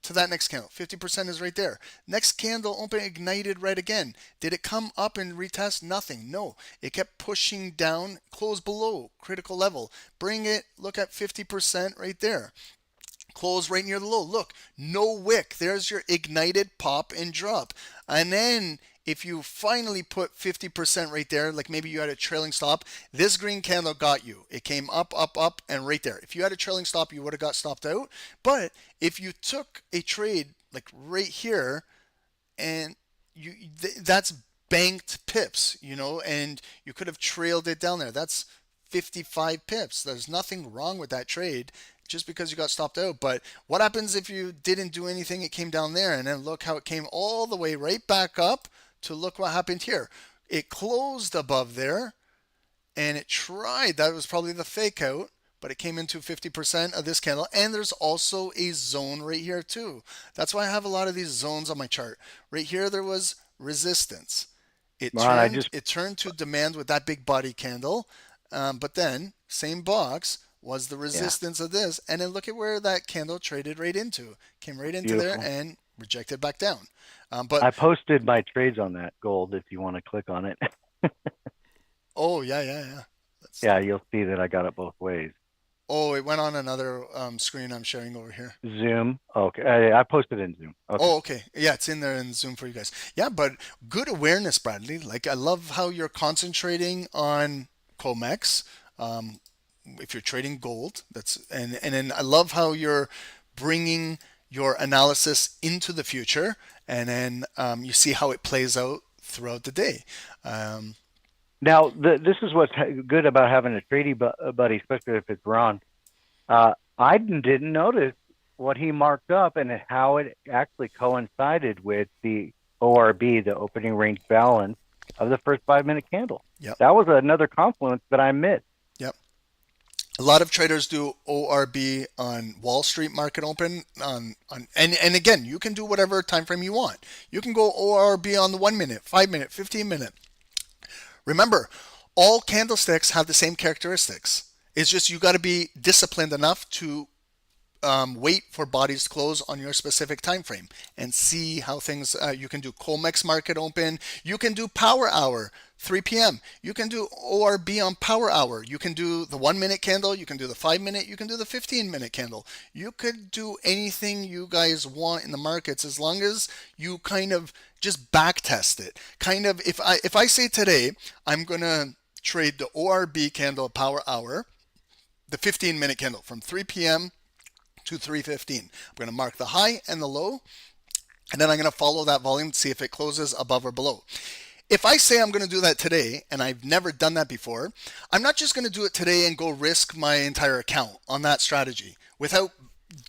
C: to that next candle, 50% is right there. Next candle open, ignited right again. Did it come up and retest? Nothing. No, it kept pushing down, close below critical level. Bring it, look at 50% right there. Close right near the low. Look, no wick. There's your ignited pop and drop. And then if you finally put 50% right there, like maybe you had a trailing stop, this green candle got you. It came up, up, up, and right there. If you had a trailing stop, you would have got stopped out. But if you took a trade like right here, and that's banked pips, and you could have trailed it down there. That's 55 pips. There's nothing wrong with that trade just because you got stopped out. But what happens if you didn't do anything? It came down there, and then look how it came all the way right back up to look what happened here. It closed above there, and it tried. That was probably the fake out, but it came into 50% of this candle. And there's also a zone right here too. That's why I have a lot of these zones on my chart. Right here, there was resistance. It turned to demand with that big body candle. But then, same box was the resistance of this. And then look at where that candle traded right into. Came right into there and rejected back down. But
D: I posted my trades on that gold if you want to click on it.
C: Oh, yeah.
D: Yeah, you'll see that I got it both ways.
C: Oh, it went on another screen I'm sharing over here.
D: Zoom. Okay. I posted in Zoom. Okay.
C: Oh, okay. Yeah, it's in there in Zoom for you guys. Yeah, but good awareness, Bradley. Like, I love how you're concentrating on COMEX. If you're trading gold, and then I love how you're bringing your analysis into the future, and then you see how it plays out throughout the day.
D: Now, this is what's good about having a trading buddy, especially if it's Ron. I didn't notice what he marked up and how it actually coincided with the ORB, the opening range balance of the first 5-minute candle.
C: Yep.
D: That was another confluence that I missed.
C: Yep. A lot of traders do ORB on Wall Street market open and again, you can do whatever time frame you want. You can go ORB on the 1 minute, 5 minute, 15 minute. Remember, all candlesticks have the same characteristics. It's just you got to be disciplined enough to wait for bodies to close on your specific time frame and see how things. You can do COMEX market open. You can do power hour, 3 p.m. You can do ORB on power hour. You can do the 1 minute candle. You can do the 5 minute. You can do the 15-minute candle. You could do anything you guys want in the markets as long as you kind of just back test it. Kind of if I say today I'm gonna trade the ORB candle power hour, the 15-minute candle from 3 p.m. to 3:15. I'm going to mark the high and the low, and then I'm going to follow that volume to see if it closes above or below. If I say I'm going to do that today, and I've never done that before, I'm not just going to do it today and go risk my entire account on that strategy without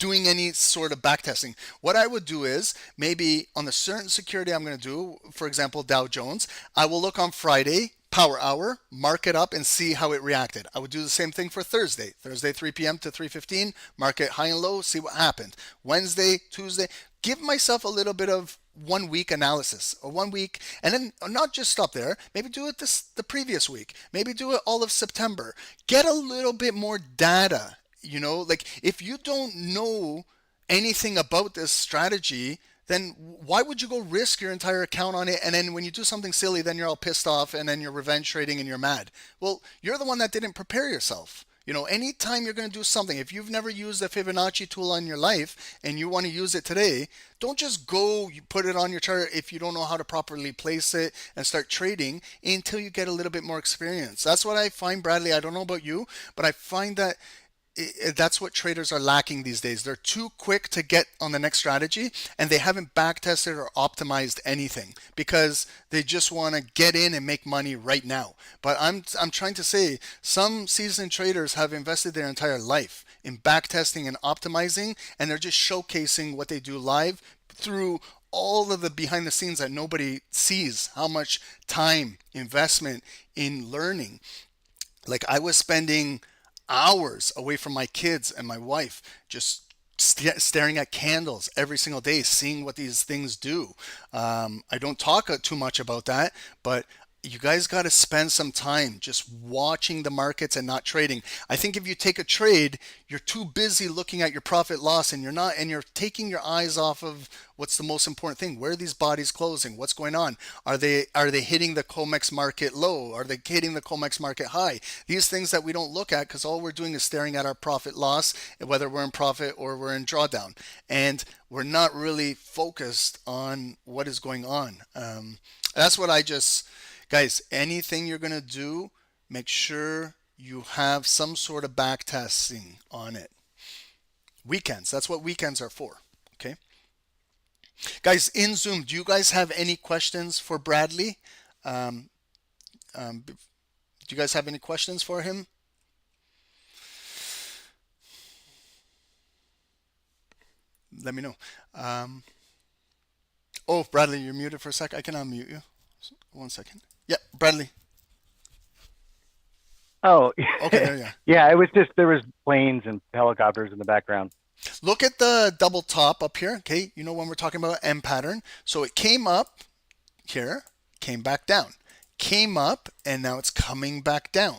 C: doing any sort of backtesting. What I would do is maybe on the certain security I'm going to do, for example, Dow Jones, I will look on Friday, power hour, mark it up and see how it reacted. I would do the same thing for Thursday 3 p.m. to 3:15, market high and low, see what happened. Wednesday, Tuesday, give myself a little bit of 1 week analysis or 1 week, and then not just stop there. Maybe do it the previous week. Maybe do it all of September. Get a little bit more data. Like if you don't know anything about this strategy, then why would you go risk your entire account on it? And then when you do something silly, then you're all pissed off and then you're revenge trading and you're mad. Well, you're the one that didn't prepare yourself. Anytime you're going to do something, if you've never used a Fibonacci tool in your life and you want to use it today, don't just go put it on your chart if you don't know how to properly place it and start trading until you get a little bit more experience. That's what I find, Bradley. I don't know about you, but I find that that's what traders are lacking these days. They're too quick to get on the next strategy and they haven't back tested or optimized anything because they just want to get in and make money right now. But I'm trying to say some seasoned traders have invested their entire life in back testing and optimizing, and they're just showcasing what they do live through all of the behind the scenes that nobody sees, how much time, investment in learning. Like I was spending hours away from my kids and my wife, just staring at candles every single day, seeing what these things do. I don't talk too much about that, but you guys got to spend some time just watching the markets and not trading. I think if you take a trade, you're too busy looking at your profit loss and you're taking your eyes off of what's the most important thing. Where are these bodies closing? What's going on? Are they hitting the COMEX market low? Are they hitting the COMEX market high? These things that we don't look at because all we're doing is staring at our profit loss, whether we're in profit or we're in drawdown. And we're not really focused on what is going on. That's what guys, anything you're going to do, make sure you have some sort of back testing on it. Weekends, that's what weekends are for, okay? Guys, in Zoom, do you guys have any questions for Bradley? Do you guys have any questions for him? Let me know. Oh, Bradley, you're muted for a sec. I can unmute you. 1 second. Yep, Bradley.
D: Oh,
C: Okay, there you are.
D: yeah. It was just there was planes and helicopters in the background.
C: Look at the double top up here. Okay, you know when we're talking about M pattern. So it came up here, came back down, came up, and now it's coming back down.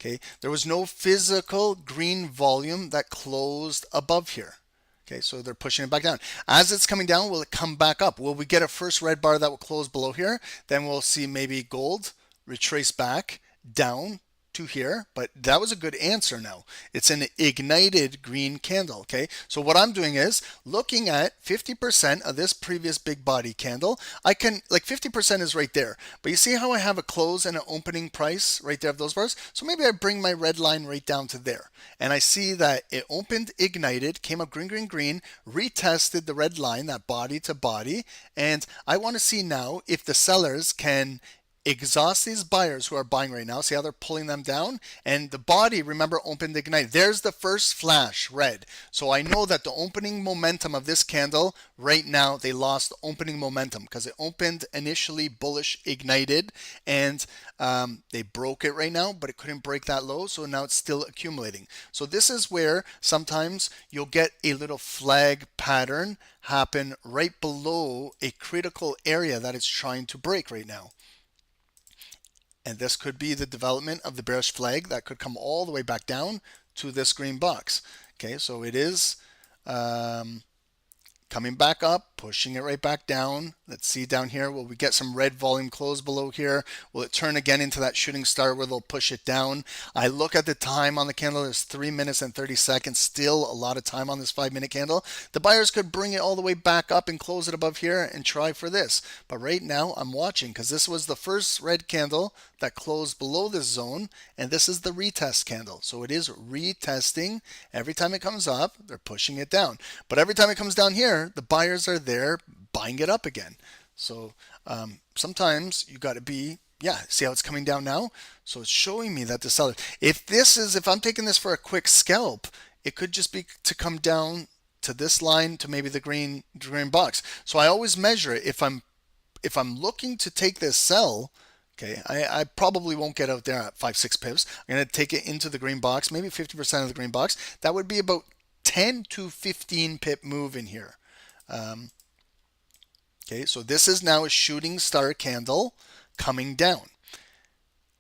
C: Okay, there was no physical green volume that closed above here. Okay, so they're pushing it back down. As it's coming down, will it come back up? Will we get a first red bar that will close below here? Then we'll see maybe gold retrace back down to here, but that was a good answer now. It's an ignited green candle, okay? So what I'm doing is looking at 50% of this previous big body candle. I can, like 50% is right there, but you see how I have a close and an opening price right there of those bars? So maybe I bring my red line right down to there, and I see that it opened ignited, came up green, green, green, retested the red line, that body to body, and I want to see now if the sellers can exhaust these buyers who are buying right now. See how they're pulling them down? And the body, remember, opened ignited. There's the first flash, red. So I know that the opening momentum of this candle right now, they lost opening momentum because it opened initially bullish ignited, and they broke it right now, but it couldn't break that low. So now it's still accumulating. So this is where sometimes you'll get a little flag pattern happen right below a critical area that it's trying to break right now. And this could be the development of the bearish flag that could come all the way back down to this green box. Okay, so it is coming back up, pushing it right back down. Let's see down here. Will we get some red volume close below here? Will it turn again into that shooting star where they'll push it down? I look at the time on the candle. There's 3 minutes and 30 seconds. Still a lot of time on this 5-minute candle. The buyers could bring it all the way back up and close it above here and try for this. But right now I'm watching because this was the first red candle that closed below this zone, and this is the retest candle. So it is retesting. Every time it comes up, they're pushing it down. But every time it comes down here, the buyers are there buying it up again. So sometimes you got to be, see how it's coming down now? So it's showing me that the seller, if I'm taking this for a quick scalp, it could just be to come down to this line to maybe the green box. So I always measure it. If I'm looking to take this sell, okay, I probably won't get out there at 5-6 pips. I'm going to take it into the green box, maybe 50% of the green box. That would be about 10 to 15 pip move in here. Okay, so this is now a shooting star candle coming down.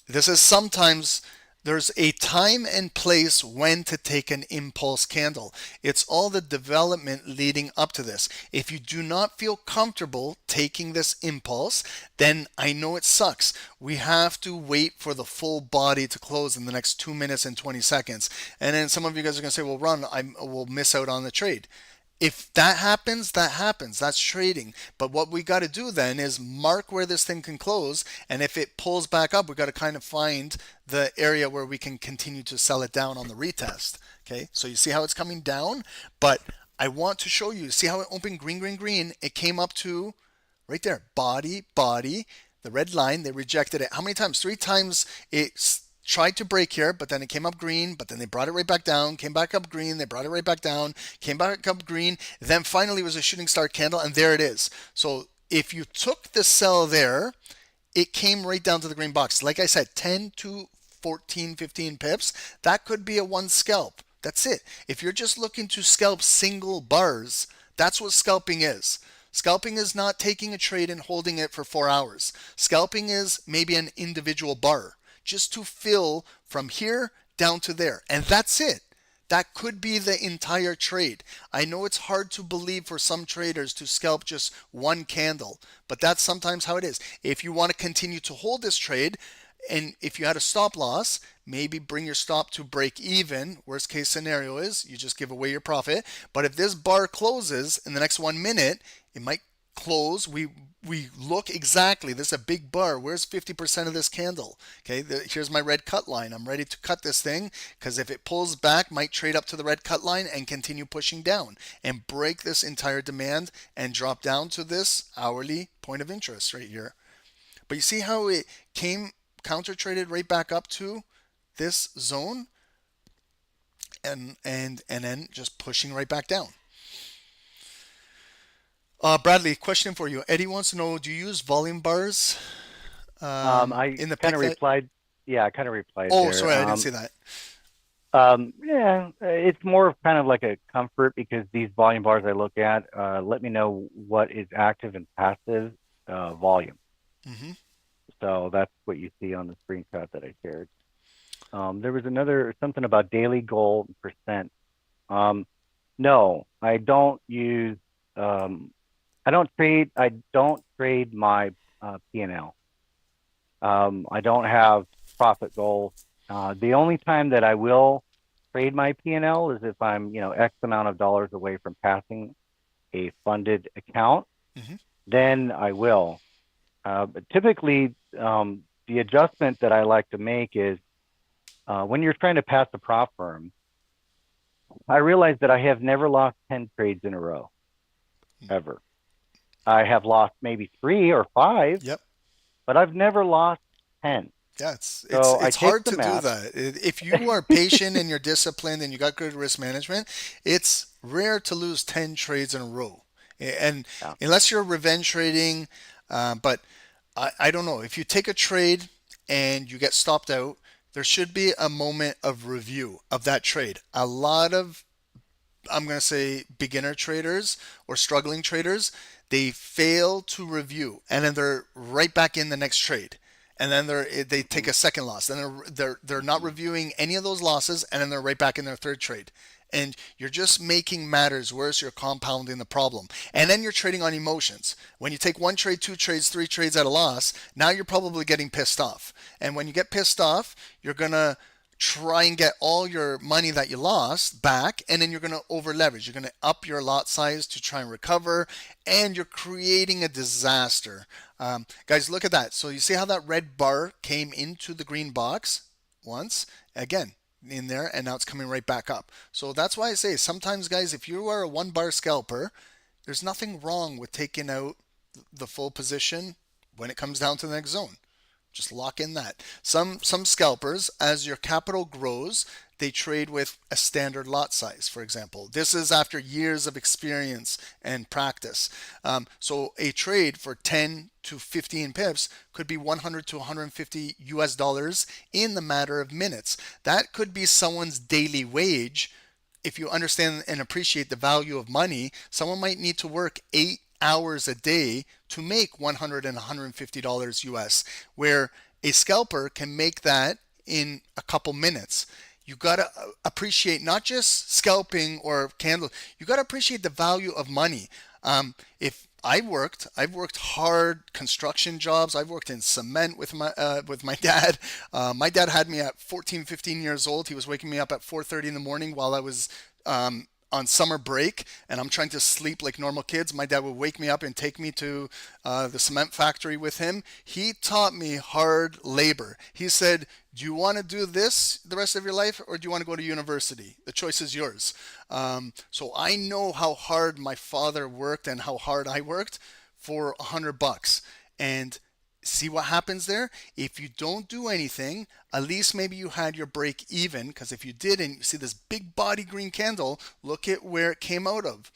C: This is sometimes there's a time and place when to take an impulse candle. It's all the development leading up to this. If you do not feel comfortable taking this impulse, then I know it sucks. We have to wait for the full body to close in the next 2 minutes and 20 seconds. And then some of you guys are going to say, well, Ron, I will miss out on the trade. If that happens, that happens. That's trading. But what we got to do then is mark where this thing can close. And if it pulls back up, we got to kind of find the area where we can continue to sell it down on the retest. Okay, so you see how it's coming down? But I want to show you, see how it opened green, green, green? It came up to right there, body, body, the red line. They rejected it. How many times? 3 times it tried to break here, but then it came up green, but then they brought it right back down, came back up green, they brought it right back down, came back up green, then finally it was a shooting star candle, and there it is. So if you took the sell there, it came right down to the green box. Like I said, 10 to 14, 15 pips, that could be a one scalp. That's it. If you're just looking to scalp single bars, that's what scalping is. Scalping is not taking a trade and holding it for 4 hours. Scalping is maybe an individual bar, just to fill from here down to there. And that's it. That could be the entire trade. I know it's hard to believe for some traders to scalp just one candle, but that's sometimes how it is. If you want to continue to hold this trade, and if you had a stop loss, maybe bring your stop to break even. Worst case scenario is you just give away your profit. But if this bar closes in the next 1 minute, it might close. We look exactly, this is a big bar. Where's 50% of this candle? Okay, here's my red cut line. I'm ready to cut this thing because if it pulls back, might trade up to the red cut line and continue pushing down and break this entire demand and drop down to this hourly point of interest right here. But you see how it came counter traded right back up to this zone and then just pushing right back down. Bradley, question for you. Eddie wants to know, do you use volume bars
D: I
C: in the
D: kind of
C: pick
D: replied. Yeah, I kind of replied.
C: Oh,
D: there.
C: sorry, I didn't see that.
D: Yeah, it's more of kind of like a comfort because these volume bars I look at let me know what is active and passive volume.
C: Mm-hmm.
D: So that's what you see on the screenshot that I shared. There was something about daily goal percent. No, I don't use. I don't trade my P&L. I don't have profit goals. The only time that I will trade my P&L is if I'm, X amount of dollars away from passing a funded account.
C: Mm-hmm.
D: Then I will. But typically, the adjustment that I like to make is when you're trying to pass a prop firm, I realize that I have never lost 10 trades in a row, ever. I have lost maybe 3 or 5,
C: Yep.
D: but I've never lost 10.
C: Yeah, it's hard to do
D: math.
C: that. If you are patient and you're disciplined and you got good risk management, it's rare to lose 10 trades in a row. And
D: Yeah.
C: unless you're revenge trading, but I don't know. If you take a trade and you get stopped out, there should be a moment of review of that trade. A lot of, I'm going to say, beginner traders or struggling traders, they fail to review and then they're right back in the next trade. And then they take a second loss. Then they're not reviewing any of those losses, and then they're right back in their third trade. And you're just making matters worse. You're compounding the problem. And then you're trading on emotions. When you take 1 trade, 2 trades, 3 trades at a loss, now you're probably getting pissed off. And when you get pissed off, you're going to try and get all your money that you lost back, and then you're going to over leverage. You're going to up your lot size to try and recover, and you're creating a disaster. Guys, look at that. So you see how that red bar came into the green box once, again, in there, and now it's coming right back up. So that's why I say sometimes, guys, if you are a 1 bar scalper, there's nothing wrong with taking out the full position when it comes down to the next zone. Just lock in that. Some scalpers, as your capital grows, they trade with a standard lot size, for example. This is after years of experience and practice. So a trade for 10 to 15 pips could be 100 to 150 US dollars in the matter of minutes. That could be someone's daily wage. If you understand and appreciate the value of money, someone might need to work 8 hours a day to make $100 and $150 US, where a scalper can make that in a couple minutes. You got to appreciate not just scalping or candle, you got to appreciate the value of money. If I've worked hard construction jobs. I've worked in cement with my dad. My dad had me at 14, 15 years old. He was waking me up at 4:30 in the morning while I was on summer break, and I'm trying to sleep like normal kids. My dad would wake me up and take me to the cement factory with him. He taught me hard labor. He said, do you want to do this the rest of your life, or do you want to go to university? The choice is yours. So I know how hard my father worked and how hard I worked for $100. And see what happens there? If you don't do anything, at least maybe you had your break even, because if you didn't, you see this big body green candle, look at where it came out of.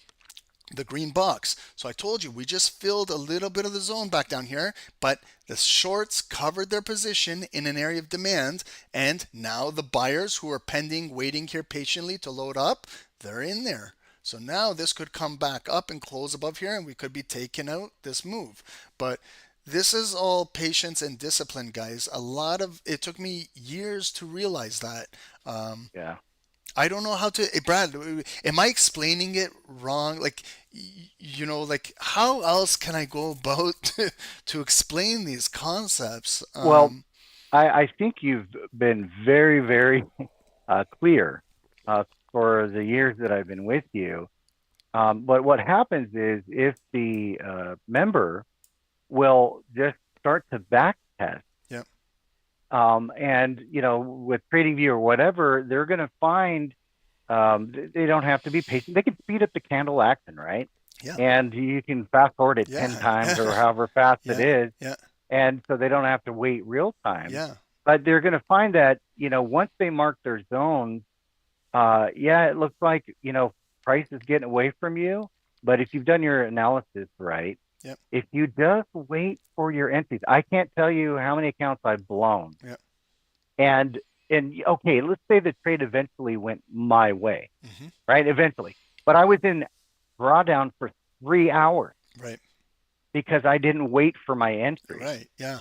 C: The green box. So I told you, we just filled a little bit of the zone back down here, but the shorts covered their position in an area of demand, and now the buyers who are pending, waiting here patiently to load up, they're in there. So now this could come back up and close above here, and we could be taking out this move. But this is all patience and discipline, guys. It took me years to realize that.
D: Yeah.
C: I don't know how to, Brad, am I explaining it wrong? Like, like how else can I go about to explain these concepts?
D: Well, I think you've been very, very clear for the years that I've been with you. But what happens is if the member will just start to back test,
C: Yep.
D: and with TradingView or whatever, they're going to find they don't have to be patient. They can speed up the candle action, right?
C: Yeah.
D: And you can fast forward it 10 times or however fast it is.
C: Yeah.
D: And so they don't have to wait real time.
C: Yeah.
D: But they're going to find that, once they mark their zones, it looks like, price is getting away from you. But if you've done your analysis right,
C: Yep.
D: if you just wait for your entries, I can't tell you how many accounts I've blown.
C: Yep.
D: And okay, let's say the trade eventually went my way, right? Eventually. But I was in drawdown for 3 hours.
C: Right.
D: Because I didn't wait for my entry.
C: Right. Yeah.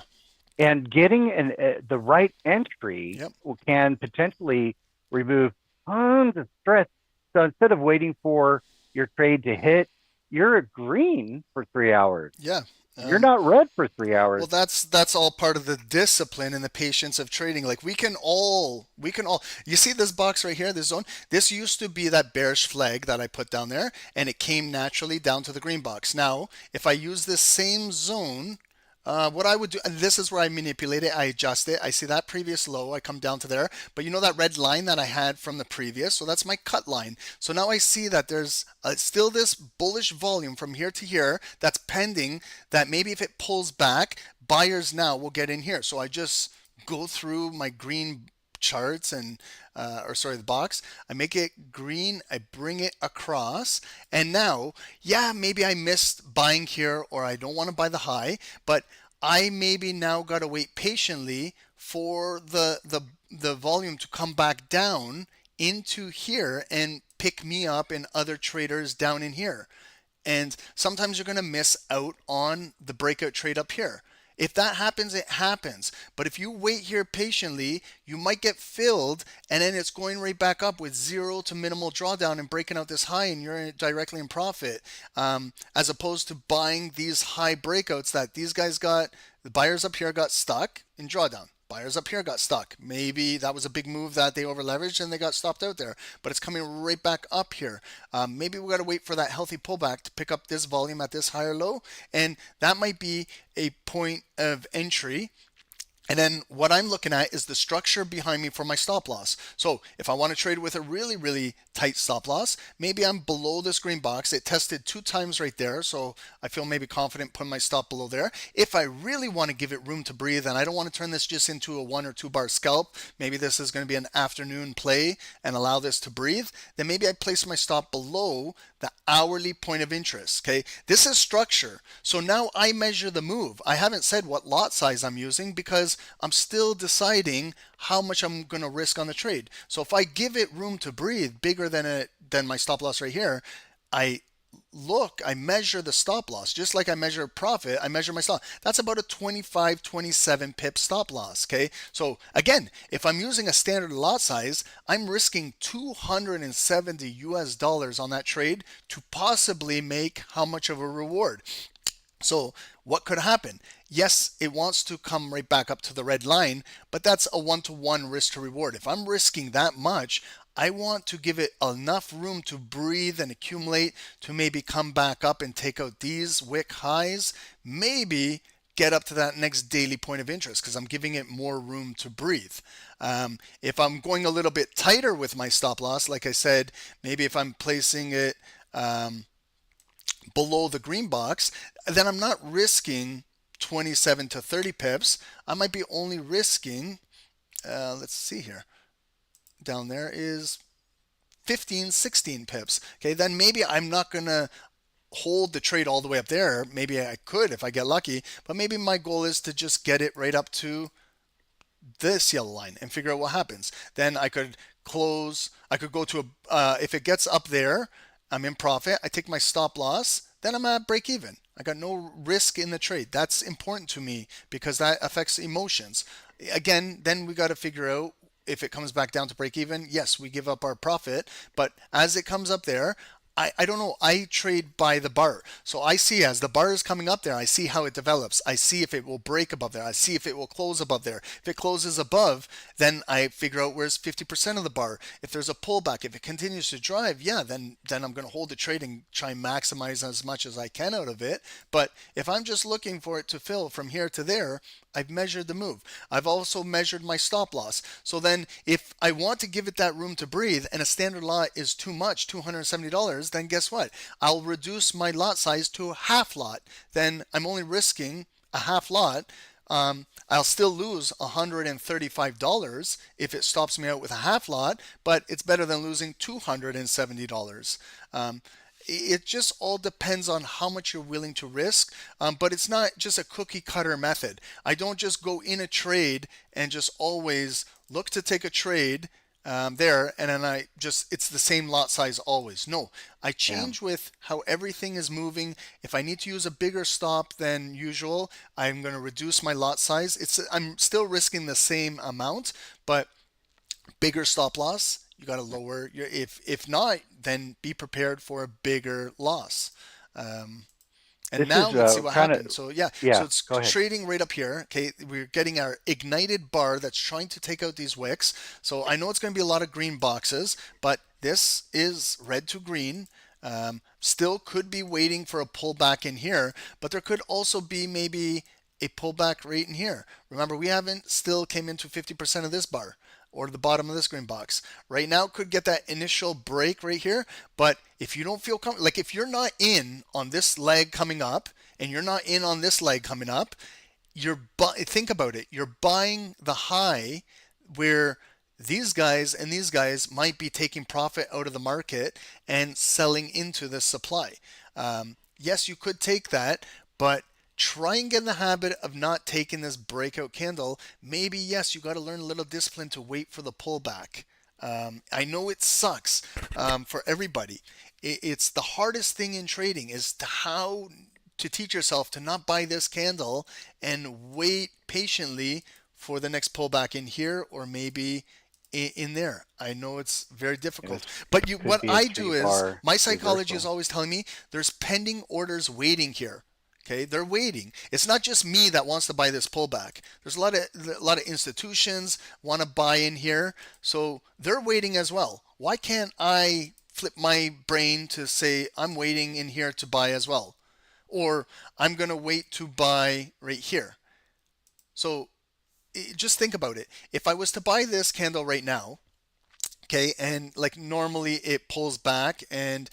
D: And getting the right entry
C: Yep.
D: can potentially remove tons of stress. So instead of waiting for your trade to hit, you're green for 3 hours.
C: Yeah.
D: You're not red for 3 hours.
C: Well, that's all part of the discipline and the patience of trading. Like we can all, you see this box right here, this zone, this used to be that bearish flag that I put down there, and it came naturally down to the green box. Now, if I use this same zone, what I would do, and this is where I manipulate it, I adjust it. I see that previous low, I come down to there, but you know that red line that I had from the previous, so that's my cut line. So now I see that there's still this bullish volume from here to here that's pending, that maybe if it pulls back, buyers now will get in here. So I just go through my green charts and the box, I make it green, I bring it across, and now maybe I missed buying here, or I don't want to buy the high, but I maybe now got to wait patiently for the volume to come back down into here and pick me up and other traders down in here. And sometimes you're going to miss out on the breakout trade up here. If that happens, it happens. But if you wait here patiently, you might get filled, and then it's going right back up with zero to minimal drawdown and breaking out this high, and you're directly in profit. As opposed to buying these high breakouts that these guys got, the buyers up here got stuck in drawdown. Buyers up here got stuck. Maybe that was a big move that they over leveraged and they got stopped out there, but it's coming right back up here. Maybe we got to wait for that healthy pullback to pick up this volume at this higher low, and that might be a point of entry. And then what I'm looking at is the structure behind me for my stop loss. So if I want to trade with a really, really tight stop loss, maybe I'm below this green box. It tested 2 times right there, so I feel maybe confident putting my stop below there. If I really want to give it room to breathe and I don't want to turn this just into a 1 or 2 bar scalp, maybe this is going to be an afternoon play and allow this to breathe, then maybe I place my stop below the hourly point of interest. Okay, this is structure. So now I measure the move. I haven't said what lot size I'm using because I'm still deciding how much I'm going to risk on the trade. So if I give it room to breathe, bigger than my stop loss right here, I measure the stop loss. Just like I measure profit, I measure my stop. That's about a 25, 27 pip stop loss, okay? So again, if I'm using a standard lot size, I'm risking $270 on that trade to possibly make how much of a reward? So what could happen? Yes, it wants to come right back up to the red line, but that's a 1-to-1 risk to reward. If I'm risking that much, I want to give it enough room to breathe and accumulate to maybe come back up and take out these wick highs, maybe get up to that next daily point of interest because I'm giving it more room to breathe. If I'm going a little bit tighter with my stop loss, like I said, maybe if I'm placing it below the green box, then I'm not risking 27 to 30 pips. I might be only risking, let's see here, down there is 15, 16 pips. Okay, then maybe I'm not going to hold the trade all the way up there. Maybe I could if I get lucky, but maybe my goal is to just get it right up to this yellow line and figure out what happens. Then I could close, I could go to if it gets up there, I'm in profit. I take my stop loss. Then I'm at break even. I got no risk in the trade. That's important to me because that affects emotions. Again, then we got to figure out if it comes back down to break even. Yes, we give up our profit, but as it comes up there, I don't know. I trade by the bar. So I see as the bar is coming up there, I see how it develops. I see if it will break above there. I see if it will close above there. If it closes above, then I figure out where's 50% of the bar. If there's a pullback, if it continues to drive, yeah, then I'm going to hold the trade and try and maximize as much as I can out of it. But if I'm just looking for it to fill from here to there, I've measured the move. I've also measured my stop loss. So then if I want to give it that room to breathe and a standard lot is too much, $270, then guess what? I'll reduce my lot size to a half lot. Then I'm only risking a half lot. I'll still lose $135 if it stops me out with a half lot, but it's better than losing $270. It just all depends on how much you're willing to risk, but it's not just a cookie cutter method. I don't just go in a trade and just always look to take a trade there and then it's the same lot size always. No, I change with how everything is moving. If I need to use a bigger stop than usual, I'm going to reduce my lot size. I'm still risking the same amount, but bigger stop loss. You got to lower your, if not, then be prepared for a bigger loss. And
D: This
C: now
D: is
C: let's see what
D: kind of,
C: happens. So yeah, so
D: yeah,
C: it's
D: go ahead.
C: trading right up here. Okay, we're getting our ignited bar that's trying to take out these wicks. So I know it's going to be a lot of green boxes, but this is red to green. Still could be waiting for a pullback in here, but there could also be maybe a pullback right in here. Remember, we haven't still came into 50% of this bar or the bottom of this green box. Right now could get that initial break right here, but if you don't feel comfortable, like if you're not in on this leg coming up and you're not in on this leg coming up, think about it. You're buying the high where these guys and these guys might be taking profit out of the market and selling into the supply. Yes, you could take that, but try and get in the habit of not taking this breakout candle. Maybe, yes, you got to learn a little discipline to wait for the pullback. I know it sucks for everybody. It's the hardest thing in trading is how to teach yourself to not buy this candle and wait patiently for the next pullback in here or maybe in there. I know it's very difficult, but what I do is my psychology is always telling me there's pending orders waiting here. Okay, they're waiting. It's not just me that wants to buy this pullback. There's a lot of institutions want to buy in here, so they're waiting as well. Why can't I flip my brain to say I'm waiting in here to buy as well, or I'm gonna wait to buy right here? So just think about it. If I was to buy this candle right now, okay, and like normally it pulls back, and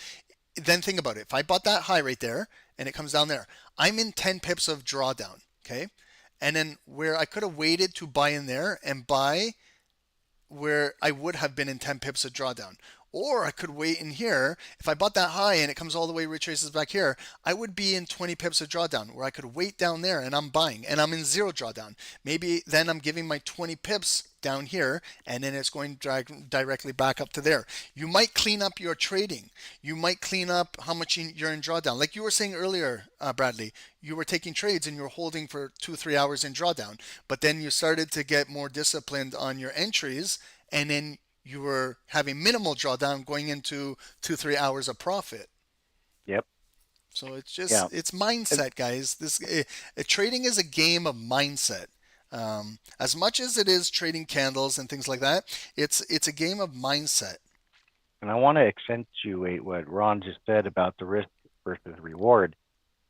C: then think about it. If I bought that high right there and it comes down there, I'm in 10 pips of drawdown, okay? And then where I could have waited to buy in there and buy where I would have been in 10 pips of drawdown. Or I could wait in here. If I bought that high and it comes all the way, retraces back here, I would be in 20 pips of drawdown where I could wait down there and I'm buying and I'm in zero drawdown. Maybe then I'm giving my 20 pips down here and then it's going directly back up to there. You might clean up your trading. You might clean up how much you're in drawdown. Like you were saying earlier, Bradley, you were taking trades and you were holding for 2-3 hours in drawdown, but then you started to get more disciplined on your entries and then you were having minimal drawdown going into 2-3 hours of profit.
D: Yep.
C: So it's just it's mindset, guys. Trading is a game of mindset. As much as it is trading candles and things like that, it's a game of mindset.
D: And I want to accentuate what Ron just said about the risk versus reward.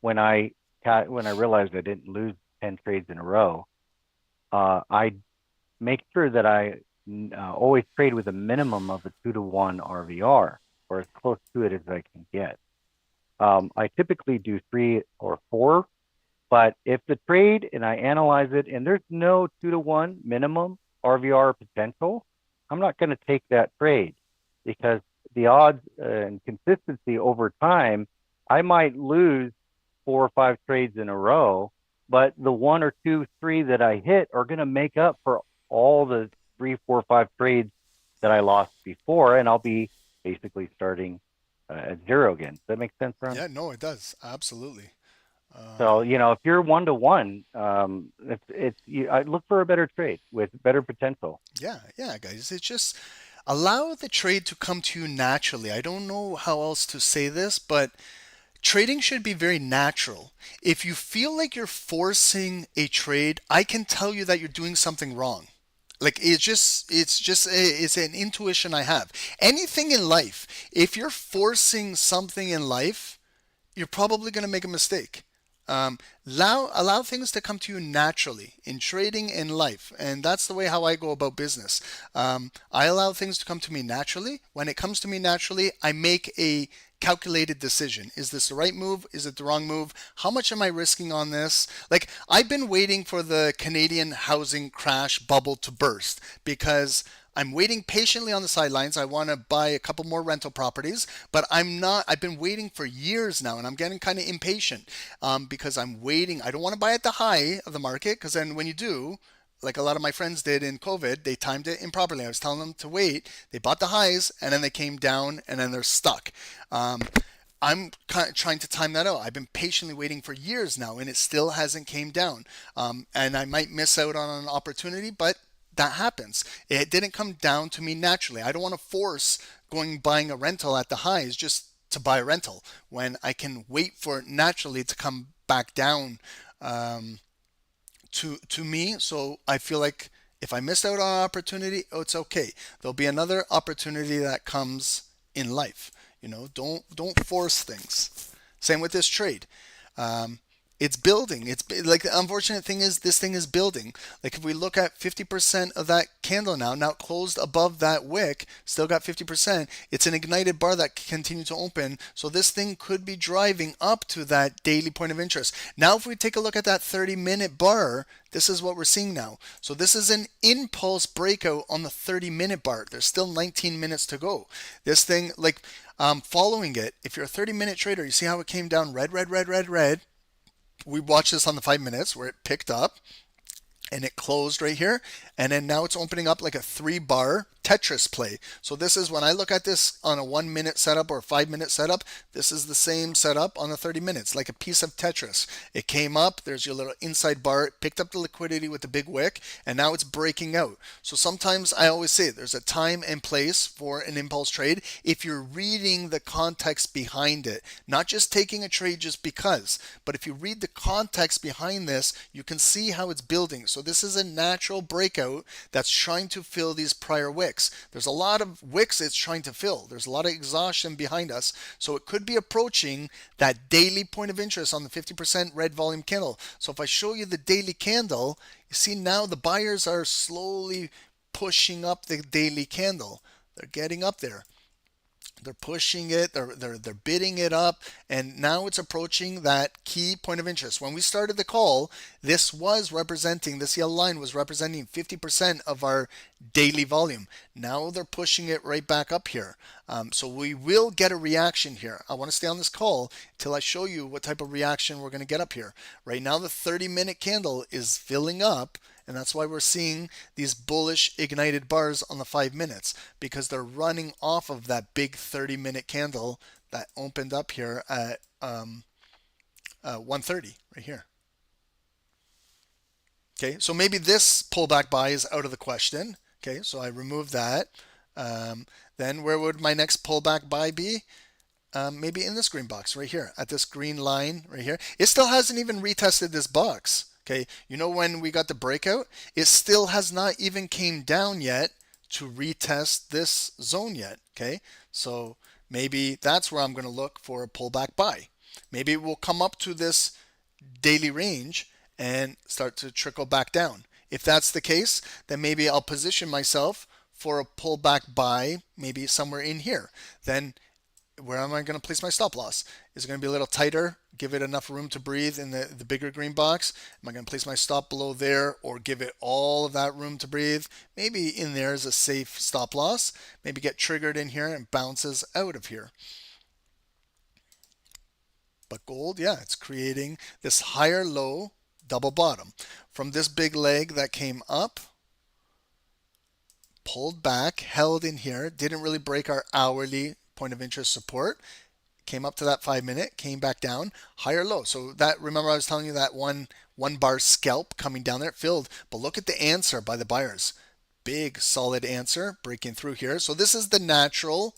D: When I realized I didn't lose 10 trades in a row, I make sure that I always trade with a minimum of a 2-to-1 RVR, or as close to it as I can get. I typically do 3 or 4, but if the trade and I analyze it and there's no 2-to-1 minimum RVR potential, I'm not going to take that trade because the odds and consistency over time, I might lose 4 or 5 trades in a row, but the 1 or 2, 3 that I hit are going to make up for all the 3, 4, 5 trades that I lost before, and I'll be basically starting at zero again. Does that make sense, Ron?
C: Yeah, no, it does. Absolutely.
D: So, if you're 1-to-1, I look for a better trade with better potential.
C: Yeah, guys. It's just allow the trade to come to you naturally. I don't know how else to say this, but trading should be very natural. If you feel like you're forcing a trade, I can tell you that you're doing something wrong. Like it's an intuition I have. Anything in life, if you're forcing something in life, you're probably going to make a mistake. Allow things to come to you naturally in trading and life, and that's the way how I go about business. I allow things to come to me naturally. When it comes to me naturally, I make a calculated decision. Is this the right move? Is it the wrong move? How much am I risking on this? Like, I've been waiting for the Canadian housing crash bubble to burst because I'm waiting patiently on the sidelines. I want to buy a couple more rental properties, but I've been waiting for years now, and I'm getting kind of impatient because I'm waiting. I don't want to buy at the high of the market, because then when you do, like a lot of my friends did in COVID, they timed it improperly. I was telling them to wait. They bought the highs, and then they came down, and then they're stuck. I'm trying to time that out. I've been patiently waiting for years now, and it still hasn't came down. And I might miss out on an opportunity, but that happens. It didn't come down to me naturally. I don't want to force buying a rental at the highs just to buy a rental when I can wait for it naturally to come back down to me. So I feel like if I missed out on an opportunity, it's okay. There'll be another opportunity that comes in life. Don't force things. Same with this trade. It's building. It's like, the unfortunate thing is this thing is building. Like, if we look at 50% of that candle now it closed above that wick, still got 50%. It's an ignited bar that continued to open. So this thing could be driving up to that daily point of interest. Now, if we take a look at that 30-minute bar, this is what we're seeing now. So this is an impulse breakout on the 30-minute bar. There's still 19 minutes to go. This thing, like, following it, if you're a 30-minute trader, you see how it came down red, red, red, red, red. We watched this on the 5 minutes where it picked up and it closed right here, and then now it's opening up like a 3-bar Tetris play. So this is, when I look at this on a 1-minute setup or a 5-minute setup, this is the same setup on the 30 minutes, like a piece of Tetris. It came up, there's your little inside bar, it picked up the liquidity with the big wick, and now it's breaking out. So sometimes I always say there's a time and place for an impulse trade if you're reading the context behind it, not just taking a trade just because, but if you read the context behind this, you can see how it's building. So this is a natural breakout that's trying to fill these prior wicks. There's a lot of wicks it's trying to fill. There's a lot of exhaustion behind us. So it could be approaching that daily point of interest on the 50% red volume candle. So if I show you the daily candle, you see now the buyers are slowly pushing up the daily candle. They're getting up there. They're pushing it, they're bidding it up, and now it's approaching that key point of interest. When we started the call, this yellow line was representing 50% of our daily volume. Now they're pushing it right back up here. So we will get a reaction here. I want to stay on this call till I show you what type of reaction we're going to get up here. Right now the 30-minute candle is filling up, and that's why we're seeing these bullish ignited bars on the 5 minutes, because they're running off of that big 30-minute candle that opened up here at 130 right here. Okay, so maybe this pullback buy is out of the question. Okay, so I remove that. Then where would my next pullback buy be? Maybe in this green box right here, at this green line right here. It still hasn't even retested this box. Okay, when we got the breakout, it still has not even came down yet to retest this zone yet. Okay, so maybe that's where I'm going to look for a pullback buy. Maybe it will come up to this daily range and start to trickle back down. If that's the case, then maybe I'll position myself for a pullback buy, maybe somewhere in here. Then where am I going to place my stop loss? Is it going to be a little tighter? Give it enough room to breathe in the bigger green box? Am I going to place my stop below there, or give it all of that room to breathe? Maybe in there is a safe stop loss. Maybe get triggered in here and bounces out of here. But gold, yeah, it's creating this higher low double bottom from this big leg that came up, pulled back, held in here, didn't really break our hourly point of interest support, came up to that 5-minute, came back down, higher low. So that, remember I was telling you that one bar scalp coming down there, it filled. But look at the answer by the buyers. Big solid answer breaking through here. So this is the natural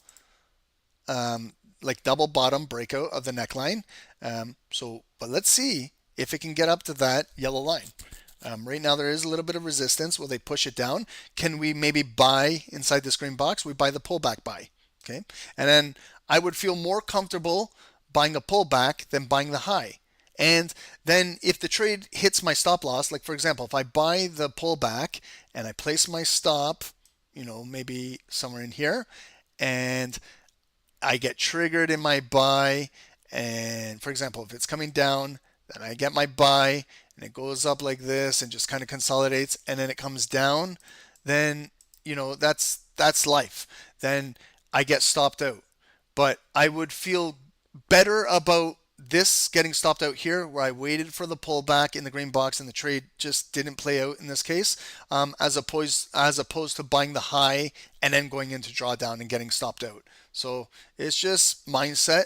C: like double bottom breakout of the neckline. But let's see if it can get up to that yellow line. Right now there is a little bit of resistance. Will they push it down? Can we maybe buy inside this green box? We buy the pullback buy. Okay, and then I would feel more comfortable buying a pullback than buying the high. And then if the trade hits my stop loss, like for example, if I buy the pullback and I place my stop, maybe somewhere in here, and I get triggered in my buy, and for example, if it's coming down, then I get my buy and it goes up like this and just kind of consolidates, and then it comes down, then that's life. Then I get stopped out. But I would feel better about this getting stopped out here, where I waited for the pullback in the green box and the trade just didn't play out in this case, as opposed to buying the high and then going into drawdown and getting stopped out. So it's just mindset.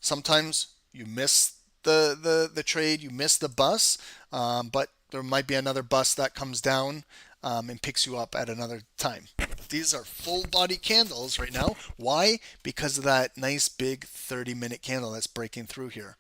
C: Sometimes you miss the trade, you miss the bus, but there might be another bus that comes down and picks you up at another time. These are full body candles right now. Why? Because of that nice big 30-minute candle that's breaking through here.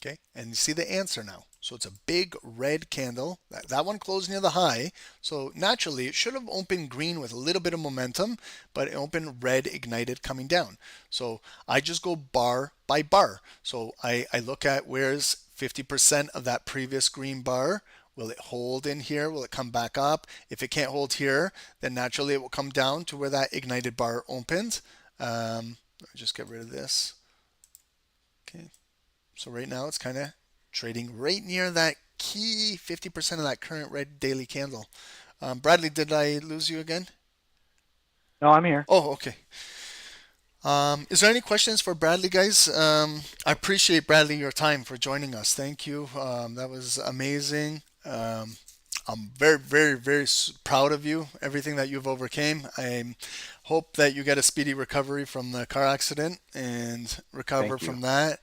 C: Okay, and you see the answer now. So it's a big red candle. That one closed near the high. So naturally, it should have opened green with a little bit of momentum, but it opened red ignited coming down. So I just go bar by bar. So I look at where's 50% of that previous green bar. Will it hold in here? Will it come back up? If it can't hold here, then naturally it will come down to where that ignited bar opened. Let me just get rid of this. Okay. So right now it's kind of trading right near that key 50% of that current red daily candle. Bradley, did I lose you again?
D: No, I'm here.
C: Oh, okay. Is there any questions for Bradley, guys? I appreciate, Bradley, your time for joining us. Thank you. That was amazing. I'm very, very, very proud of you, everything that you've overcame. I hope that you get a speedy recovery from the car accident and recover from that.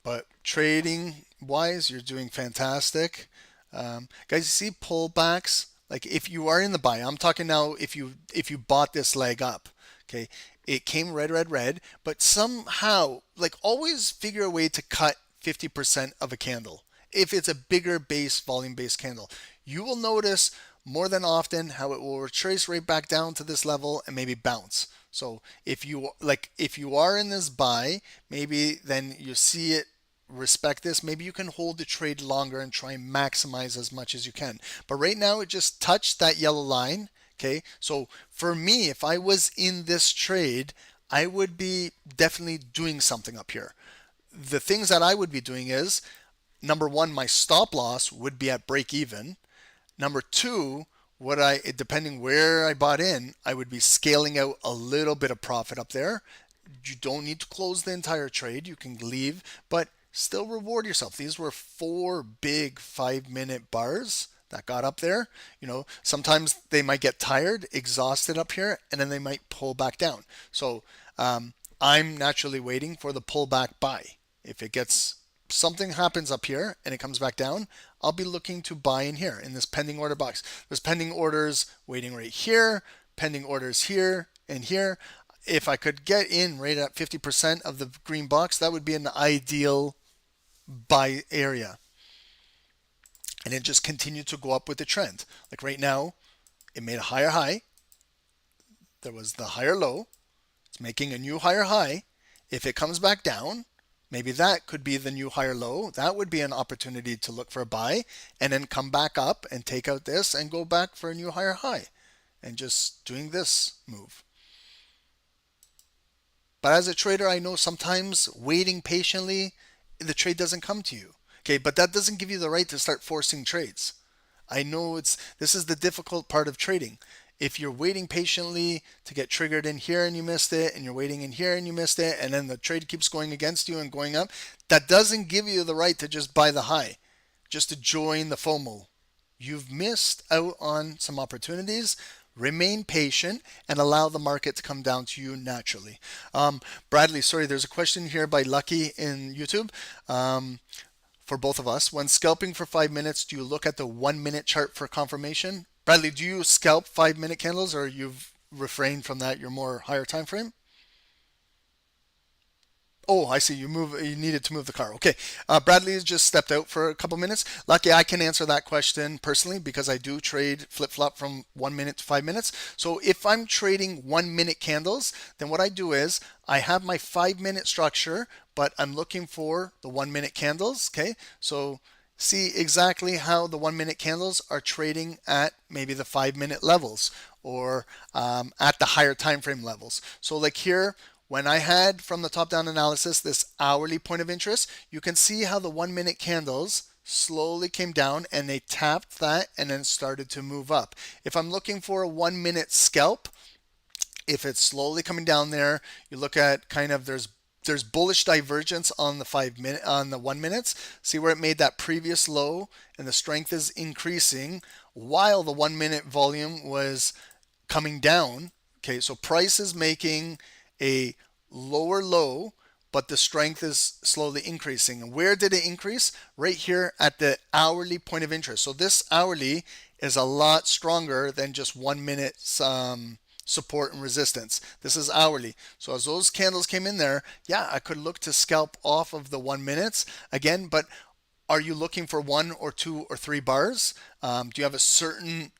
C: But trading wise, you're doing fantastic. Guys, you see pullbacks, like if you are in the buy, I'm talking now if you bought this leg up, okay, it came red, but somehow, like, always figure a way to cut 50% of a candle. If it's a bigger base, volume based candle, you will notice more than often how it will retrace right back down to this level and maybe bounce. So if you are in this buy, maybe then you see it respect this, maybe you can hold the trade longer and try and maximize as much as you can. But right now it just touched that yellow line. Okay, so for me, if I was in this trade, I would be definitely doing something up here. The things that I would be doing is, number one, my stop loss would be at break even. Number two, depending where I bought in, I would be scaling out a little bit of profit up there. You don't need to close the entire trade. You can leave, but still reward yourself. These were 4 big 5-minute bars that got up there. Sometimes they might get tired, exhausted up here, and then they might pull back down. So I'm naturally waiting for the pullback buy. If something happens up here and it comes back down, I'll be looking to buy in here in this pending order box. There's pending orders waiting right here, pending orders here and here. If I could get in right at 50% of the green box, that would be an ideal buy area. And it just continued to go up with the trend. Like right now, it made a higher high. There was the higher low. It's making a new higher high. If it comes back down, maybe that could be the new higher low. That would be an opportunity to look for a buy and then come back up and take out this and go back for a new higher high and just doing this move. But as a trader, I know sometimes waiting patiently, the trade doesn't come to you. Okay, but that doesn't give you the right to start forcing trades. I know this is the difficult part of trading. if you're waiting patiently to get triggered in here and you missed it, and you're waiting in here and you missed it, and then the trade keeps going against you and going up, that doesn't give you the right to just buy the high, just to join the FOMO. You've missed out on some opportunities. Remain patient and allow the market to come down to you naturally. Bradley, sorry, there's a question here by Lucky in YouTube. For both of us, when scalping for 5 minutes, do you look at the 1 minute chart for confirmation? Bradley, do you scalp 5 minute candles, or you've refrained from that? You're more higher time frame? Oh, I see. You needed to move the car. Okay. Bradley has just stepped out for a couple minutes. Lucky, I can answer that question personally because I do trade flip-flop from 1 minute to 5 minutes. So if I'm trading 1 minute candles, then what I do is I have my 5 minute structure, but I'm looking for the 1 minute candles. Okay. So see exactly how the 1 minute candles are trading at maybe the 5 minute levels, or at the higher time frame levels. So like here, when I had from the top down analysis this hourly point of interest, you can see how the 1 minute candles slowly came down and they tapped that and then started to move up. If I'm looking for a 1 minute scalp, if it's slowly coming down there, you look at kind of there's bullish divergence on the 1 minutes. See where it made that previous low and the strength is increasing while the 1 minute volume was coming down. Okay, so price is making a lower low, but the strength is slowly increasing. And where did it increase? Right here at the hourly point of interest. So this hourly is a lot stronger than just 1 minute support and resistance. This is hourly. So as those candles came in there, yeah, I could look to scalp off of the 1 minutes again, but are you looking for 1 or 2 or 3 bars? Do you have a certain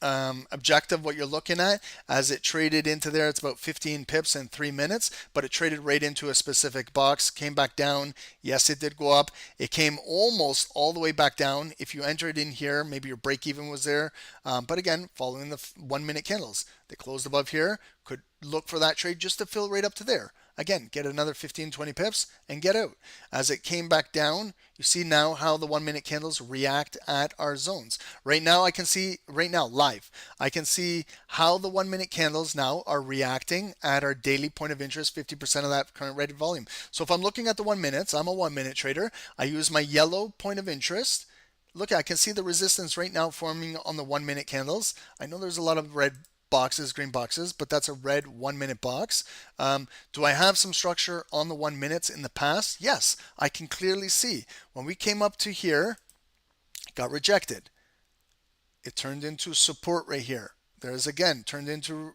C: objective what you're looking at? As it traded into there, it's about 15 pips in 3 minutes, but it traded right into a specific box, came back down. Yes, it did go up. It came almost all the way back down. If you entered in here, maybe your break even was there, but again, following the 1 minute candles, they closed above here, could look for that trade just to fill right up to there. Again, get another 15, 20 pips and get out. As it came back down, you see now how the 1 minute candles react at our zones. Right now, I can see, right now, live, I can see how the 1 minute candles now are reacting at our daily point of interest, 50% of that current rated volume. So if I'm looking at the 1 minutes, I'm a 1 minute trader. I use my yellow point of interest. Look, I can see the resistance right now forming on the 1 minute candles. I know there's a lot of red boxes, green boxes, but that's a red 1 minute box. Do I have some structure on the 1 minutes in the past? Yes, I can clearly see when we came up to here, it got rejected. It turned into support right here. There's again turned into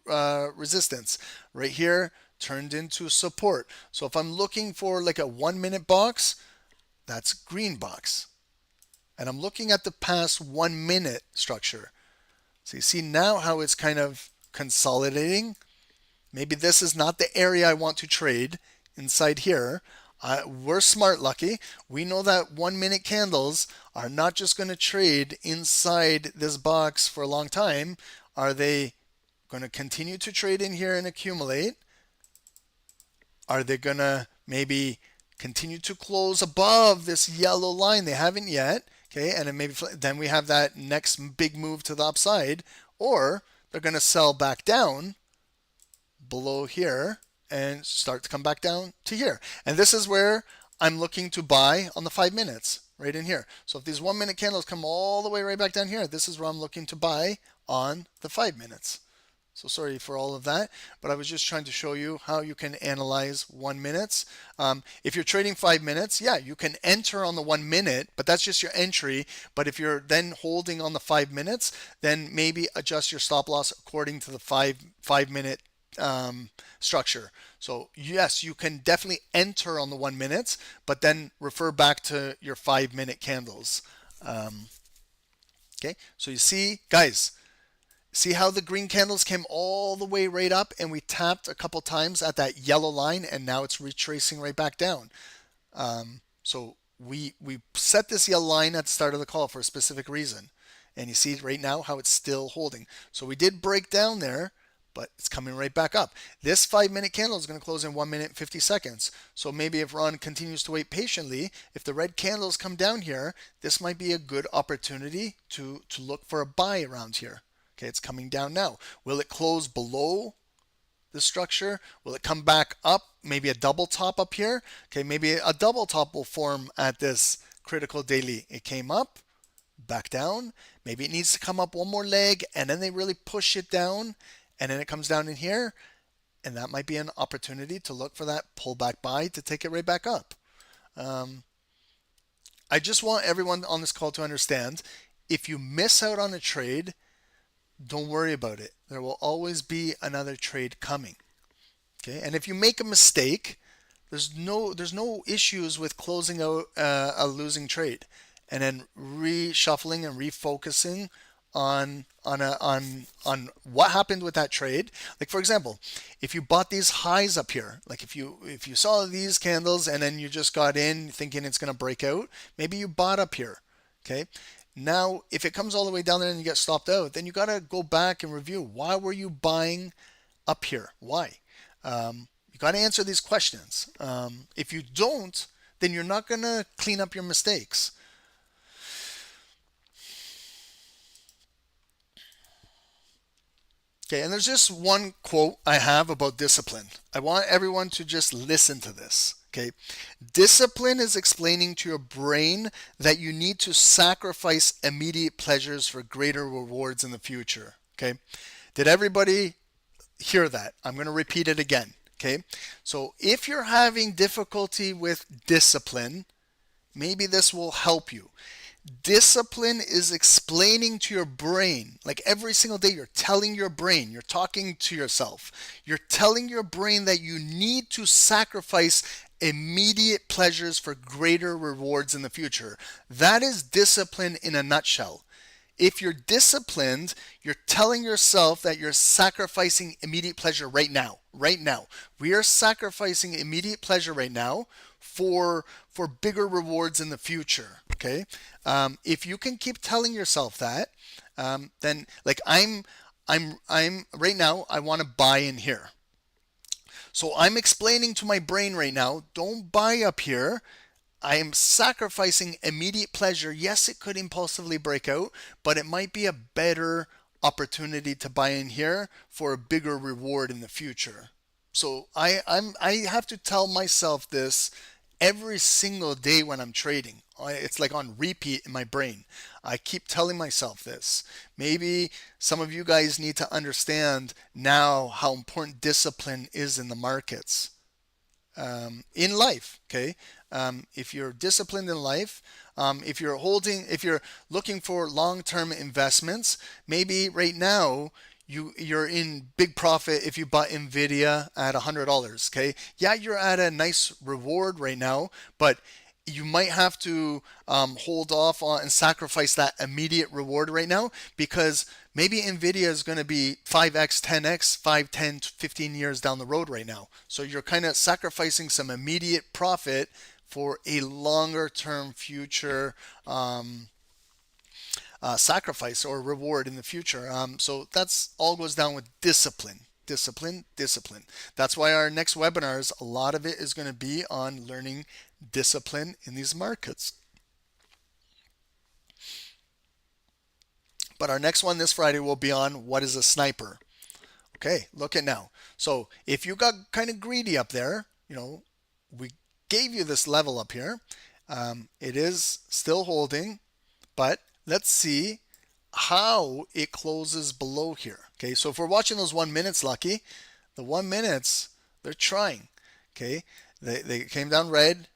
C: resistance right here, turned into support. So if I'm looking for like a 1 minute box, that's green box. And I'm looking at the past 1 minute structure. So you see now how it's kind of consolidating. Maybe this is not the area I want to trade inside here. We're smart, Lucky. We know that 1 minute candles are not just going to trade inside this box for a long time. Are they going to continue to trade in here and accumulate? Are they going to maybe continue to close above this yellow line? They haven't yet. Okay, and then we have that next big move to the upside, or they're going to sell back down below here and start to come back down to here. And this is where I'm looking to buy on the 5 minutes, right in here. So if these 1 minute candles come all the way right back down here, this is where I'm looking to buy on the 5 minutes. So sorry for all of that, but I was just trying to show you how you can analyze 1 minutes. If you're trading 5 minutes, yeah, you can enter on the 1 minute, but that's just your entry. But if you're then holding on the 5 minutes, then maybe adjust your stop loss according to the five minute structure. So yes, you can definitely enter on the 1 minute, but then refer back to your 5 minute candles. Okay, so you see, guys, see how the green candles came all the way right up and we tapped a couple times at that yellow line and now it's retracing right back down. So we set this yellow line at the start of the call for a specific reason. And you see right now how it's still holding. So we did break down there, but it's coming right back up. This 5 minute candle is going to close in 1 minute 50 seconds. So maybe if Ron continues to wait patiently, if the red candles come down here, this might be a good opportunity to look for a buy around here. Okay, it's coming down now. Will it close below the structure? Will it come back up? Maybe a double top up here. Okay, maybe a double top will form at this critical daily. It came up, back down. Maybe it needs to come up one more leg, and then they really push it down, and then it comes down in here, and that might be an opportunity to look for that pullback buy to take it right back up. I just want everyone on this call to understand, if you miss out on a trade, don't worry about it. There will always be another trade coming. Okay, and if you make a mistake, there's no issues with closing out a losing trade and then reshuffling and refocusing on what happened with that trade. Like, for example, if you bought these highs up here, like if you saw these candles and then you just got in thinking it's going to break out, maybe you bought up here. Okay, now if it comes all the way down there and you get stopped out, then you got to go back and review, why were you buying up here? Why? You got to answer these questions. If you don't, then you're not going to clean up your mistakes. Okay, and there's just one quote I have about discipline. I want everyone to just listen to this. Okay, discipline is explaining to your brain that you need to sacrifice immediate pleasures for greater rewards in the future. Okay, did everybody hear that? I'm going to repeat it again. Okay, so if you're having difficulty with discipline, maybe this will help you. Discipline is explaining to your brain, like every single day you're telling your brain, you're talking to yourself, you're telling your brain that you need to sacrifice immediate pleasures for greater rewards in the future. That is discipline in a nutshell. If you're disciplined, you're telling yourself that you're sacrificing immediate pleasure right now. Right now. We are sacrificing immediate pleasure right now for bigger rewards in the future. Okay? If you can keep telling yourself that, then like I'm right now, I want to buy in here. So I'm explaining to my brain right now, don't buy up here. I am sacrificing immediate pleasure. Yes, it could impulsively break out, but it might be a better opportunity to buy in here for a bigger reward in the future. So I have to tell myself this every single day when I'm trading. It's like on repeat in my brain. I keep telling myself this. Maybe some of you guys need to understand now how important discipline is in the markets. In life, okay? If you're disciplined in life, if you're looking for long-term investments, maybe right now you're in big profit if you bought Nvidia at $100, okay? Yeah, you're at a nice reward right now, but you might have to hold off on and sacrifice that immediate reward right now, because maybe Nvidia is going to be 5x, 10x, 5, 10, 15 years down the road right now. So you're kind of sacrificing some immediate profit for a longer term future sacrifice or reward in the future. So that's all goes down with discipline. Discipline. That's why our next webinars, a lot of it is going to be on learning discipline in these markets. But our next one this Friday will be on what is a sniper. Okay, look at now. So if you got kind of greedy up there, we gave you this level up here. It is still holding, but let's see how it closes below here. Okay, so if we're watching those 1 minutes, lucky, the 1 minutes, they're trying. Okay, they came down red,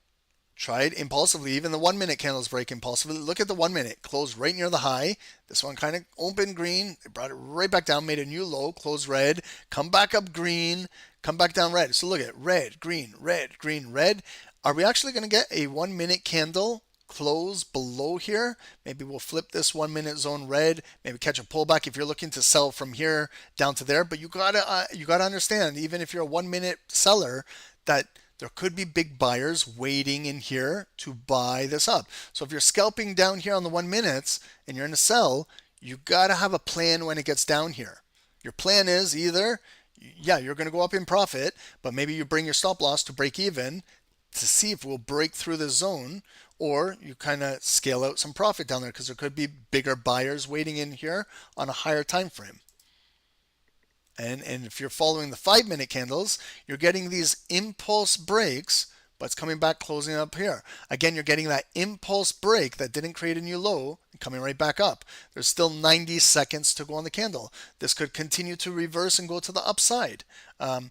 C: tried impulsively. Even the 1 minute candles break impulsively. Look at the 1 minute, closed right near the high. This one kind of opened green, they brought it right back down, made a new low, closed red, come back up green, come back down red. So look at red, green, red, green, red. Are we actually going to get a 1 minute candle close below here? Maybe we'll flip this 1 minute zone red, maybe catch a pullback if you're looking to sell from here down to there. But you gotta understand, even if you're a 1 minute seller, that there could be big buyers waiting in here to buy this up. So if you're scalping down here on the 1 minutes and you're in a sell, you gotta have a plan when it gets down here. Your plan is either, yeah, you're going to go up in profit, but maybe you bring your stop loss to break even. to see if we'll break through the zone, or you kind of scale out some profit down there because there could be bigger buyers waiting in here on a higher time frame. And if you're following the 5-minute candles, you're getting these impulse breaks, but it's coming back, closing up here. Again, you're getting that impulse break that didn't create a new low, coming right back up. There's still 90 seconds to go on the candle. This could continue to reverse and go to the upside. I'm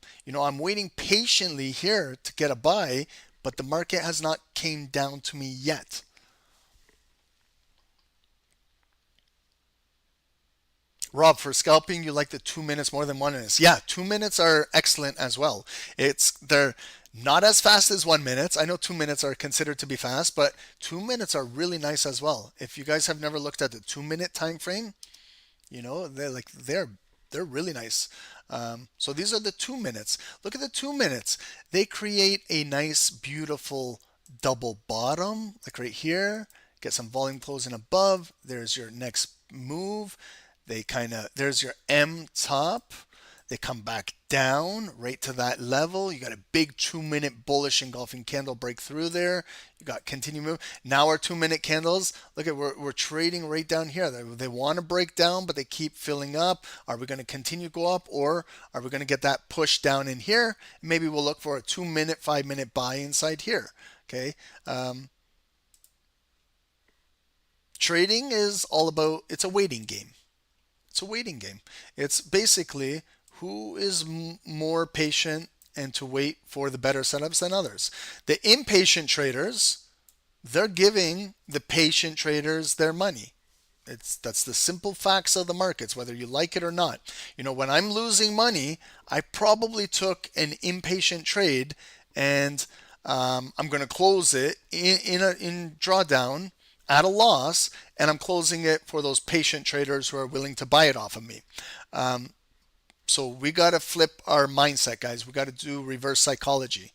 C: waiting patiently here to get a buy, but the market has not came down to me yet. Rob, for scalping, you like the 2 minutes more than 1 minute. Yeah, 2 minutes are excellent as well. They're not as fast as 1 minute. I know 2 minutes are considered to be fast, but 2 minutes are really nice as well. If you guys have never looked at the 2 minute time frame, they're really nice. So these are the 2 minutes. Look at the 2 minutes. They create a nice, beautiful double bottom, like right here. Get some volume closing above. There's your next move. There's your M top. They come back down right to that level. You got a big 2 minute bullish engulfing candle break through there. You got continue move. Now our 2 minute candles, look at, we're trading right down here. They want to break down, but they keep filling up. Are we going to continue to go up, or are we going to get that push down in here? Maybe we'll look for a 2 minute, 5 minute buy inside here. Okay. Trading is all about, it's a waiting game. It's a waiting game. It's basically who is more patient and to wait for the better setups than others. The impatient traders, they're giving the patient traders their money. That's the simple facts of the markets, whether you like it or not. When I'm losing money, I probably took an impatient trade, and I'm going to close it in drawdown at a loss, and I'm closing it for those patient traders who are willing to buy it off of me. So we got to flip our mindset, guys. We got to do reverse psychology.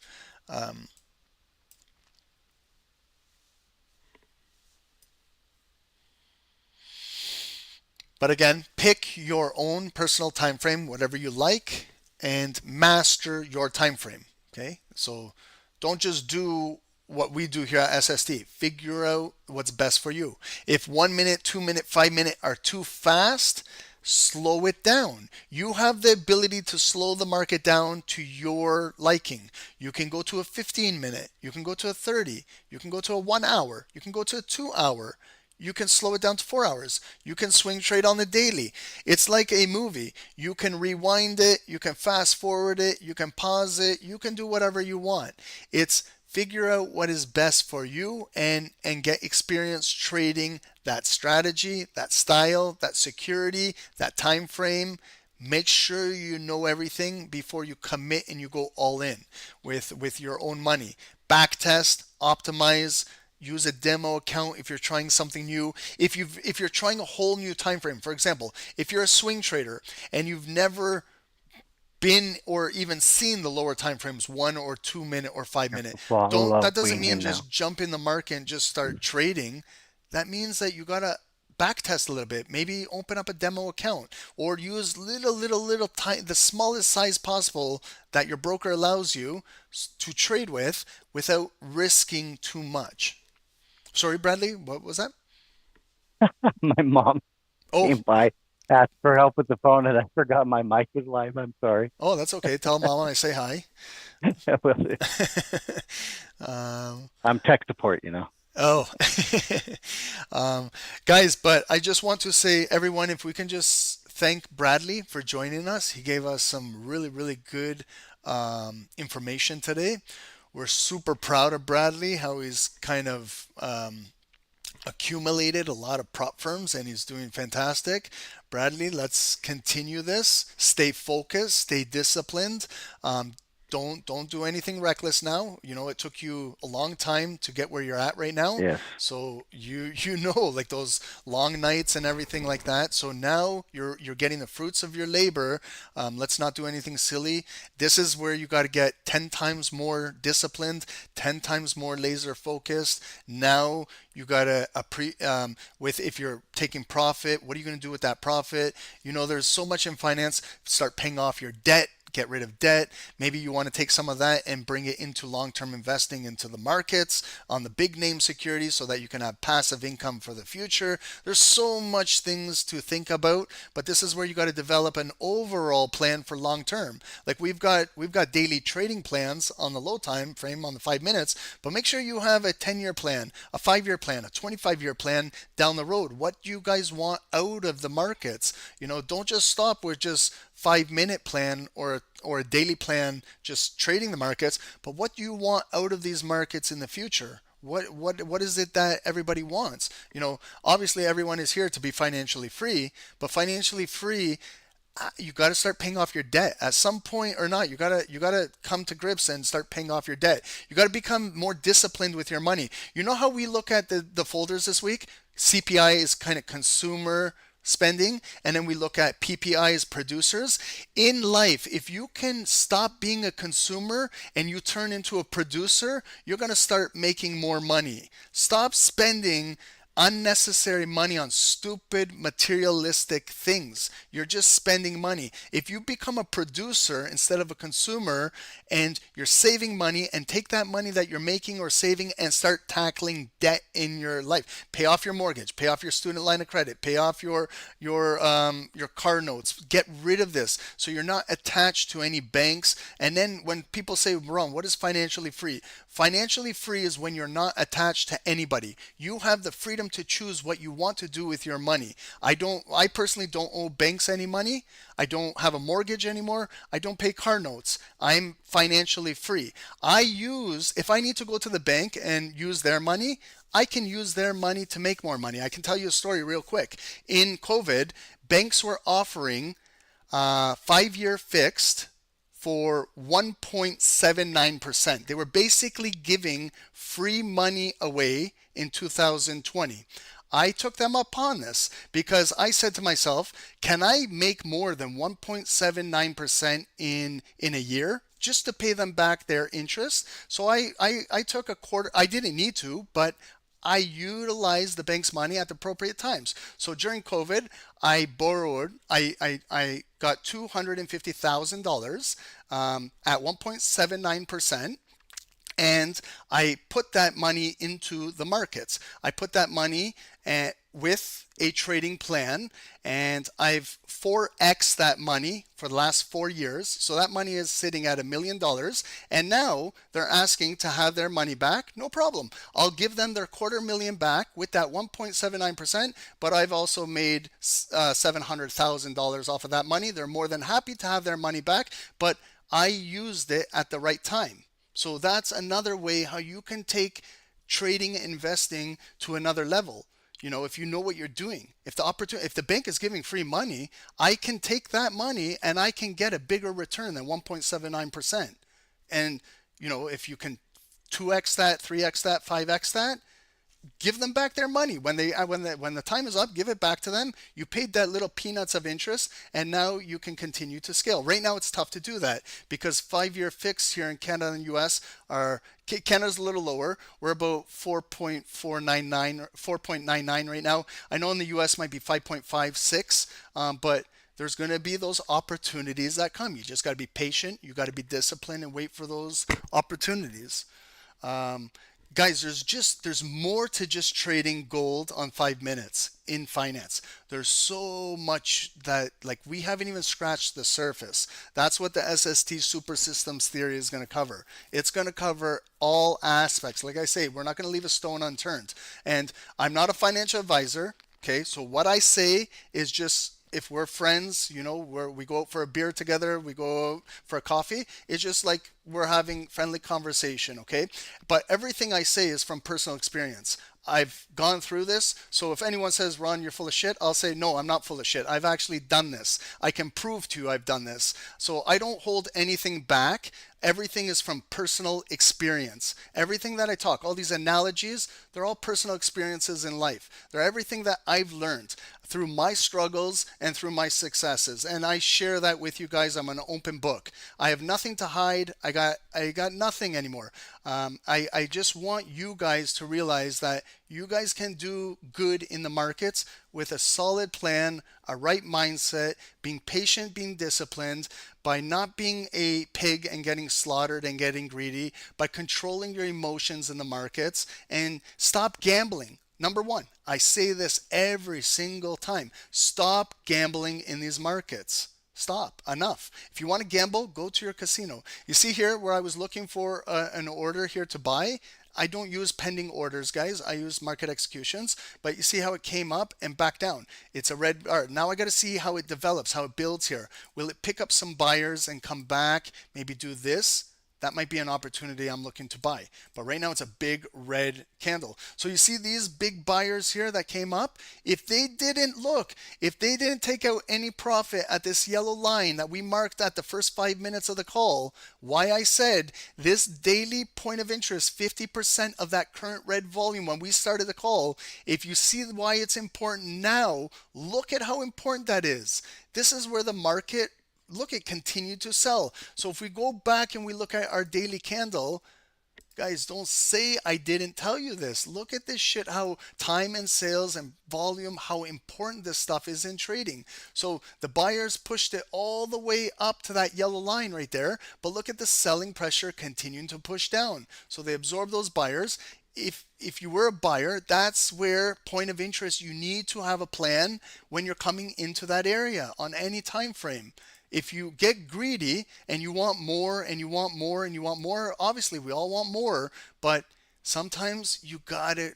C: But again, pick your own personal time frame, whatever you like, and master your time frame. Okay, so don't just do what we do here at SST. Figure out what's best for you. If 1 minute, 2 minute, 5 minute are too fast, slow it down. You have the ability to slow the market down to your liking. You can go to a 15 minute, you can go to a 30, you can go to a 1 hour, you can go to a 2 hour. You can slow it down to 4 hours. You can swing trade on the daily. It's like a movie. You can rewind it, you can fast forward it, you can pause it, you can do whatever you want. It's figure out what is best for you and get experience trading that strategy, that style, that security, that time frame. Make sure you know everything before you commit and you go all in with your own money. Backtest, optimize, use a demo account if you're trying something new. If you're trying a whole new time frame, for example, if you're a swing trader and you've never been or even seen the lower time frames, 1 or 2 minute or 5 minute. That doesn't mean just jump in the market and just start trading. That means that you gotta backtest a little bit. Maybe open up a demo account or use the smallest size possible that your broker allows you to trade without risking too much. Sorry, Bradley, what was that?
D: My mom came by, asked for help with the phone, and I forgot my mic was live. I'm sorry.
C: Oh, that's okay. Tell Mama I say hi.
D: I'm tech support,
C: Oh, guys, but I just want to say, everyone, if we can just thank Bradley for joining us. He gave us some really, really good information today. We're super proud of Bradley, how he's kind of accumulated a lot of prop firms, and he's doing fantastic. Bradley, let's continue this. Stay focused, stay disciplined. Don't do anything reckless now. It took you a long time to get where you're at right now.
D: Yes.
C: So you like those long nights and everything like that. So now you're getting the fruits of your labor. Let's not do anything silly. This is where you got to get 10 times more disciplined, 10 times more laser focused. Now you got to if you're taking profit, what are you going to do with that profit? There's so much in finance. Start paying off your debt. get rid of debt. Maybe you want to take some of that and bring it into long-term investing into the markets on the big name securities so that you can have passive income for the future. There's so much things to think about, but this is where you got to develop an overall plan for long term. Like we've got daily trading plans on the low time frame on the 5 minutes, but make sure you have a 10-year plan, a 5-year plan, a 25-year plan down the road. What do you guys want out of the markets? Don't just stop with just 5-minute plan or a daily plan just trading the markets, but what do you want out of these markets in the future? What is it that everybody wants? Obviously everyone is here to be financially free, but financially free, you got to start paying off your debt at some point or not. You got to come to grips and start paying off your debt. You got to become more disciplined with your money. You know how we look at the folders this week? CPI is kind of consumer spending, and then we look at PPI as producers. In life, if you can stop being a consumer and you turn into a producer, you're going to start making more money. Stop spending unnecessary money on stupid materialistic things. You're just spending money. If you become a producer instead of a consumer and you're saving money, and take that money that you're making or saving and start tackling debt in your life. Pay off your mortgage, pay off your student line of credit, pay off your car notes. Get rid of this so you're not attached to any banks. And then when people say, Ron, what is financially free? Financially free is when you're not attached to anybody. You have the freedom to choose what you want to do with your money. I personally don't owe banks any money. I don't have a mortgage anymore. I don't pay car notes. I'm financially free. If I need to go to the bank and use their money, I can use their money to make more money. I can tell you a story real quick. In COVID, banks were offering 5-year fixed for 1.79%. They were basically giving free money away in 2020. I took them upon this because I said to myself, can I make more than 1.79% in a year just to pay them back their interest? So I took a quarter. I didn't need to, but I utilized the bank's money at the appropriate times. So during COVID, I borrowed, I got $250,000 at 1.79%. And I put that money into the markets. I put that money with a trading plan, and I've 4x that money for the last 4 years. So that money is sitting at $1 million, and now they're asking to have their money back. No problem. I'll give them their $250,000 back with that 1.79%, but I've also made $700,000 off of that money. They're more than happy to have their money back, but I used it at the right time. So that's another way how you can take trading and investing to another level. If you know what you're doing, if the bank is giving free money, I can take that money and I can get a bigger return than 1.79%. And if you can 2x that, 3x that, 5x that, give them back their money. When the time is up, give it back to them. You paid that little peanuts of interest, and now you can continue to scale. Right now, it's tough to do that because 5-year fixed here in Canada and US Canada's a little lower. We're about 4.499, 4.99 right now. I know in the US might be 5.56, but there's going to be those opportunities that come. You just got to be patient. You got to be disciplined and wait for those opportunities. Guys, there's more to just trading gold on 5 minutes in finance. There's so much that we haven't even scratched the surface. That's what the SST super systems theory is going to cover. It's going to cover all aspects. Like I say, we're not going to leave a stone unturned. And I'm not a financial advisor. Okay, so what I say is just, if we're friends, we go out for a beer together, we go out for a coffee, it's just like we're having friendly conversation, okay? But everything I say is from personal experience. I've gone through this, so if anyone says, Ron, you're full of shit, I'll say, no, I'm not full of shit. I've actually done this. I can prove to you I've done this. So I don't hold anything back. Everything is from personal experience. Everything that I talk, all these analogies, they're all personal experiences in life. They're everything that I've learned through my struggles and through my successes. And I share that with you guys. I'm an open book. I have nothing to hide. I got nothing anymore. I just want you guys to realize that you guys can do good in the markets with a solid plan, a right mindset, being patient, being disciplined, by not being a pig and getting slaughtered and getting greedy, by controlling your emotions in the markets, and stop gambling. Number one, I say this every single time. Stop gambling in these markets. Stop. Enough. If you want to gamble, go to your casino. You see here where I was looking for an order here to buy. I don't use pending orders, guys. I use market executions. But you see how it came up and back down. It's a red bar. Now I got to see how it develops, how it builds here. Will it pick up some buyers and come back, maybe do this? That might be an opportunity I'm looking to buy. But right now it's a big red candle. So you see these big buyers here that came up? If they didn't take out any profit at this yellow line that we marked at the first 5 minutes of the call, why I said this daily point of interest, 50% of that current red volume when we started the call, if you see why it's important now, look at how important that is. This is where the market, look, it continued to sell. So if we go back and we look at our daily candle, guys, don't say I didn't tell you this. Look at this shit, how time and sales and volume, how important this stuff is in trading. So the buyers pushed it all the way up to that yellow line right there. But look at the selling pressure continuing to push down. So they absorb those buyers. If you were a buyer, that's where point of interest, you need to have a plan when you're coming into that area on any time frame. If you get greedy and you want more and you want more and you want more, obviously we all want more, but sometimes you gotta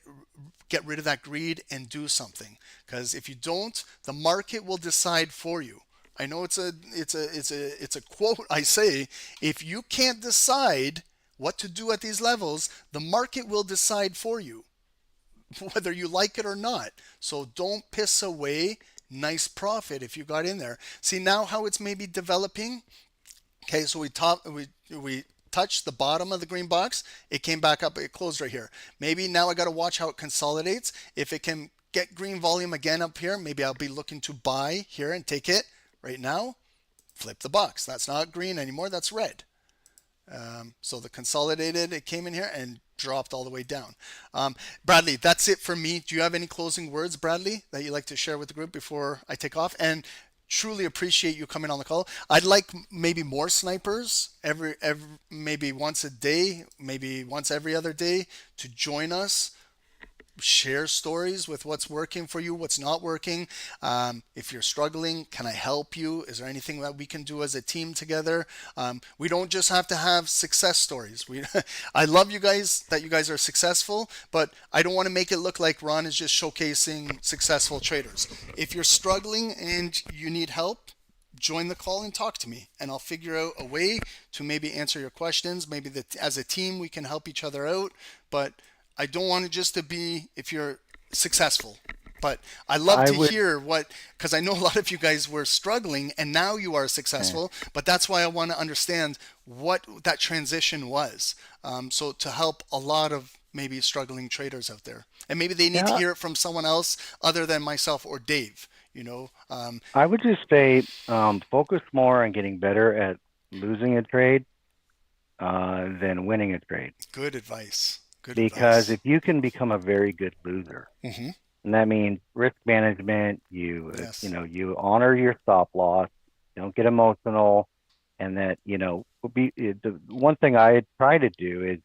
C: get rid of that greed and do something. Because if you don't, the market will decide for you. I know it's a quote I say, if you can't decide what to do at these levels, the market will decide for you, whether you like it or not. So don't piss away nice profit if you got in there. See now how it's maybe developing. Okay, so we touched the bottom of the green box. It came back up. It closed right here. Maybe now I got to watch how it consolidates. If it can get green volume again up here, maybe I'll be looking to buy here and take it right now. Flip the box. That's not green anymore. That's red. So the consolidated, it came in here and dropped all the way down. Bradley, that's it for me. Do you have any closing words, Bradley, that you'd like to share with the group before I take off? And truly appreciate you coming on the call. I'd like maybe more snipers every maybe once a day, maybe once every other day to join us. Share stories with what's working for you, what's not working. If you're struggling, can I help you? Is there anything that we can do as a team together? We don't just have to have success stories. I love you guys, that you guys are successful, but I don't want to make it look like Ron is just showcasing successful traders. If you're struggling and you need help, join the call and talk to me, and I'll figure out a way to maybe answer your questions. Maybe as a team we can help each other out, but I don't want it just to be if you're successful. But I love to hear because I know a lot of you guys were struggling and now you are successful, but that's why I want to understand what that transition was. So to help a lot of maybe struggling traders out there, and maybe they need to hear it from someone else other than myself or Dave,
D: I would just say, focus more on getting better at losing a trade, than winning a trade.
C: Good advice.
D: Because if you can become a very good loser,
C: mm-hmm.
D: and that means risk management, you honor your stop loss, don't get emotional, and that the one thing I try to do is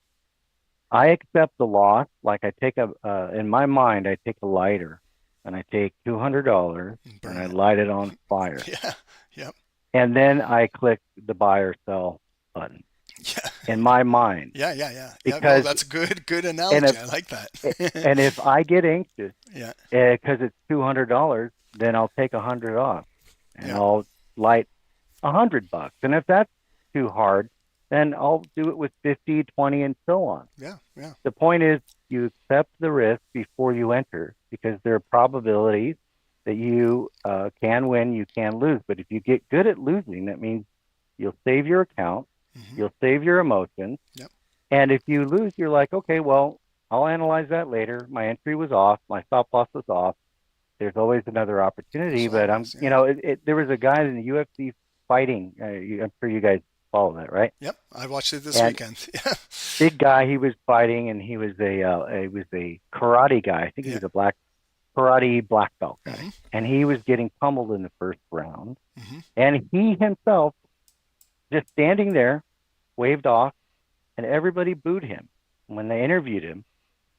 D: I accept the loss. Like I take in my mind, I take a lighter and I take $200 and I light it on fire.
C: Yeah, yep.
D: And then I click the buy or sell button.
C: Yeah.
D: In my mind.
C: Yeah.
D: Because
C: that's a good analogy. I like that.
D: And if I get anxious, because it's $200, then I'll take 100 off, and I'll light $100. And if that's too hard, then I'll do it with 50, 20, and so on.
C: Yeah.
D: The point is, you accept the risk before you enter, because there are probabilities that you can win, you can lose. But if you get good at losing, that means you'll save your account. Mm-hmm. You'll save your emotions.
C: Yep.
D: And if you lose, you're like, okay, well, I'll analyze that later. My entry was off. My stop loss was off. There's always another opportunity. But there was a guy in the UFC fighting. I'm sure you guys follow that, right?
C: Yep, I watched it this
D: And
C: weekend. Yeah,
D: big guy, he was fighting, and he was a karate guy. I think he
C: yeah.
D: was a karate black belt guy,
C: Mm-hmm.
D: and he was getting pummeled in the first round.
C: Mm-hmm.
D: And he himself, just standing there, waved off, and everybody booed him. When they interviewed him,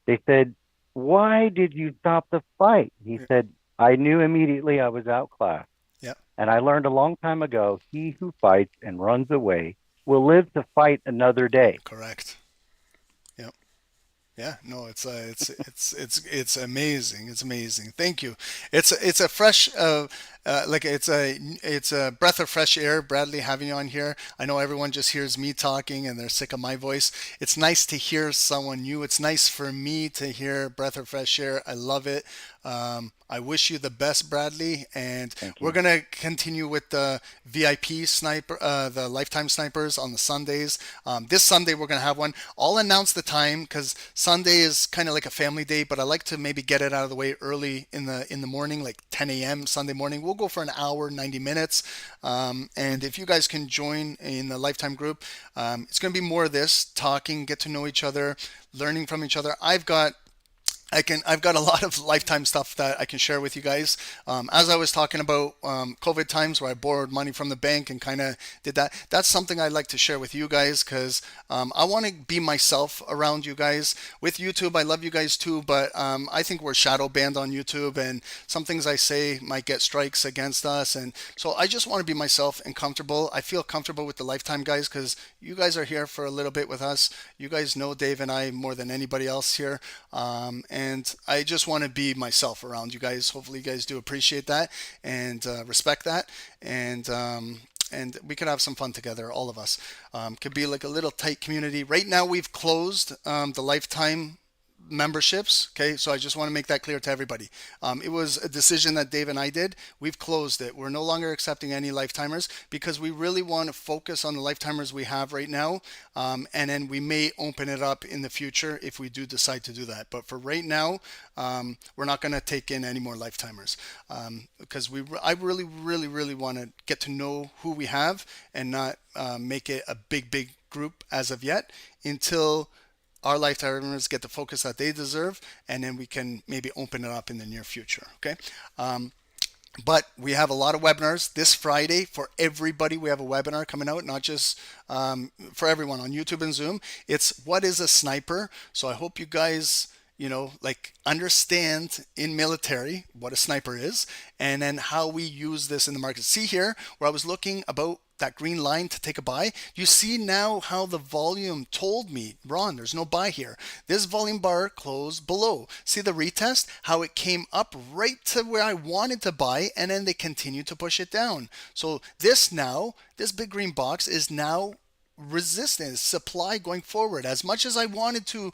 D: they said, "Why did you stop the fight?" He said, "I knew immediately I was outclassed.
C: Yep.
D: And I learned a long time ago, he who fights and runs away will live to fight another day."
C: Correct. Yep. Yeah, no, it's amazing. It's amazing. Thank you. It's a fresh it's a breath of fresh air, Bradley, having you on here. I know everyone just hears me talking and they're sick of my voice. It's nice to hear someone new. It's nice for me to hear breath of fresh air. I love it. I wish you the best, Bradley, and we're gonna continue with the VIP sniper, the lifetime snipers on the Sundays. This Sunday we're gonna have one. I'll announce the time because Sunday is kind of like a family day, but I like to maybe get it out of the way early in the morning, like 10 a.m. Sunday morning. We'll go for an hour, 90 minutes, and if you guys can join in the lifetime group, it's gonna be more of this talking, get to know each other, learning from each other. I've got a lot of lifetime stuff that I can share with you guys. As I was talking about COVID times where I borrowed money from the bank and kind of did that, that's something I'd like to share with you guys because I want to be myself around you guys. With YouTube, I love you guys too, but I think we're shadow banned on YouTube and some things I say might get strikes against us. And so I just want to be myself and comfortable. I feel comfortable with the lifetime guys because you guys are here for a little bit with us. You guys know Dave and I more than anybody else here. And I just want to be myself around you guys. Hopefully you guys do appreciate that and respect that. And we could have some fun together, all of us. Could be like a little tight community. Right now we've closed the lifetime memberships. Okay, so I just want to make that clear to everybody. It was a decision that Dave and I did. We've closed it. We're no longer accepting any lifetimers because we really want to focus on the lifetimers we have right now, and then we may open it up in the future if we do decide to do that. But for right now, we're not going to take in any more lifetimers because I really want to get to know who we have and not make it a big group as of yet until our lifetimers get the focus that they deserve, and then we can maybe open it up in the near future. Okay. But we have a lot of webinars this Friday for everybody. We have a webinar coming out, not just for everyone on YouTube and Zoom. It's what is a sniper. So I hope you guys, like understand in military what a sniper is and then how we use this in the market. See here where I was looking about that green line to take a buy. You see now how the volume told me, Ron, there's no buy here. This volume bar closed below. See the retest, how it came up right to where I wanted to buy and then they continued to push it down. So this big green box is now resistance, supply going forward. As much as I wanted to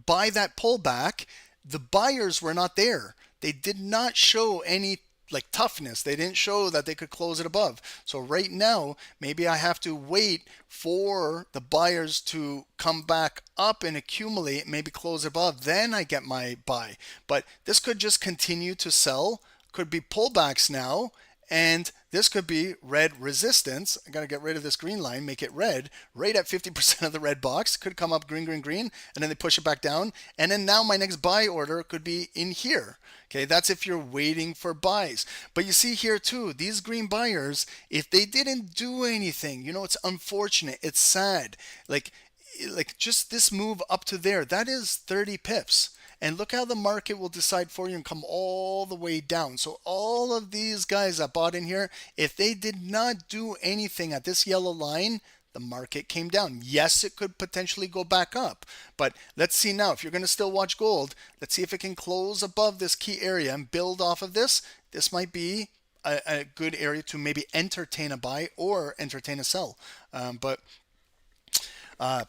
C: buy that pullback, the buyers were not there. They did not show any like toughness. They didn't show that they could close it above. So right now, maybe I have to wait for the buyers to come back up and accumulate, maybe close above, then I get my buy. But this could just continue to sell, could be pullbacks now, and this could be red resistance. I got to get rid of this green line, make it red, right at 50% of the red box. Could come up green, and then they push it back down. And then now my next buy order could be in here. Okay, that's if you're waiting for buys. But you see here too, these green buyers, if they didn't do anything, it's unfortunate. It's sad. Like just this move up to there, that is 30 pips. And look how the market will decide for you and come all the way down. So all of these guys that bought in here, if they did not do anything at this yellow line, the market came down. Yes, it could potentially go back up. But let's see now, if you're going to still watch gold, let's see if it can close above this key area and build off of this. This might be a good area to maybe entertain a buy or entertain a sell. But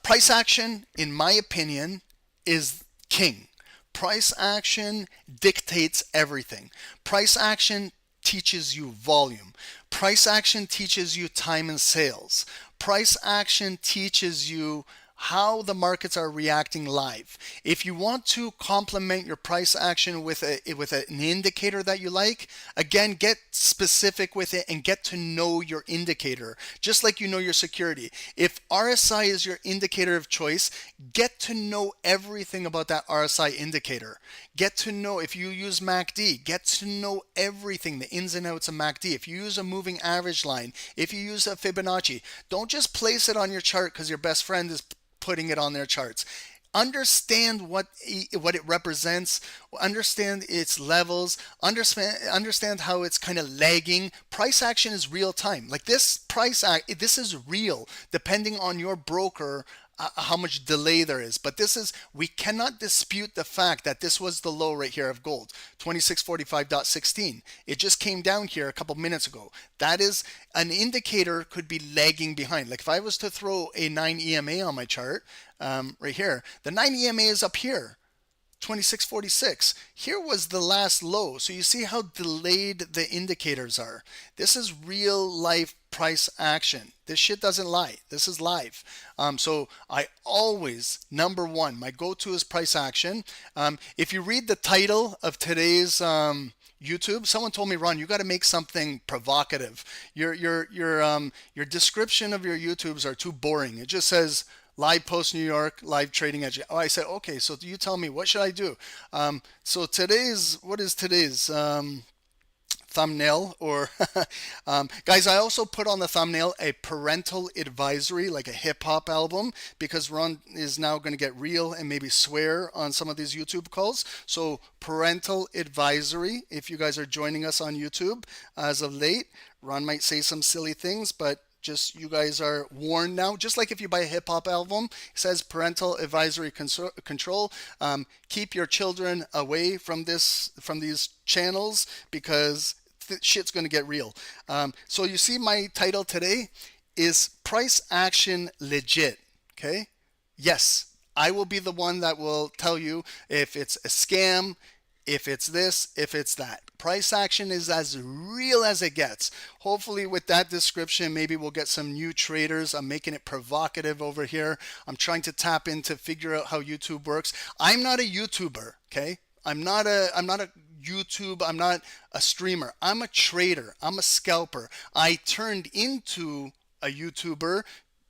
C: price action, in my opinion, is king. Price action dictates everything. Price action teaches you volume. Price action teaches you time and sales. Price action teaches you how the markets are reacting live. If you want to complement your price action with an indicator that you like, again, get specific with it and get to know your indicator, just like you know your security. If RSI is your indicator of choice, get to know everything about that RSI indicator. Get to know, if you use MACD, get to know everything, the ins and outs of MACD. If you use a moving average line, if you use a Fibonacci, don't just place it on your chart because your best friend is putting it on their charts. Understand what it represents, understand its levels, understand how it's kind of lagging. Price action is real time. Like this this is real, depending on your broker, how much delay there is. But we cannot dispute the fact that this was the low right here of gold, 2645.16. It just came down here a couple minutes ago. That is an indicator, could be lagging behind. Like if I was to throw a 9 EMA on my chart, right here, the 9 EMA is up here, 2646. Here was the last low. So you see how delayed the indicators are. This is real life price action. This shit doesn't lie. This is live. So I always, number one, my go-to is price action. If you read the title of today's YouTube, someone told me, Ron, you got to make something provocative. Your description of your YouTubes are too boring. It just says live post New York, live trading edge. Oh, I said, okay, so you tell me, what should I do? So what is today's thumbnail? Or guys, I also put on the thumbnail a parental advisory, like a hip hop album, because Ron is now going to get real and maybe swear on some of these YouTube calls. So parental advisory, if you guys are joining us on YouTube as of late, Ron might say some silly things, but just you guys are warned now. Just like if you buy a hip hop album, it says parental advisory control. Keep your children away from these channels, because shit's going to get real. So you see my title today is Price Action Legit. Okay? Yes, I will be the one that will tell you if it's a scam, if it's this, if it's that. Price action is as real as it gets. Hopefully with that description, maybe we'll get some new traders. I'm making it provocative over here. I'm trying to tap in to figure out how YouTube works. I'm not a YouTuber, okay? I'm not a YouTube, I'm not a streamer. I'm a trader. I'm a scalper. I turned into a YouTuber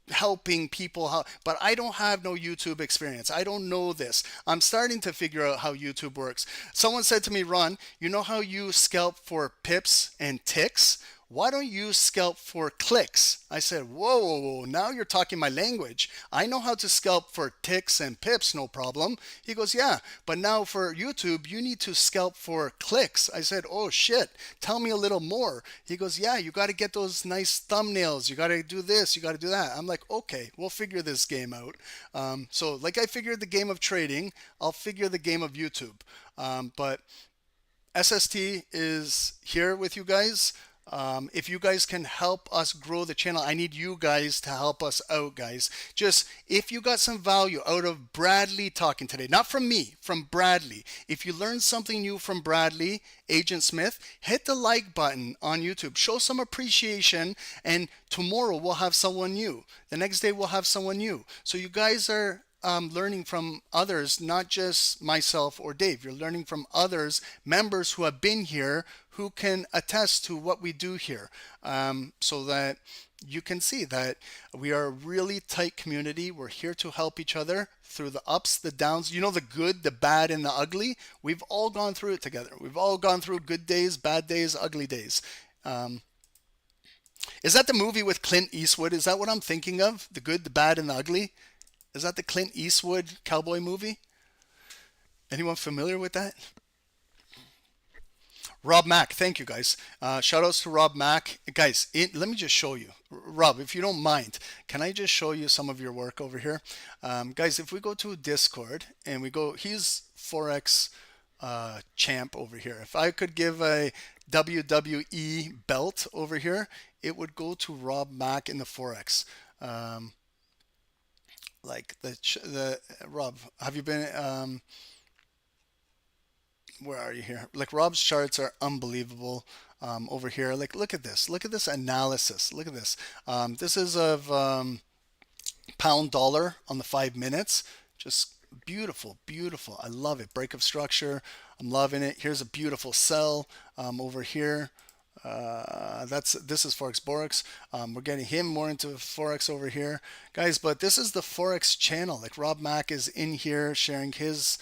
C: helping people, but I don't have no YouTube experience. I don't know this. I'm starting to figure out how YouTube works. Someone said to me, Ron, you know how you scalp for pips and ticks? Why don't you scalp for clicks? I said, whoa, now you're talking my language. I know how to scalp for ticks and pips, no problem. He goes, yeah, but now for YouTube, you need to scalp for clicks. I said, oh shit, tell me a little more. He goes, yeah, you got to get those nice thumbnails. You got to do this, you got to do that. I'm like, okay, we'll figure this game out. So like I figured the game of trading, I'll figure the game of YouTube. But SST is here with you guys. If you guys can help us grow the channel, I need you guys to help us out, guys. Just if you got some value out of Bradley talking today, not from me, from Bradley. If you learned something new from Bradley, Agent Smith, hit the like button on YouTube. Show some appreciation, and tomorrow we'll have someone new. The next day we'll have someone new. So you guys are learning from others, not just myself or Dave. You're learning from others, members who have been here, who can attest to what we do here, so that you can see that we are a really tight community. We're here to help each other through the ups, the downs, you know, the good, the bad, and the ugly. We've all gone through it together. We've all gone through good days, bad days, ugly days. Is that the movie with Clint Eastwood? Is that what I'm thinking of? The good, the bad, and the ugly? Is that the Clint Eastwood cowboy movie? Anyone familiar with that? Rob Mack, thank you guys. Shout outs to Rob Mack. Guys, let me just show you. Rob, if you don't mind, can I just show you some of your work over here? Guys, if we go to Discord and we go, he's Forex champ over here. If I could give a WWE belt over here, it would go to Rob Mack in the Forex. Like the Rob, have you been where are you here? Like Rob's charts are unbelievable over here. Like look at this analysis. Look at this. This is of pound dollar on the 5 minutes. Just beautiful, beautiful. I love it. Break of structure. I'm loving it. Here's a beautiful sell over here. This is Forex Borex. We're getting him more into Forex over here, guys. But this is the Forex channel. Like Rob Mack is in here sharing his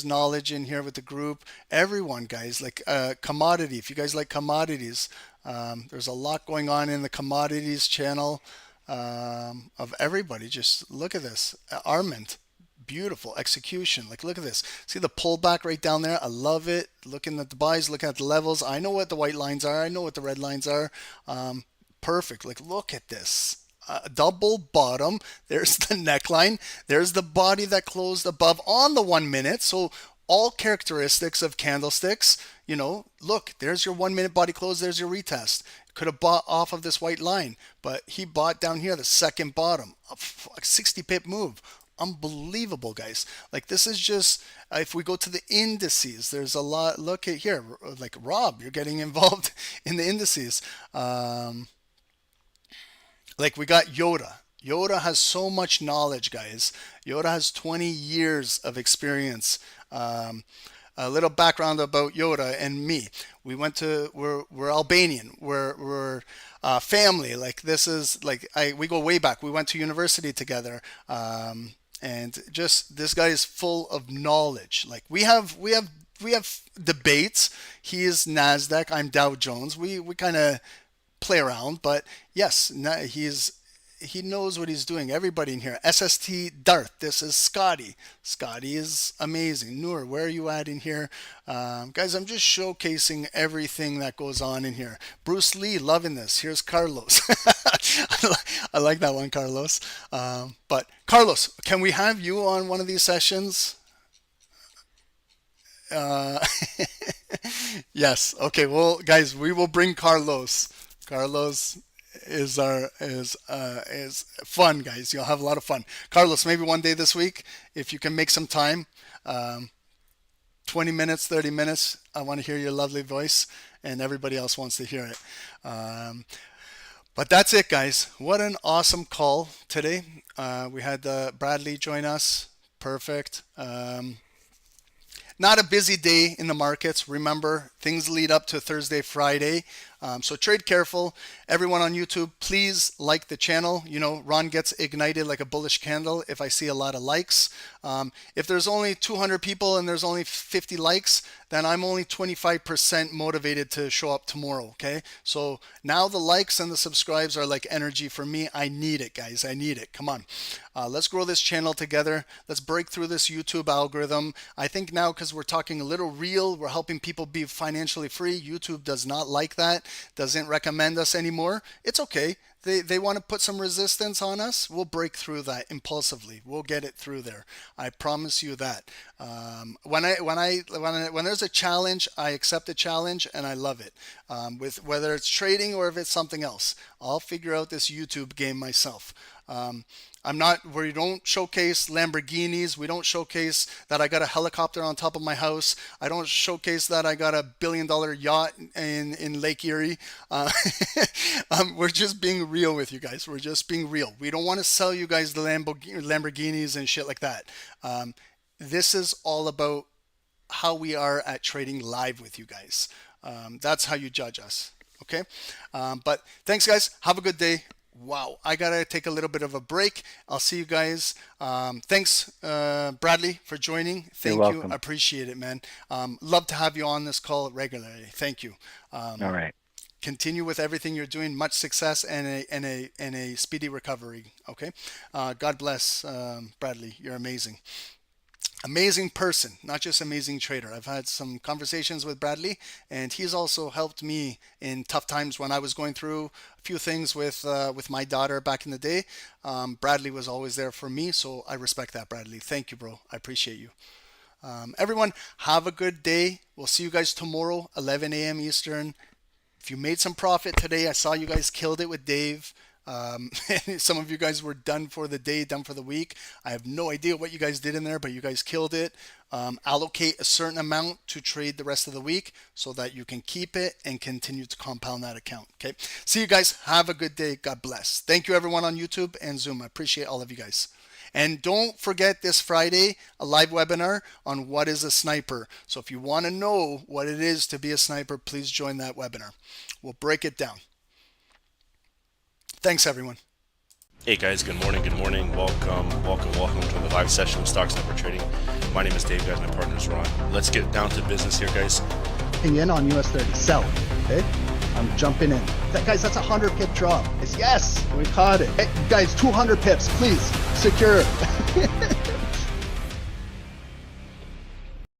C: knowledge in here with the group. Everyone, guys, like commodity. If you guys like commodities, there's a lot going on in the commodities channel of everybody. Just look at this. Armand. Beautiful execution. Like, look at this. See the pullback right down there? I love it. Looking at the buys, looking at the levels. I know what the white lines are. I know what the red lines are. Perfect. Like, look at this. Double bottom. There's the neckline. There's the body that closed above on the 1 minute. So all characteristics of candlesticks, you know, look, there's your 1 minute body close. There's your retest. Could have bought off of this white line, but he bought down here, the second bottom, a 60 pip move. Unbelievable, guys. Like, this is just, if we go to the indices, there's a lot. Look at here, like Rob, you're getting involved in the indices. Like, we got Yoda. Yoda has so much knowledge, guys. Yoda has 20 years of experience. A little background about Yoda and me. We're Albanian. We're family. Like, this is like, we go way back. We went to university together. And just, this guy is full of knowledge. Like, we have debates. He is Nasdaq. I'm Dow Jones. We kind of play around, but yes, he knows what he's doing. Everybody in here. SST Darth. This is Scotty. Scotty is amazing. Noor, where are you at in here? Guys, I'm just showcasing everything that goes on in here. Bruce Lee, loving this. Here's Carlos. I like that one, Carlos. But Carlos, can we have you on one of these sessions? Yes. Okay. Well, guys, we will bring Carlos. Carlos is fun, guys. You'll have a lot of fun. Carlos, maybe one day this week, if you can make some time, 20 minutes, 30 minutes. I want to hear your lovely voice, and everybody else wants to hear it. But that's it, guys. What an awesome call today. We had Bradley join us. Perfect. Not a busy day in the markets. Remember, things lead up to Thursday, Friday. So trade careful. Everyone on YouTube, please like the channel. You know, Ron gets ignited like a bullish candle if I see a lot of likes. If there's only 200 people and there's only 50 likes, then I'm only 25% motivated to show up tomorrow, okay? So now the likes and the subscribes are like energy for me. I need it, guys. I need it. Come on. Let's grow this channel together. Let's break through this YouTube algorithm. I think now, because we're talking a little real, we're helping people be financially free. YouTube does not like that, doesn't recommend us anymore. It's okay. They want to put some resistance on us. We'll break through that impulsively. We'll get it through there. I promise you that. When there's a challenge, I accept the challenge and I love it. With whether it's trading or if it's something else, I'll figure out this YouTube game myself. I'm not, we don't showcase Lamborghinis. We don't showcase that I got a helicopter on top of my house. I don't showcase that I got a $1 billion yacht in Lake Erie. We're just being real with you guys. We're just being real. We don't want to sell you guys the Lamborghinis and shit like that. This is all about how we are at trading live with you guys. That's how you judge us. Okay. But thanks, guys. Have a good day. Wow, I gotta take a little bit of a break. I'll see you guys. Thanks, Bradley, for joining. Thank you. I appreciate it, man. Love to have you on this call regularly. Thank you.
D: All right.
C: Continue with everything you're doing. Much success and a speedy recovery. Okay. God bless, Bradley. You're amazing. Amazing person, not just amazing trader. I've had some conversations with Bradley, and he's also helped me in tough times when I was going through a few things with my daughter back in the day. Bradley was always there for me, so I respect that, Bradley. Thank you, bro. I appreciate you. Everyone, have a good day. We'll see you guys tomorrow, 11 a.m. Eastern. If you made some profit today, I saw you guys killed it with Dave. Some of you guys were done for the day, done for the week. I have no idea what you guys did in there, but you guys killed it. Allocate a certain amount to trade the rest of the week so that you can keep it and continue to compound that account. Okay. See you guys. Have a good day. God bless. Thank you everyone on YouTube and Zoom. I appreciate all of you guys. And don't forget this Friday, a live webinar on what is a sniper. So if you want to know what it is to be a sniper, please join that webinar. We'll break it down. Thanks, everyone.
A: Hey guys, good morning, welcome to the live session of Stock Sniper Trading. My name is Dave, guys, my partner is Ron. Let's get down to business here, guys.
B: In on US 30, sell. Okay, I'm jumping in. Guys, that's a 100 pip drop. Yes, we caught it. Hey, guys, 200 pips, please secure.